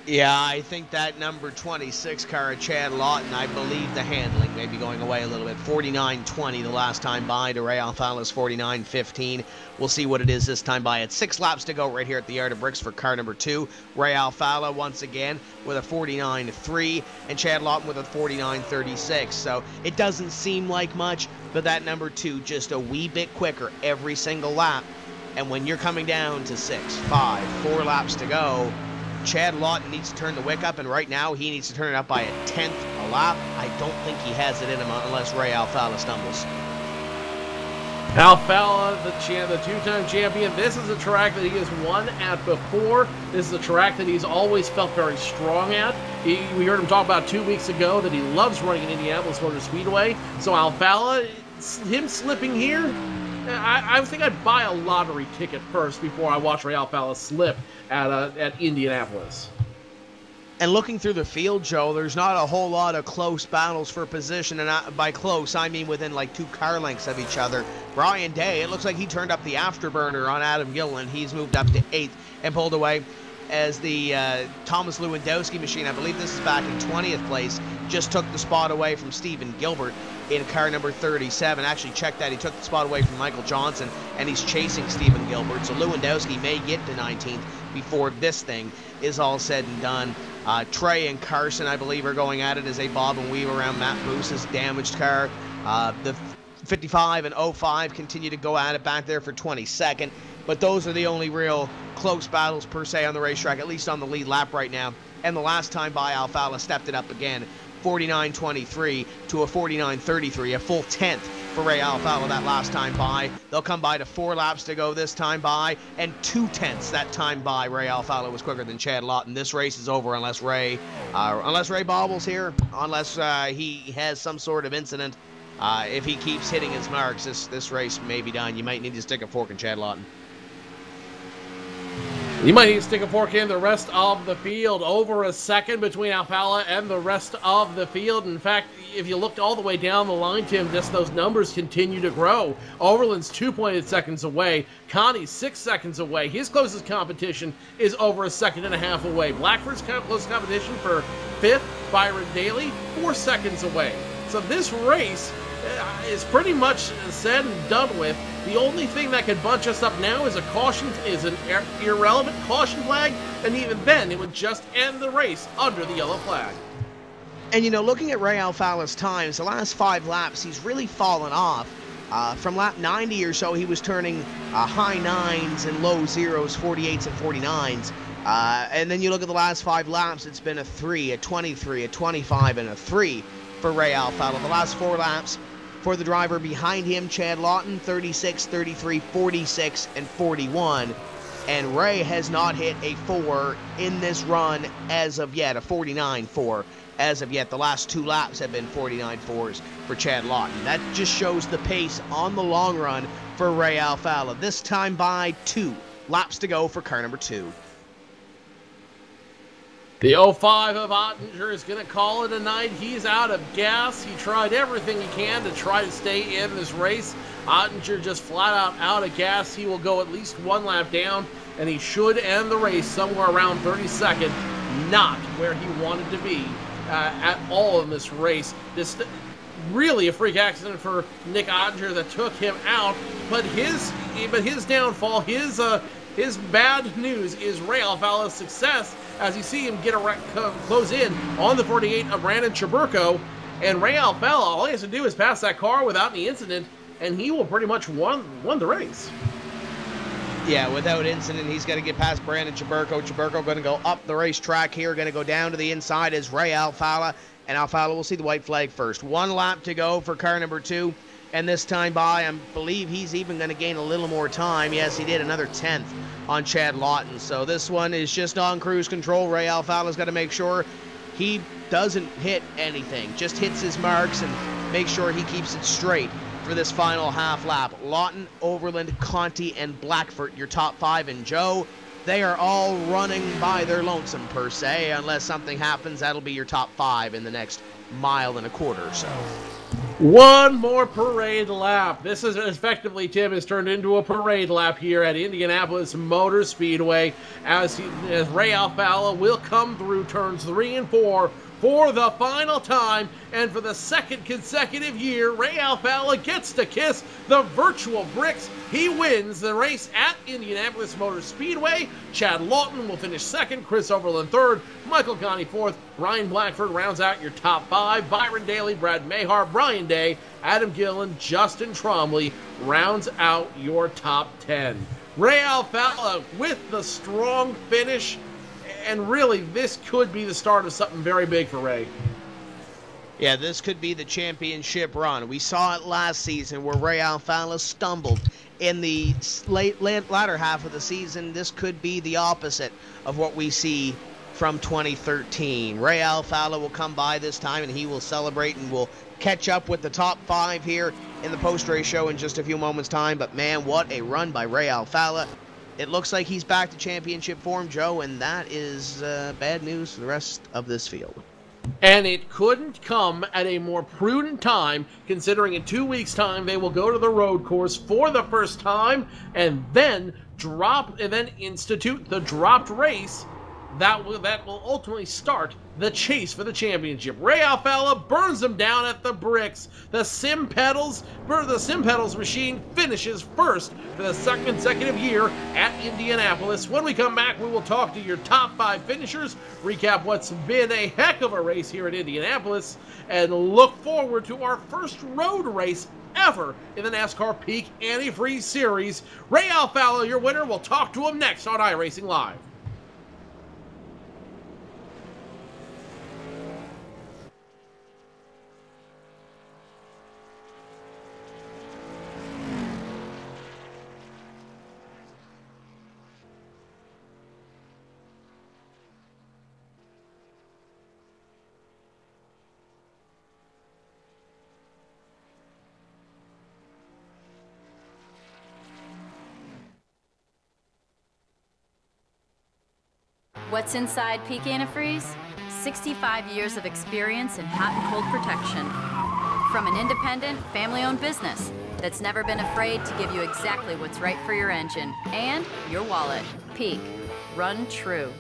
Yeah, I think that number 26 car of Chad Lawton, I believe the handling may be going away a little bit. 49.20 the last time by to Ray Alfalla's 49.15. We'll see what it is this time by. At 6 laps to go right here at the Yard of Bricks for car number 2. Ray Alfalla once again with a 49.3 and Chad Lawton with a 49.36. So it doesn't seem like much, but that number 2 just a wee bit quicker every single lap. And when you're coming down to 6, 5, 4 laps to go, Chad Lawton needs to turn the wick up, and right now he needs to turn it up by a 10th a lap. I don't think he has it in him unless Ray Alfalla stumbles.
Alfalla, the 2-time champion. This is a track that he has won at before. This is a track that he's always felt very strong at. We heard him talk about 2 weeks ago that he loves running in Indianapolis Motor Speedway. So Alfalla, him slipping here, I think I'd buy a lottery ticket first before I watch Ray Alfalla slip at Indianapolis.
And looking through the field, Joe, there's not a whole lot of close battles for position, and by close, I mean within like 2 car lengths of each other. Brian Day, it looks like he turned up the afterburner on Adam Gilliland. He's moved up to 8th and pulled away as the Thomas Lewandowski machine, I believe this is back in 20th place, just took the spot away from Stephen Gilbert in car number 37. Actually, check that. He took the spot away from Michael Johnson, and he's chasing Stephen Gilbert. So Lewandowski may get to 19th before this thing is all said and done. Trey and Carson, I believe, are going at it as they bob and weave around Matt Bruce's damaged car. The 55 and 05 continue to go at it back there for 22nd. But those are the only real close battles per se on the racetrack, at least on the lead lap right now. And the last time by, Alfalla stepped it up again, 49.23 to a 49.33, a full 10th for Ray Alfalla that last time by. They'll come by to 4 laps to go this time by, and 2/10 that time by. Ray Alfalla was quicker than Chad Lawton. This race is over unless Ray bobbles here, unless he has some sort of incident. If he keeps hitting his marks, this race may be done. You might need to stick a fork in Chad Lawton.
You might need to stick a fork in the rest of the field. Over a second between Alfalla and the rest of the field. In fact, if you looked all the way down the line, Tim, just those numbers continue to grow. Overland's 2.8 seconds away. Connie's 6 seconds away. His closest competition is over a 1.5 seconds away. Blackford's closest competition for 5th, Byron Daly, 4 seconds away. So this race is pretty much said and done with. The only thing that could bunch us up now is an irrelevant caution flag, and even then it would just end the race under the yellow flag.
And, you know, looking at Ray Alfalla's times, the last 5 laps, he's really fallen off. From lap 90 or so, he was turning high 9s and low 0s, 48s and 49s. And then you look at the last 5 laps, it's been a 3, a 23, a 25, and a 3 for Ray Alfalla. The last 4 laps for the driver behind him, Chad Lawton, 36, 33, 46, and 41. And Ray has not hit a 4 in this run as of yet, a 49-4 as of yet. The last 2 laps have been 49-4s for Chad Lawton. That just shows the pace on the long run for Ray Alfalla. This time by 2 laps to go for car number 2.
The 05 of Ottinger is going to call it a night. He's out of gas. He tried everything he can to try to stay in this race. Ottinger just flat out of gas. He will go at least 1 lap down, and he should end the race somewhere around 32nd, not where he wanted to be at all in this race. This really a freak accident for Nick Ottinger that took him out, but his downfall, his bad news is Ray Alfalla's success, as you see him close in on the 48 of Brandon Chaburko. And Ray Alfalla, all he has to do is pass that car without any incident, and he will pretty much won the race.
Yeah, without incident, he's going to get past Brandon Chaburko. Chaburko going to go up the racetrack here, going to go down to the inside as Ray Alfalla, and Alfalla will see the white flag first. 1 lap to go for car number 2. And this time by, I believe he's even going to gain a little more time. Yes, he did, another 10th on Chad Lawton. So this one is just on cruise control. Ray Alfalla's got to make sure he doesn't hit anything. Just hits his marks and make sure he keeps it straight for this final half lap. Lawton, Overland, Conti, and Blackford, your top 5. And Joe, they are all running by their lonesome per se. Unless something happens, that'll be your top 5 in the next 1.25 miles or so.
1 more parade lap. This is effectively, Tim, has turned into a parade lap here at Indianapolis Motor Speedway as Ray Alfalla will come through turns 3 and 4 for the final time, and for the 2nd consecutive year, Ray Alfalla gets to kiss the virtual bricks. He wins the race at Indianapolis Motor Speedway. Chad Lawton will finish 2nd, Chris Overland 3rd, Michael Conti 4th, Ryan Blackford rounds out your top 5, Byron Daly, Brad Mayhar, Brian Day, Adam Gillen, Justin Tromley rounds out your top 10. Ray Alfalla with the strong finish. And really, this could be the start of something very big for Ray.
Yeah, this could be the championship run. We saw it last season where Ray Alfalla stumbled in the latter half of the season. This could be the opposite of what we see from 2013. Ray Alfalla will come by this time, and he will celebrate and will catch up with the top 5 here in the post-race show in just a few moments' time. But man, what a run by Ray Alfalla. It looks like he's back to championship form, Joe, and that is bad news for the rest of this field.
And it couldn't come at a more prudent time, considering in 2 weeks' time they will go to the road course for the first time and then institute the dropped race that will ultimately start the chase for the championship. Ray Alfalla burns them down at the bricks. The Sim Pedals machine finishes first for the second consecutive year at Indianapolis. When we come back, we will talk to your top 5 finishers, recap what's been a heck of a race here at Indianapolis, and look forward to our first road race ever in the NASCAR Peak Antifreeze Series. Ray Alfalla, your winner. We'll talk to him next on iRacing Live.
What's inside Peak Antifreeze? 65 years of experience in hot and cold protection. From an independent, family-owned business that's never been afraid to give you exactly what's right for your engine and your wallet. Peak. Run true.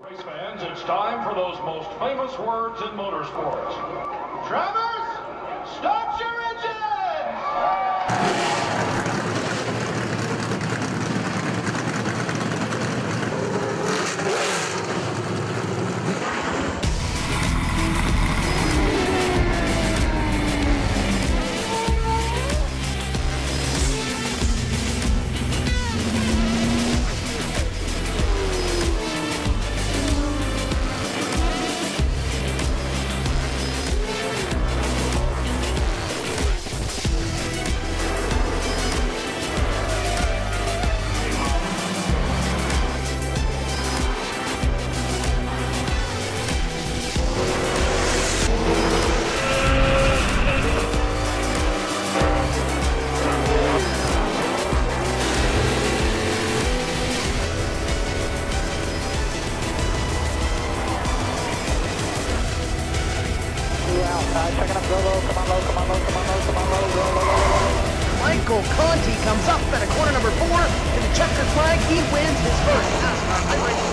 Race fans, it's time for those most famous words in motorsports. Drivers, start your engines!
Michael Conti comes up at a corner number 4 in the checkered flag. He wins his first NASCAR iRacing.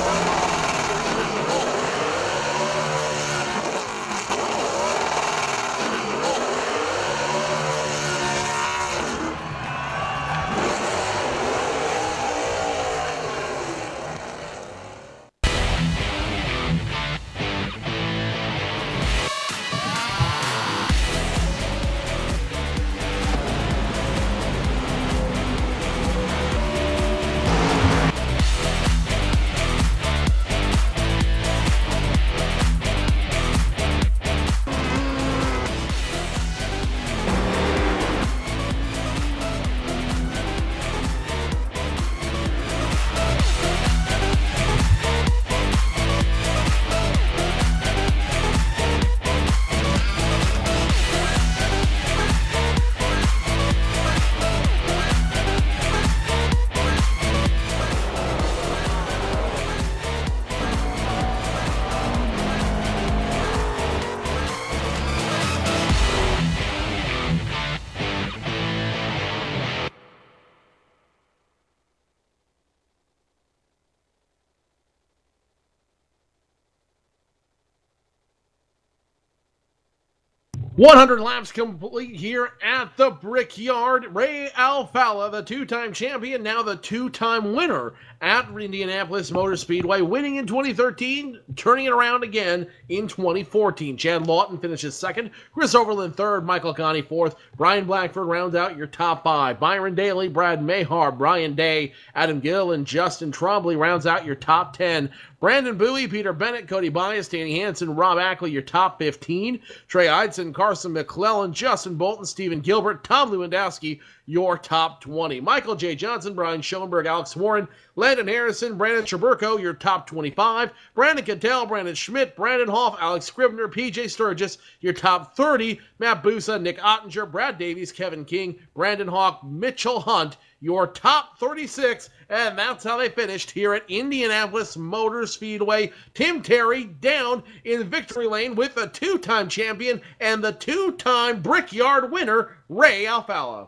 "100 laps complete here at the Brickyard. Ray Alfalla, the 2-time champion, now the 2-time winner at Indianapolis Motor Speedway, winning in 2013, turning it around again in 2014. Chad Lawton finishes second, Chris Overland third, Michael Conti fourth, Brian Blackford rounds out your top 5. Byron Daly, Brad Mayhar, Brian Day, Adam Gill, and Justin Trombley rounds out your top 10. Brandon Bowie, Peter Bennett, Cody Bias, Danny Hansen, Rob Ackley, your top 15. Trey Eidson, Carson McClellan, Justin Bolton, Stephen Gilbert, Tom Lewandowski, your top 20. Michael J. Johnson, Brian Schoenberg, Alex Warren, Landon Harrison, Brandon Traburco, your top 25. Brandon Cattell, Brandon Schmidt, Brandon Hoff, Alex Scribner, PJ Sturgis, your top 30. Matt Busa, Nick Ottinger, Brad Davies, Kevin King, Brandon Hawk, Mitchell Hunt, your top 36, and that's how they finished here at Indianapolis Motor Speedway. Tim Terry down in victory lane with the two-time champion and the two-time Brickyard winner, Ray Alfalla.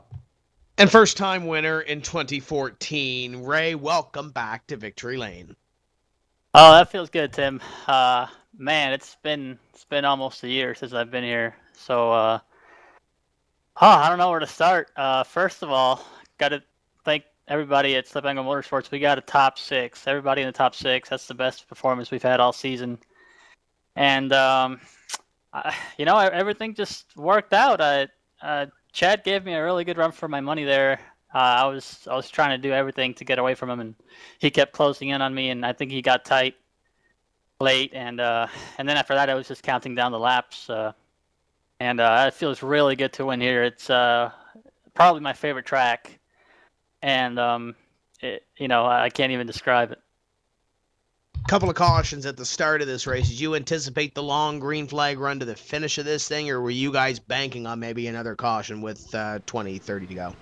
And first-time winner in 2014. Ray, welcome back to victory lane.
Oh, that feels good, Tim. Man, it's been almost a year since I've been here, so I don't know where to start. First of all, got to thank everybody at Slip Angle Motorsports. We got a top 6. Everybody in the top 6. That's the best performance we've had all season. And everything just worked out. Chad gave me a really good run for my money there. I was trying to do everything to get away from him, and he kept closing in on me, and I think he got tight late, and then after that I was just counting down the laps, and it feels really good to win here. It's probably my favorite track, and I can't even describe it.
Couple of cautions at the start of this race. Did you anticipate the long green flag run to the finish of this thing, or were you guys banking on maybe another caution with 20, 30 to go?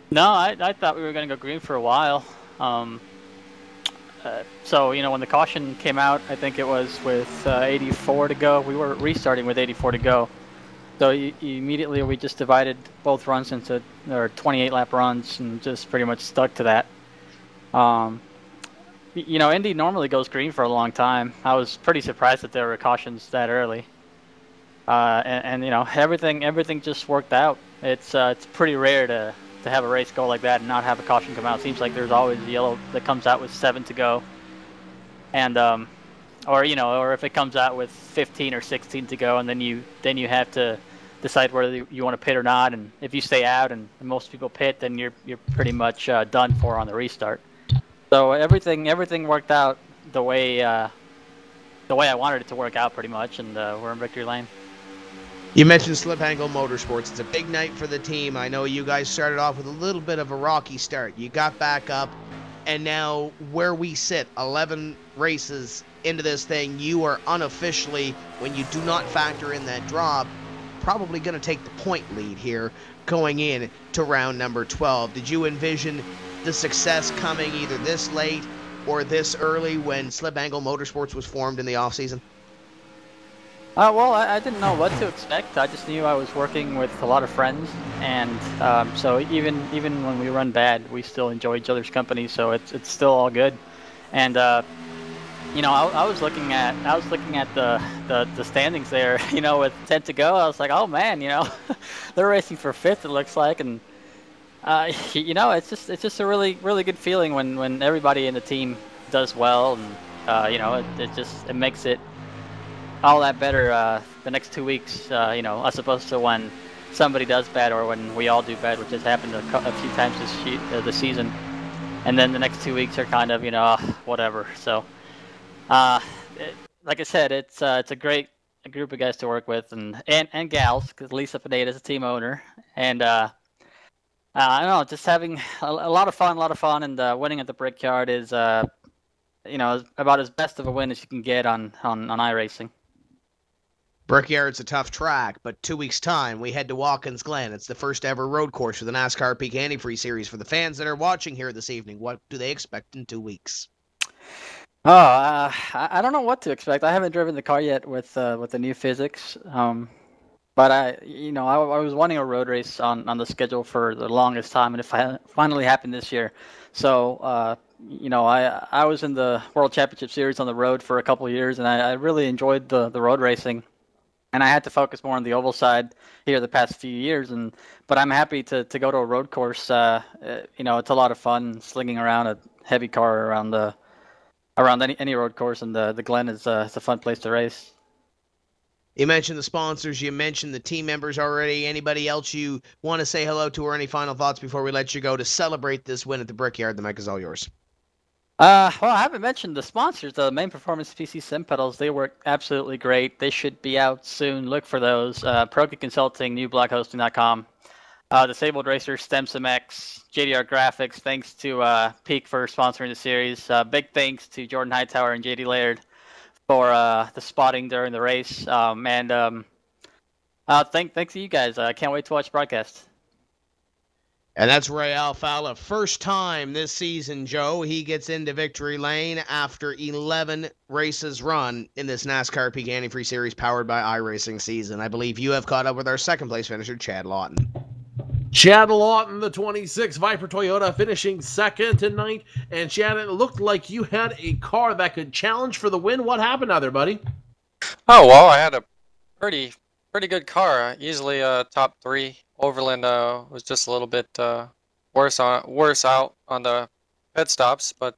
No, I thought we were going to go green for a while. So, when the caution came out, I think it was with 84 to go. We were restarting with 84 to go. So immediately we just divided both runs into 28-lap runs and just pretty much stuck to that. Indy normally goes green for a long time. I was pretty surprised that there were cautions that early. And everything just worked out. It's pretty rare to have a race go like that and not have a caution come out. It seems like there's always a yellow that comes out with 7 to go. And or if it comes out with 15 or 16 to go, and then you have to decide whether you want to pit or not. And if you stay out and most people pit, then you're pretty much done for on the restart. So everything worked out the way I wanted it to work out, pretty much, and we're in victory lane.
You mentioned Slip Angle Motorsports. It's a big night for the team. I know you guys started off with a little bit of a rocky start. You got back up, and now where we sit, 11 races into this thing, you are unofficially, when you do not factor in that drop, probably going to take the point lead here going in to round number 12. Did you envision the success coming either this late or this early when Slip Angle Motorsports was formed in the offseason?
Well, I didn't know what to expect. I just knew I was working with a lot of friends, and so even when we run bad, we still enjoy each other's company. So it's still all good. And I was looking at the standings there. With 10 to go, I was like, oh man, they're racing for 5th. It looks like, and it's just a really good feeling when everybody in the team does well, and it makes it all that better the next 2 weeks, as opposed to when somebody does bad or when we all do bad, which has happened a few times this season. And then the next 2 weeks are kind of, whatever. So, like I said, it's a great group of guys to work with and gals, because Lisa Pineda is a team owner. And I don't know, just having a lot of fun, and winning at the Brickyard is, about as best of a win as you can get on iRacing.
Brickyard's a tough track, but 2 weeks' time, we head to Watkins Glen. It's the first ever road course for the NASCAR Peak Antifreeze Series. For the fans that are watching here this evening, what do they expect in 2 weeks?
Oh, I don't know what to expect. I haven't driven the car yet with the new physics, but I was wanting a road race on the schedule for the longest time, and it finally happened this year. So, I was in the World Championship Series on the road for a couple of years, and I really enjoyed the road racing. And I had to focus more on the oval side here the past few years, but I'm happy to go to a road course. It's a lot of fun slinging around a heavy car around any road course, and the Glen is it's a fun place to race.
You mentioned the sponsors, you mentioned the team members already. Anybody else you want to say hello to, or any final thoughts before we let you go to celebrate this win at the Brickyard? The mic is all yours.
Well, I haven't mentioned the sponsors, the Main Performance PC Sim pedals. They work absolutely great. They should be out soon. Look for those. Proki Consulting, newblockhosting.com. Disabled Racer, StemSimX, JDR Graphics. Thanks to Peak for sponsoring the series. Big thanks to Jordan Hightower and JD Laird for the spotting during the race. Thanks to you guys. I can't wait to watch the broadcast.
And that's Ray Alfalla. First time this season, Joe, he gets into victory lane after 11 races run in this NASCAR Peak Antifreeze Series powered by iRacing season. I believe you have caught up with our second place finisher, Chad Lawton.
Chad Lawton, the 26 Viper Toyota, finishing second tonight. And Chad, it looked like you had a car that could challenge for the win. What happened out there, buddy?
Oh, well, I had a pretty good car. Easily top 3. Overland was just a little bit worse out on the pit stops, but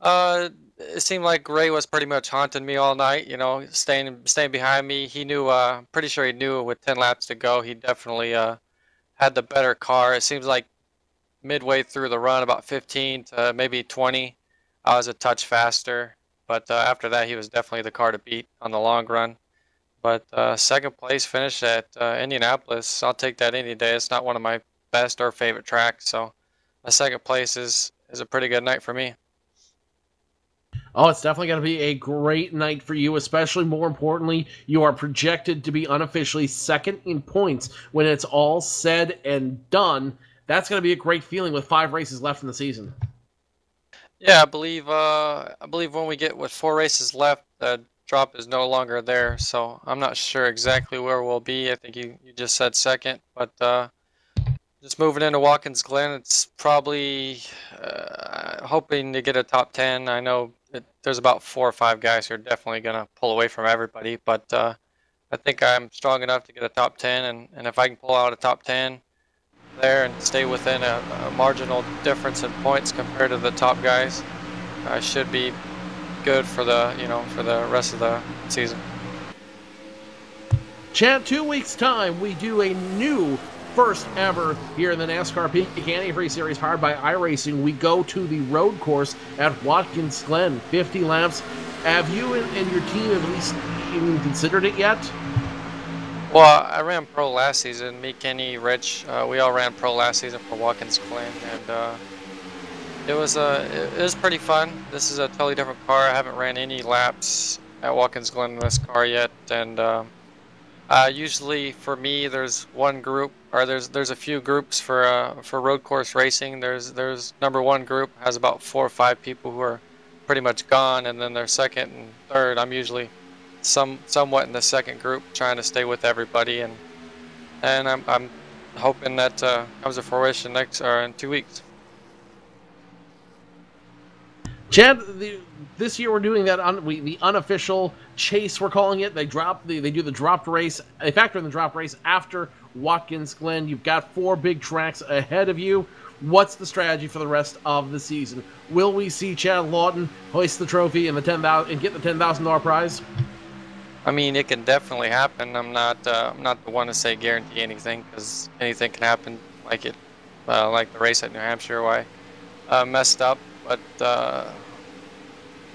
it seemed like Ray was pretty much haunting me all night. You know, staying behind me. He knew. Pretty sure he knew with 10 laps to go. He definitely had the better car. It seems like midway through the run, about 15 to maybe 20, I was a touch faster. But after that, he was definitely the car to beat on the long run. But second place finish at Indianapolis, I'll take that any day. It's not one of my best or favorite tracks, so a second place is a pretty good night for me.
Oh, it's definitely going to be a great night for you, especially more importantly, you are projected to be unofficially second in points when it's all said and done. That's going to be a great feeling with 5 races left in the season.
Yeah, I believe when we get with 4 races left, the drop is no longer there, so I'm not sure exactly where we'll be. I think you just said second, but just moving into Watkins Glen, it's probably hoping to get a top 10. I know there's about 4 or 5 guys who are definitely going to pull away from everybody, but I think I'm strong enough to get a top 10, and if I can pull out a top 10 there and stay within a marginal difference in points compared to the top guys, I should be good for the rest of the season.
Chad, 2 weeks time, we do a new first ever here in the NASCAR Peak Antifreeze Series powered by iRacing. We go to the road course at Watkins Glen, 50 laps. Have you and your team at least even considered it yet?
Well, I ran pro last season. Me, Kenny, Rich, we all ran pro last season for Watkins Glen, and it was pretty fun. This is a totally different car. I haven't ran any laps at Watkins Glen in this car yet, and usually for me, there's one group, or there's a few groups for road course racing. There's number 1 group has about 4 or 5 people who are pretty much gone, and then their second and third. I'm usually somewhat in the second group, trying to stay with everybody, and I'm hoping that comes to fruition in 2 weeks.
Chad, this year we're doing that the unofficial chase, we're calling it. They do the dropped race. They factor in the drop race after Watkins Glen. You've got 4 big tracks ahead of you. What's the strategy for the rest of the season? Will we see Chad Lawton hoist the trophy and get the $10,000 prize?
I mean, it can definitely happen. I'm not the one to say guarantee anything, because anything can happen. Like the race at New Hampshire, where I messed up. But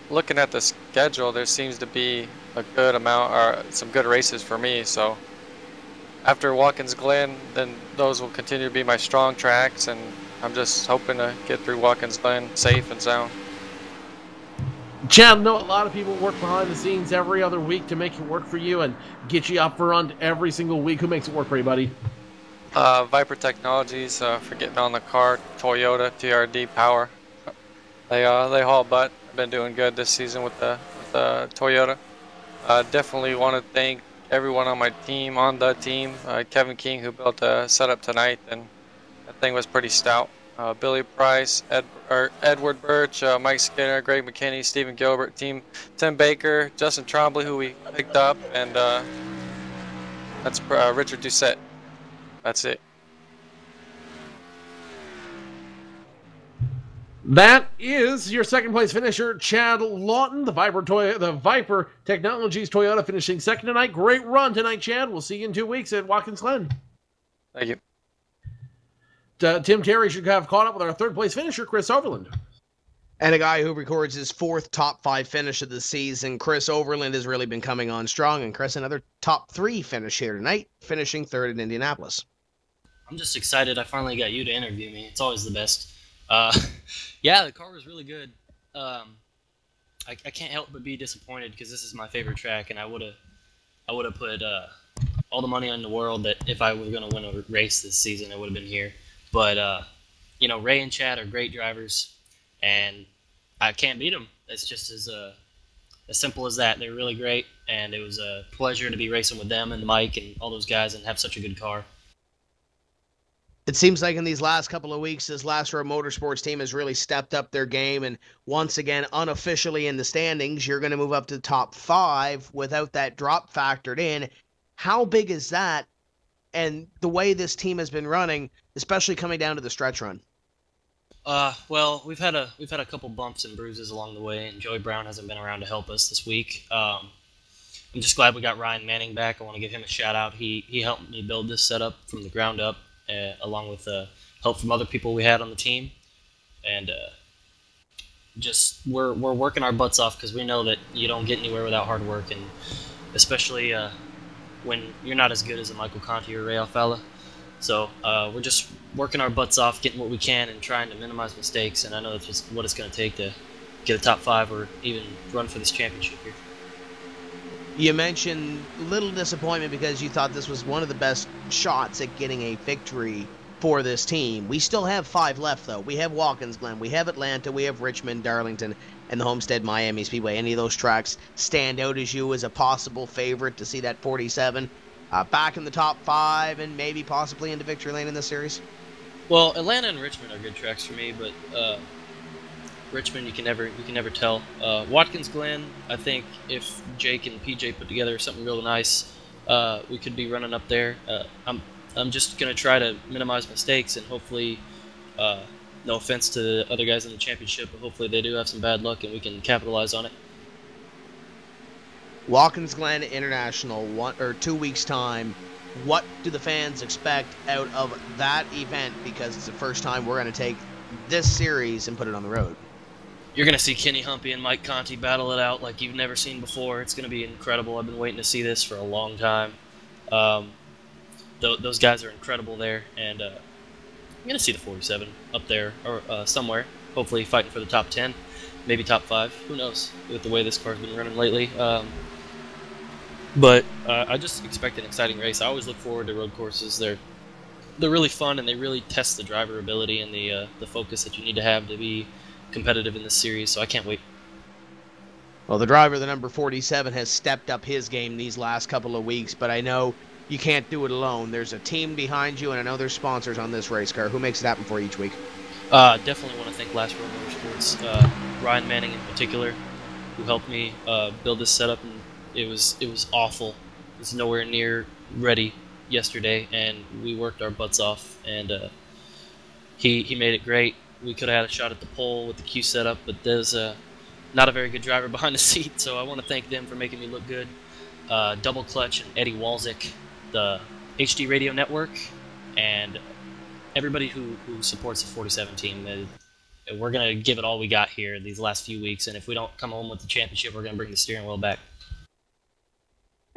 looking at the schedule, there seems to be a good amount, or some good races for me. So after Watkins Glen, then those will continue to be my strong tracks, and I'm just hoping to get through Watkins Glen safe and sound.
Chad, I know a lot of people work behind the scenes every other week to make it work for you and get you up front every single week. Who makes it work for you, buddy?
Viper Technologies for getting on the car. Toyota, TRD Power. They haul butt. I've been doing good this season with the Toyota. Definitely want to thank everyone on the team. Kevin King, who built the setup tonight, and that thing was pretty stout. Billy Price, Edward Birch, Mike Skinner, Greg McKinney, Stephen Gilbert, Tim Baker, Justin Trombley, who we picked up, and that's Richard Doucette. That's it.
That is your second place finisher, Chad Lawton, the Viper Technologies Toyota, finishing second tonight. Great run tonight, Chad. We'll see you in 2 weeks at Watkins Glen.
Thank you.
Tim Terry should have caught up with our third place finisher, Chris Overland.
And a guy who records his 4th top 5 finish of the season, Chris Overland, has really been coming on strong. And Chris, another top 3 finish here tonight, finishing 3rd in Indianapolis.
I'm just excited I finally got you to interview me. It's always the best. Yeah, the car was really good. I can't help but be disappointed because this is my favorite track, and I would have put all the money in the world that if I was going to win a race this season, it would have been here. But you know, Ray and Chad are great drivers, and I can't beat them. It's just as simple as that. They're really great, and it was a pleasure to be racing with them and Mike and all those guys and have such a good car.
It seems like in these last couple of weeks, this Last Row Motorsports team has really stepped up their game, and once again, unofficially in the standings, you're going to move up to the top 5 without that drop factored in. How big is that? And the way this team has been running, especially coming down to the stretch run.
Well, we've had a couple bumps and bruises along the way, and Joey Brown hasn't been around to help us this week. I'm just glad we got Ryan Manning back. I want to give him a shout out. He helped me build this setup from the ground up, along with help from other people we had on the team, and just we're working our butts off because we know that you don't get anywhere without hard work, and especially when you're not as good as a Michael Conti or Ray Alfala. So we're just working our butts off, getting what we can, and trying to minimize mistakes. And I know that's just what it's going to take to get a top 5 or even run for this championship here.
You mentioned little disappointment because you thought this was one of the best shots at getting a victory for this team. We still have 5 left, though. We have Watkins Glen, we have Atlanta, we have Richmond, Darlington, and the Homestead Miami Speedway. Any of those tracks stand out as you as a possible favorite to see that 47 back in the top 5 and maybe possibly into victory lane in this series?
Well, Atlanta and Richmond are good tracks for me, but Richmond you can never tell. Watkins Glen, I think if Jake and PJ put together something real nice, we could be running up there. I'm just gonna try to minimize mistakes, and hopefully, no offense to the other guys in the championship, but hopefully they do have some bad luck and we can capitalize on it.
Watkins Glen International, 1 or 2 weeks time. What do the fans expect out of that event? Because it's the first time we're going to take this series and put it on the road.
You're going to see Kenny Humpy and Mike Conti battle it out like you've never seen before. It's going to be incredible. I've been waiting to see this for a long time. Those guys are incredible there, and I'm going to see the 47 up there or somewhere, hopefully fighting for the top 10, maybe top 5. Who knows with the way this car's been running lately. But I just expect an exciting race. I always look forward to road courses. They're really fun, and they really test the driver ability and the focus that you need to have to be competitive in this series, so I can't wait.
Well, the driver, the number 47, has stepped up his game these last couple of weeks, but I know you can't do it alone. There's a team behind you, and I know there's sponsors on this race car. Who makes it happen for you each week?
Definitely want to thank Last Row Motorsports, Ryan Manning in particular, who helped me build this setup, and it was awful. It was nowhere near ready yesterday, and we worked our butts off, and he made it great. We could have had a shot at the pole with the Q setup, but there's not a very good driver behind the seat, so I want to thank them for making me look good. Double Clutch and Eddie Walzik, the HD Radio Network, and everybody who supports the 47 team. We're going to give it all we got here these last few weeks, and if we don't come home with the championship, we're going to bring the steering wheel back.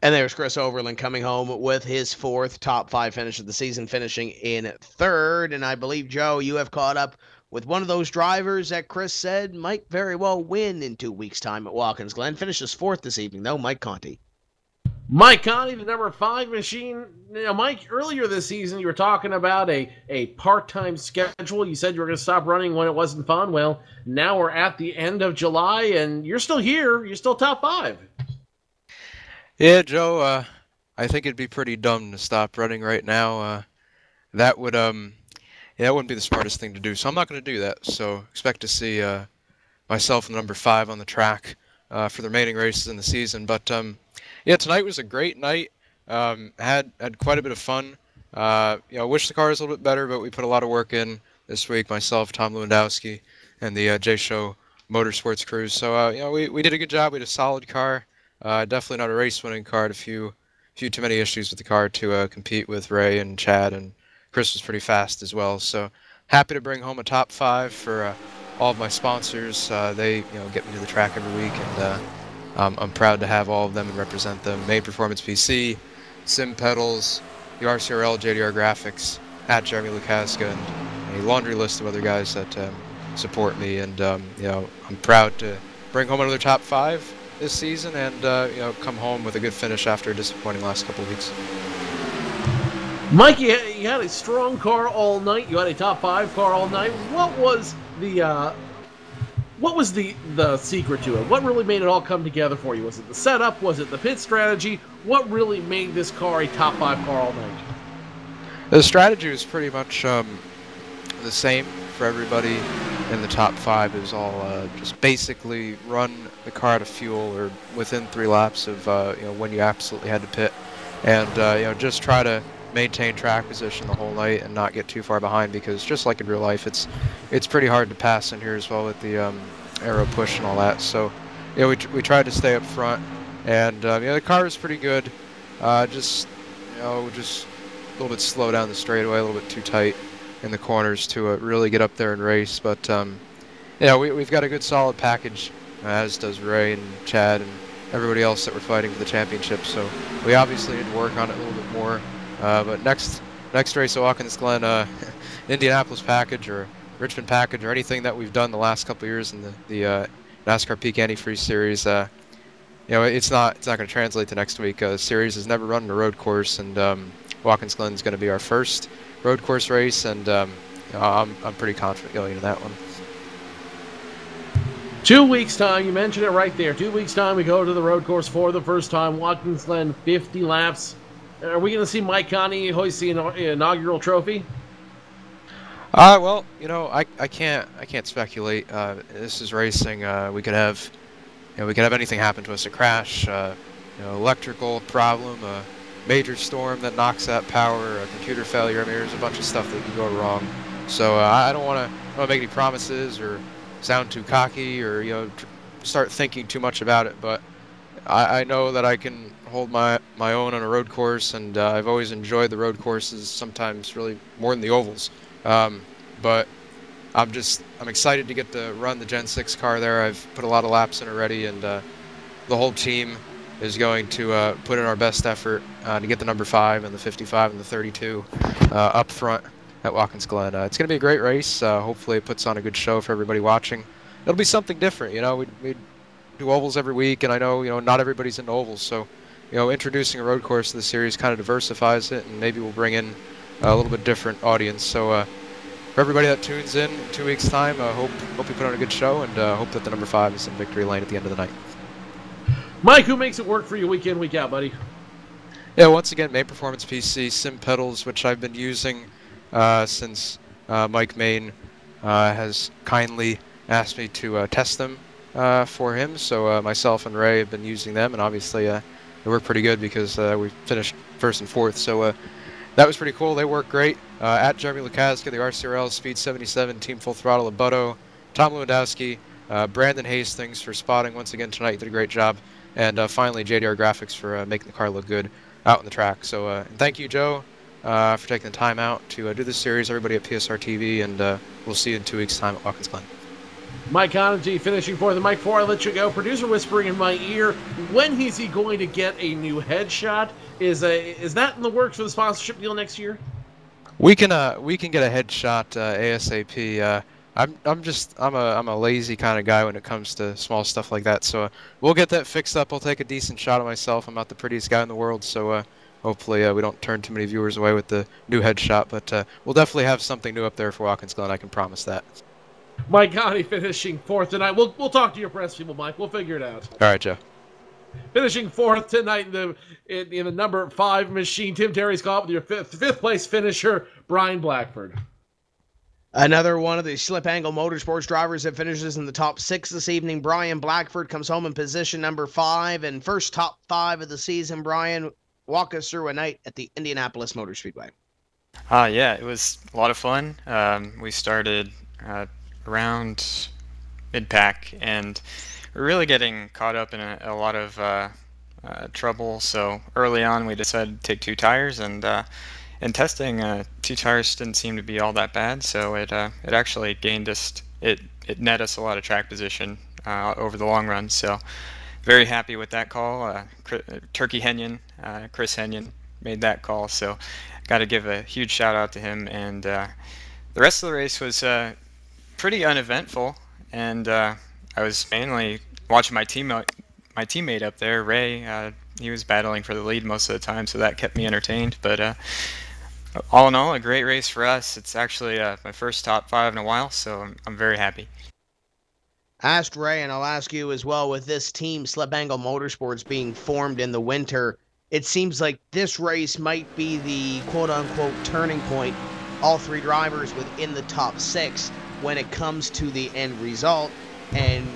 And there's Chris Overland coming home with his 4th top 5 finish of the season, finishing in 3rd. And I believe, Joe, you have caught up with one of those drivers that Chris said might very well win in 2 weeks' time at Watkins Glen. Finishes 4th this evening, though, Mike Conti.
Mike Conti, the number 5 machine. Now, Mike, earlier this season, you were talking about a part-time schedule. You said you were going to stop running when it wasn't fun. Well, now we're at the end of July, and you're still here. You're still top 5.
Yeah, Joe, I think it'd be pretty dumb to stop running right now. That would, that wouldn't be the smartest thing to do, so I'm not going to do that. So expect to see myself and number 5 on the track for the remaining races in the season. But yeah, tonight was a great night. Had quite a bit of fun. I wish the car was a little bit better, but we put a lot of work in this week. Myself, Tom Lewandowski, and the J Show Motorsports crews. So we did a good job. We had a solid car. Definitely not a race-winning car. Had a few too many issues with the car to compete with Ray and Chad, and Chris was pretty fast as well. So happy to bring home a top 5 for all of my sponsors. They get me to the track every week, and I'm proud to have all of them and represent them. Main Performance PC, Sim Pedals, the RCRL, JDR Graphics, at Jeremy Lukaska, and a laundry list of other guys that support me. And I'm proud to bring home another top 5 this season, and come home with a good finish after a disappointing last couple of weeks.
Mike, you had a strong car all night. You had a top 5 car all night. What was the secret to it? What really made it all come together for you? Was it the setup? Was it the pit strategy? What really made this car a top 5 car all night?
The strategy was pretty much the same for everybody in the top 5. Is all just basically run the car out of fuel or within 3 laps of when you absolutely had to pit, and just try to maintain track position the whole night and not get too far behind, because just like in real life, it's pretty hard to pass in here as well with the aero push and all that. So we tried to stay up front, and the car is pretty good. Just a little bit slow down the straightaway, a little bit too tight in the corners to really get up there and race. But we've got a good solid package, as does Ray and Chad and everybody else that we're fighting for the championship. So we obviously need to work on it a little bit more. But next race at Watkins Glen, Indianapolis package or Richmond package or anything that we've done the last couple of years in the NASCAR Peak Antifreeze series, it's not going to translate to next week. The series has never run in a road course, and Watkins Glen is going to be our first road course race, and I'm pretty confident going into that one.
2 weeks time, you mentioned it right there. 2 weeks time, we go to the road course for the first time. Watkins Glen, 50 laps. Are we going to see Mike Connie hoist the inaugural trophy?
Well, I can't speculate. This is racing. We could have anything happen to us: a crash, electrical problem, a major storm that knocks that power, a computer failure. I mean, there's a bunch of stuff that can go wrong. So I don't want to make any promises or sound too cocky or start thinking too much about it. But I know that I can hold my own on a road course, and I've always enjoyed the road courses, sometimes really more than the ovals. But I'm excited to get to run the Gen 6 car there. I've put a lot of laps in already, and the whole team is going to put in our best effort to get the number 5 and the 55 and the 32 up front at Watkins Glen. It's going to be a great race. Hopefully it puts on a good show for everybody watching. It'll be something different. We do ovals every week, and I know not everybody's into ovals, so introducing a road course to the series kind of diversifies it, and maybe we'll bring in a little bit different audience. So for everybody that tunes in 2 weeks time, hope you put on a good show, and hope that the number 5 is in victory lane at the end of the night.
Mike, who makes it work for you week in, week out, buddy?
Yeah, once again, Main Performance PC, Sim Pedals, which I've been using since Mike Main has kindly asked me to test them for him. So myself and Ray have been using them, and obviously they work pretty good because we finished 1st and 4th. So that was pretty cool. They work great. At Jeremy Lukaska, the RCRL, Speed 77, Team Full Throttle, Abuto, Tom Lewandowski, Brandon Hastings for spotting once again tonight. Did a great job. And finally, JDR Graphics for making the car look good out on the track. So thank you, Joe, for taking the time out to do this series. Everybody at PSR TV, and we'll see you in 2 weeks' time at Watkins Glen.
Mike Onagy finishing fourth. And Mike, before I let you go, producer whispering in my ear, when is he going to get a new headshot? Is that in the works for the sponsorship deal next year?
We can get a headshot ASAP. I'm a lazy kind of guy when it comes to small stuff like that. So we'll get that fixed up. I'll take a decent shot of myself. I'm not the prettiest guy in the world, so hopefully we don't turn too many viewers away with the new headshot. But we'll definitely have something new up there for Watkins Glen. I can promise that.
Mike Connie finishing fourth tonight. We'll talk to your press people, Mike. We'll figure it out.
All right, Joe.
Finishing fourth tonight in the number 5 machine, Tim Terry's caught with your fifth place finisher, Brian Blackford.
Another one of the Slip Angle Motorsports drivers that finishes in the top 6 this evening. Brian Blackford comes home in position number 5 and first top 5 of the season. Brian, walk us through a night at the Indianapolis Motor Speedway.
Yeah, it was a lot of fun. We started around mid-pack, and we're really getting caught up in a lot of trouble. So early on, we decided to take 2 tires, and in testing, 2 tires didn't seem to be all that bad, so it actually gained us, it net us a lot of track position over the long run. So very happy with that call. Turkey Henyon, Chris Henyon made that call, so got to give a huge shout out to him. And the rest of the race was pretty uneventful, and I was mainly watching my teammate up there, Ray. He was battling for the lead most of the time, so that kept me entertained. But all in all, a great race for us. It's actually my first top 5 in a while, so I'm very happy.
Asked Ray, and I'll ask you as well, with this team, Slip Angle Motorsports, being formed in the winter, it seems like this race might be the quote-unquote turning point. All 3 drivers within the top 6 when it comes to the end result, and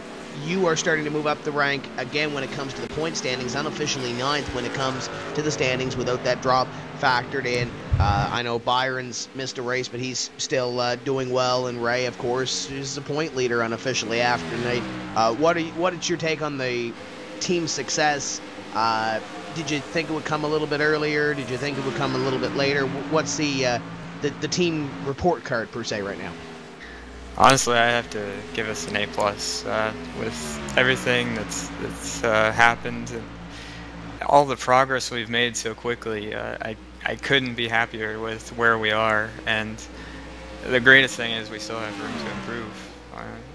you are starting to move up the rank again when it comes to the point standings, unofficially 9th when it comes to the standings without that drop factored in. I know Byron's missed a race, but he's still doing well, and Ray, of course, is the point leader unofficially after tonight. What is your take on the team success? Did you think it would come a little bit earlier? Did you think it would come a little bit later? What's the team report card per se right now?
Honestly, I have to give us an A+. With everything that's happened and all the progress we've made so quickly, I couldn't be happier with where we are. And the greatest thing is we still have room to improve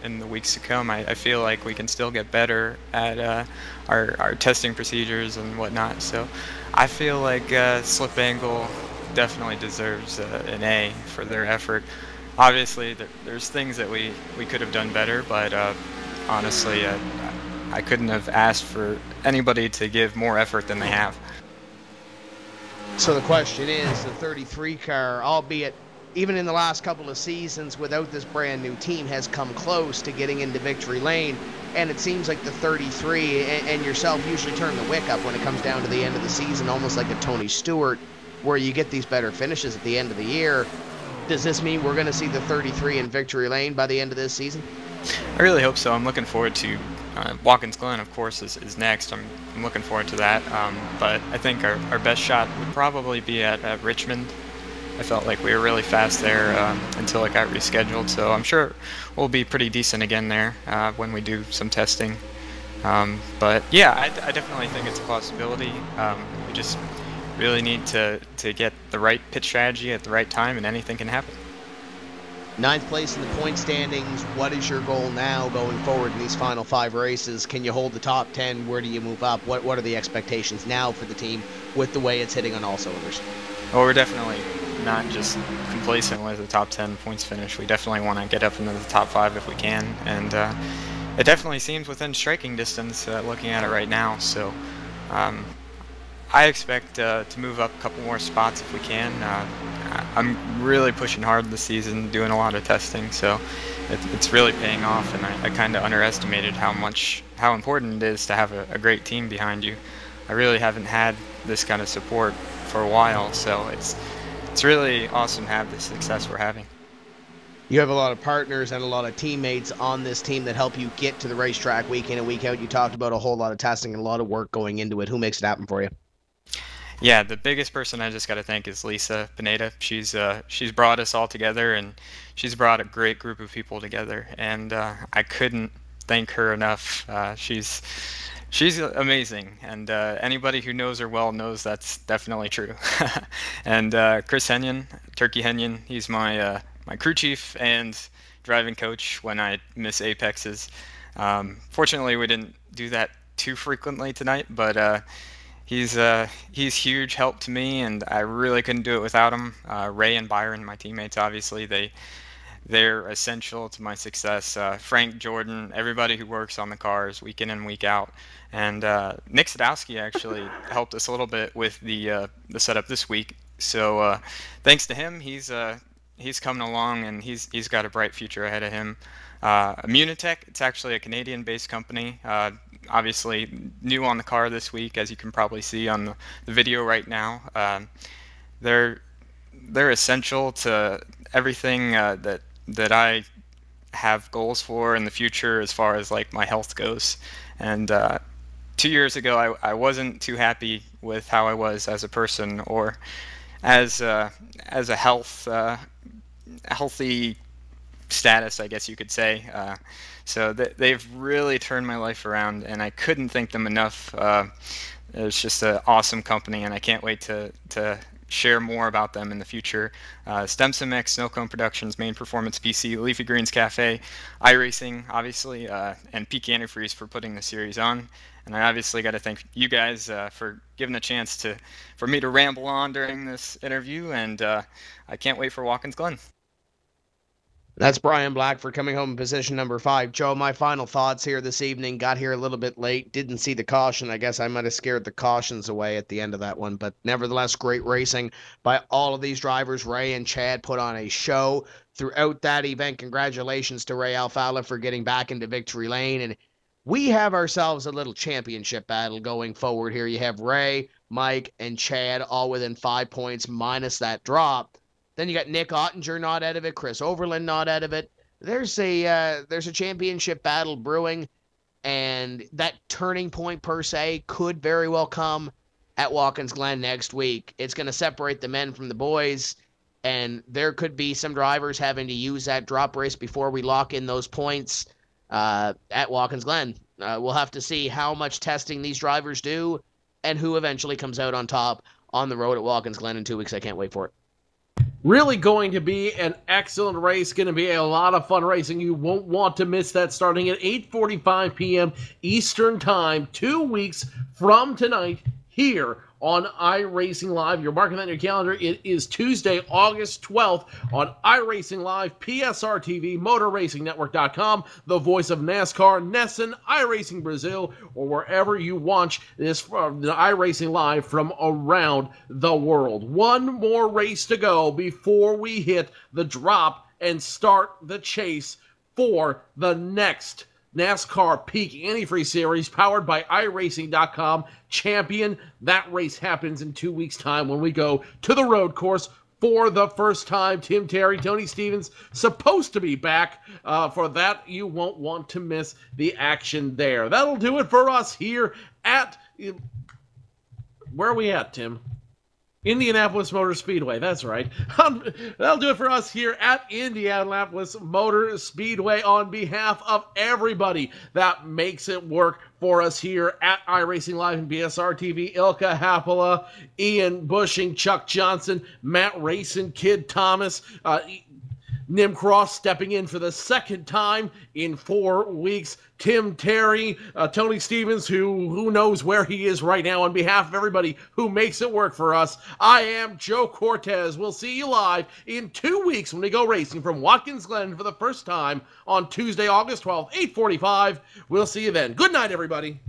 in the weeks to come. I feel like we can still get better at our testing procedures and whatnot. So I feel like Slip Angle definitely deserves an A for their effort. Obviously, there's things that we could have done better, but honestly, I couldn't have asked for anybody to give more effort than they have.
So the question is, the 33 car, albeit even in the last couple of seasons without this brand new team, has come close to getting into victory lane, and it seems like the 33 and yourself usually turn the wick up when it comes down to the end of the season, almost like a Tony Stewart, where you get these better finishes at the end of the year. Does this mean we're going to see the 33 in victory lane by the end of this season?
I really hope so. I'm looking forward to Watkins Glen, of course, is next. I'm looking forward to that. But I think our best shot would probably be at Richmond. I felt like we were really fast there until it got rescheduled. So I'm sure we'll be pretty decent again there when we do some testing. But yeah, I definitely think it's a possibility. We just really need to get the right pit strategy at the right time, and anything can happen.
9th place in the point standings. What is your goal now going forward in these final 5 races? Can you hold the top 10? Where do you move up? What are the expectations now for the team with the way it's hitting on all cylinders?
Well, we're definitely not just complacent with the top 10 points finish. We definitely want to get up into the top 5 if we can, and it definitely seems within striking distance looking at it right now. So I expect to move up a couple more spots if we can. I'm really pushing hard this season, doing a lot of testing, so it's really paying off, and I kind of underestimated how important it is to have a great team behind you. I really haven't had this kind of support for a while, so it's really awesome to have the success we're having.
You have a lot of partners and a lot of teammates on this team that help you get to the racetrack week in and week out. You talked about a whole lot of testing and a lot of work going into it. Who makes it happen for you?
Yeah, the biggest person I just got to thank is Lisa Pineda. She's brought us all together, and she's brought a great group of people together, and I couldn't thank her enough. She's amazing, and anybody who knows her well knows that's definitely true. And Chris Henyon, Turkey Henyon, he's my crew chief and driving coach when I miss apexes. Fortunately, we didn't do that too frequently tonight, but he's huge help to me, and I really couldn't do it without him. Ray and Byron, my teammates, obviously, they're essential to my success. Frank, Jordan, everybody who works on the cars week in and week out. And Nick Sadowski actually helped us a little bit with the setup this week. So thanks to him, he's coming along, and he's got a bright future ahead of him. Immunitech, it's actually a Canadian-based company. Obviously new on the car this week, as you can probably see on the video right now. They're essential to everything that I have goals for in the future as far as like my health goes. And 2 years ago, I wasn't too happy with how I was as a person, or as a healthy status, I guess you could say. So they've really turned my life around, and I couldn't thank them enough. It's just an awesome company, and I can't wait to share more about them in the future. Stemson Mix, Snowcone Productions, Main Performance PC, Leafy Greens Cafe, iRacing, obviously, and Peak Antifreeze for putting the series on. And I obviously got to thank you guys for giving a chance for me to ramble on during this interview, and I can't wait for Watkins Glen.
That's Brian Black for coming home in position number 5. Joe, my final thoughts here this evening. Got here a little bit late. Didn't see the caution. I guess I might have scared the cautions away at the end of that one. But nevertheless, great racing by all of these drivers. Ray and Chad put on a show throughout that event. Congratulations to Ray Alfalla for getting back into victory lane. And we have ourselves a little championship battle going forward here. You have Ray, Mike, and Chad all within 5 points minus that drop. Then you got Nick Ottinger not out of it, Chris Overland not out of it. There's a championship battle brewing, and that turning point per se could very well come at Watkins Glen next week. It's going to separate the men from the boys, and there could be some drivers having to use that drop race before we lock in those points at Watkins Glen. We'll have to see how much testing these drivers do and who eventually comes out on top on the road at Watkins Glen in 2 weeks. I can't wait for it.
Really going to be an excellent race. Going to be a lot of fun racing. You won't want to miss that, starting at 8:45 p.m. Eastern Time, 2 weeks from tonight here on iRacing Live. You're marking that in your calendar. It is Tuesday, August 12th on iRacing Live, PSR TV, MotorRacingNetwork.com, the voice of NASCAR, Nesson, iRacing Brazil, or wherever you watch this iRacing Live from around the world. One more race to go before we hit the drop and start the chase for the next NASCAR Peak Antifreeze Series powered by iRacing.com champion. That race happens in 2 weeks' time when we go to the road course for the first time. Tim Terry, Tony Stevens, supposed to be back for that. You won't want to miss the action there. That'll do it for us here at... Where are we at, Tim? Indianapolis Motor Speedway, that's right. That'll do it for us here at Indianapolis Motor Speedway on behalf of everybody that makes it work for us here at iRacing Live and BSR TV. Ilka Happala, Ian Bushing, Chuck Johnson, Matt Racing, Kid Thomas, Nim Cross stepping in for the second time in 4 weeks. Tim Terry, Tony Stevens, who knows where he is right now. On behalf of everybody who makes it work for us, I am Joe Cortez. We'll see you live in 2 weeks when we go racing from Watkins Glen for the first time on Tuesday, August 12th, 8:45. We'll see you then. Good night, everybody.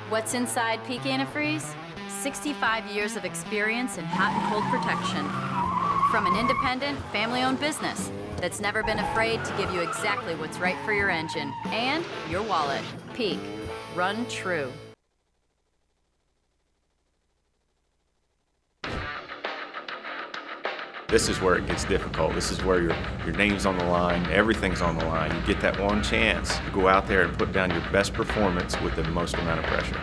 What's inside Peak Antifreeze? 65 years of experience in hot and cold protection. From an independent, family-owned business that's never been afraid to give you exactly what's right for your engine and your wallet. Peak. Run true.
This is where it gets difficult. This is where your name's on the line, everything's on the line. You get that one chance to go out there and put down your best performance with the most amount of pressure.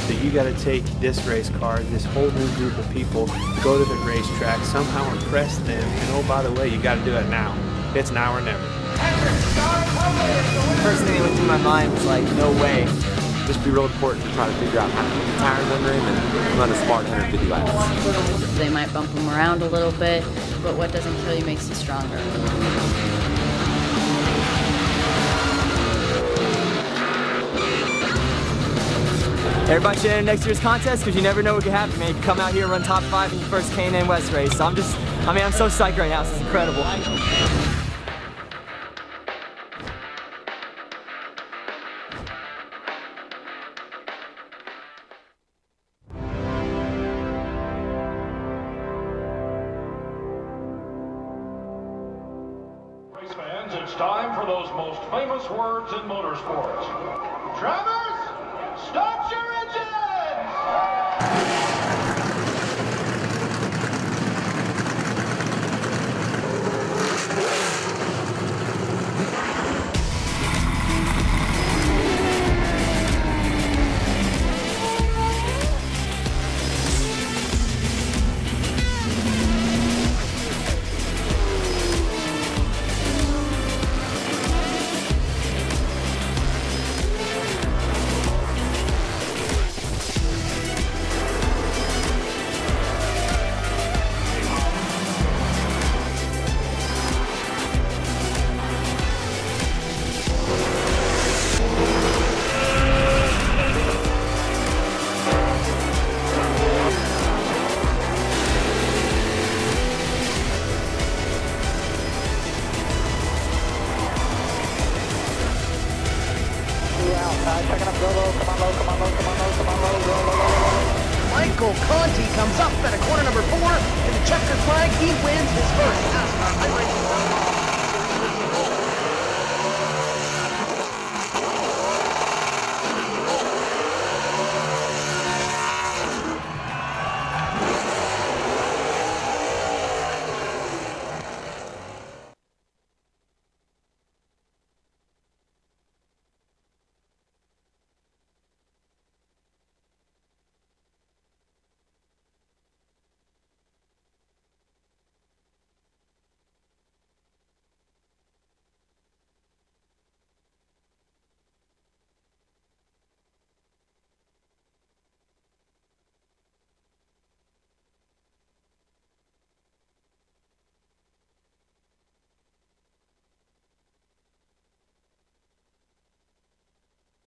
So you got to take this race car, this whole new group of people, go to the racetrack, somehow impress them, and oh, by the way, you got to do it now. It's now or never.
The first thing that went through my mind was like, no way.
Just be real important to try to figure out how to keep the tires under him and run a smart 150 laps.
They might bump him around a little bit, but what doesn't kill you makes you stronger.
Everybody should enter next year's contest because you never know what could happen, man. You can come out here and run top 5 in your first K&N West race. So I'm so psyched right now. This is incredible.
Race fans, it's time for those most famous words in motorsports. Drivers, start your engines!
Michael Conti comes up at a corner number 4 in the checkered flag. He wins his first NASCAR race.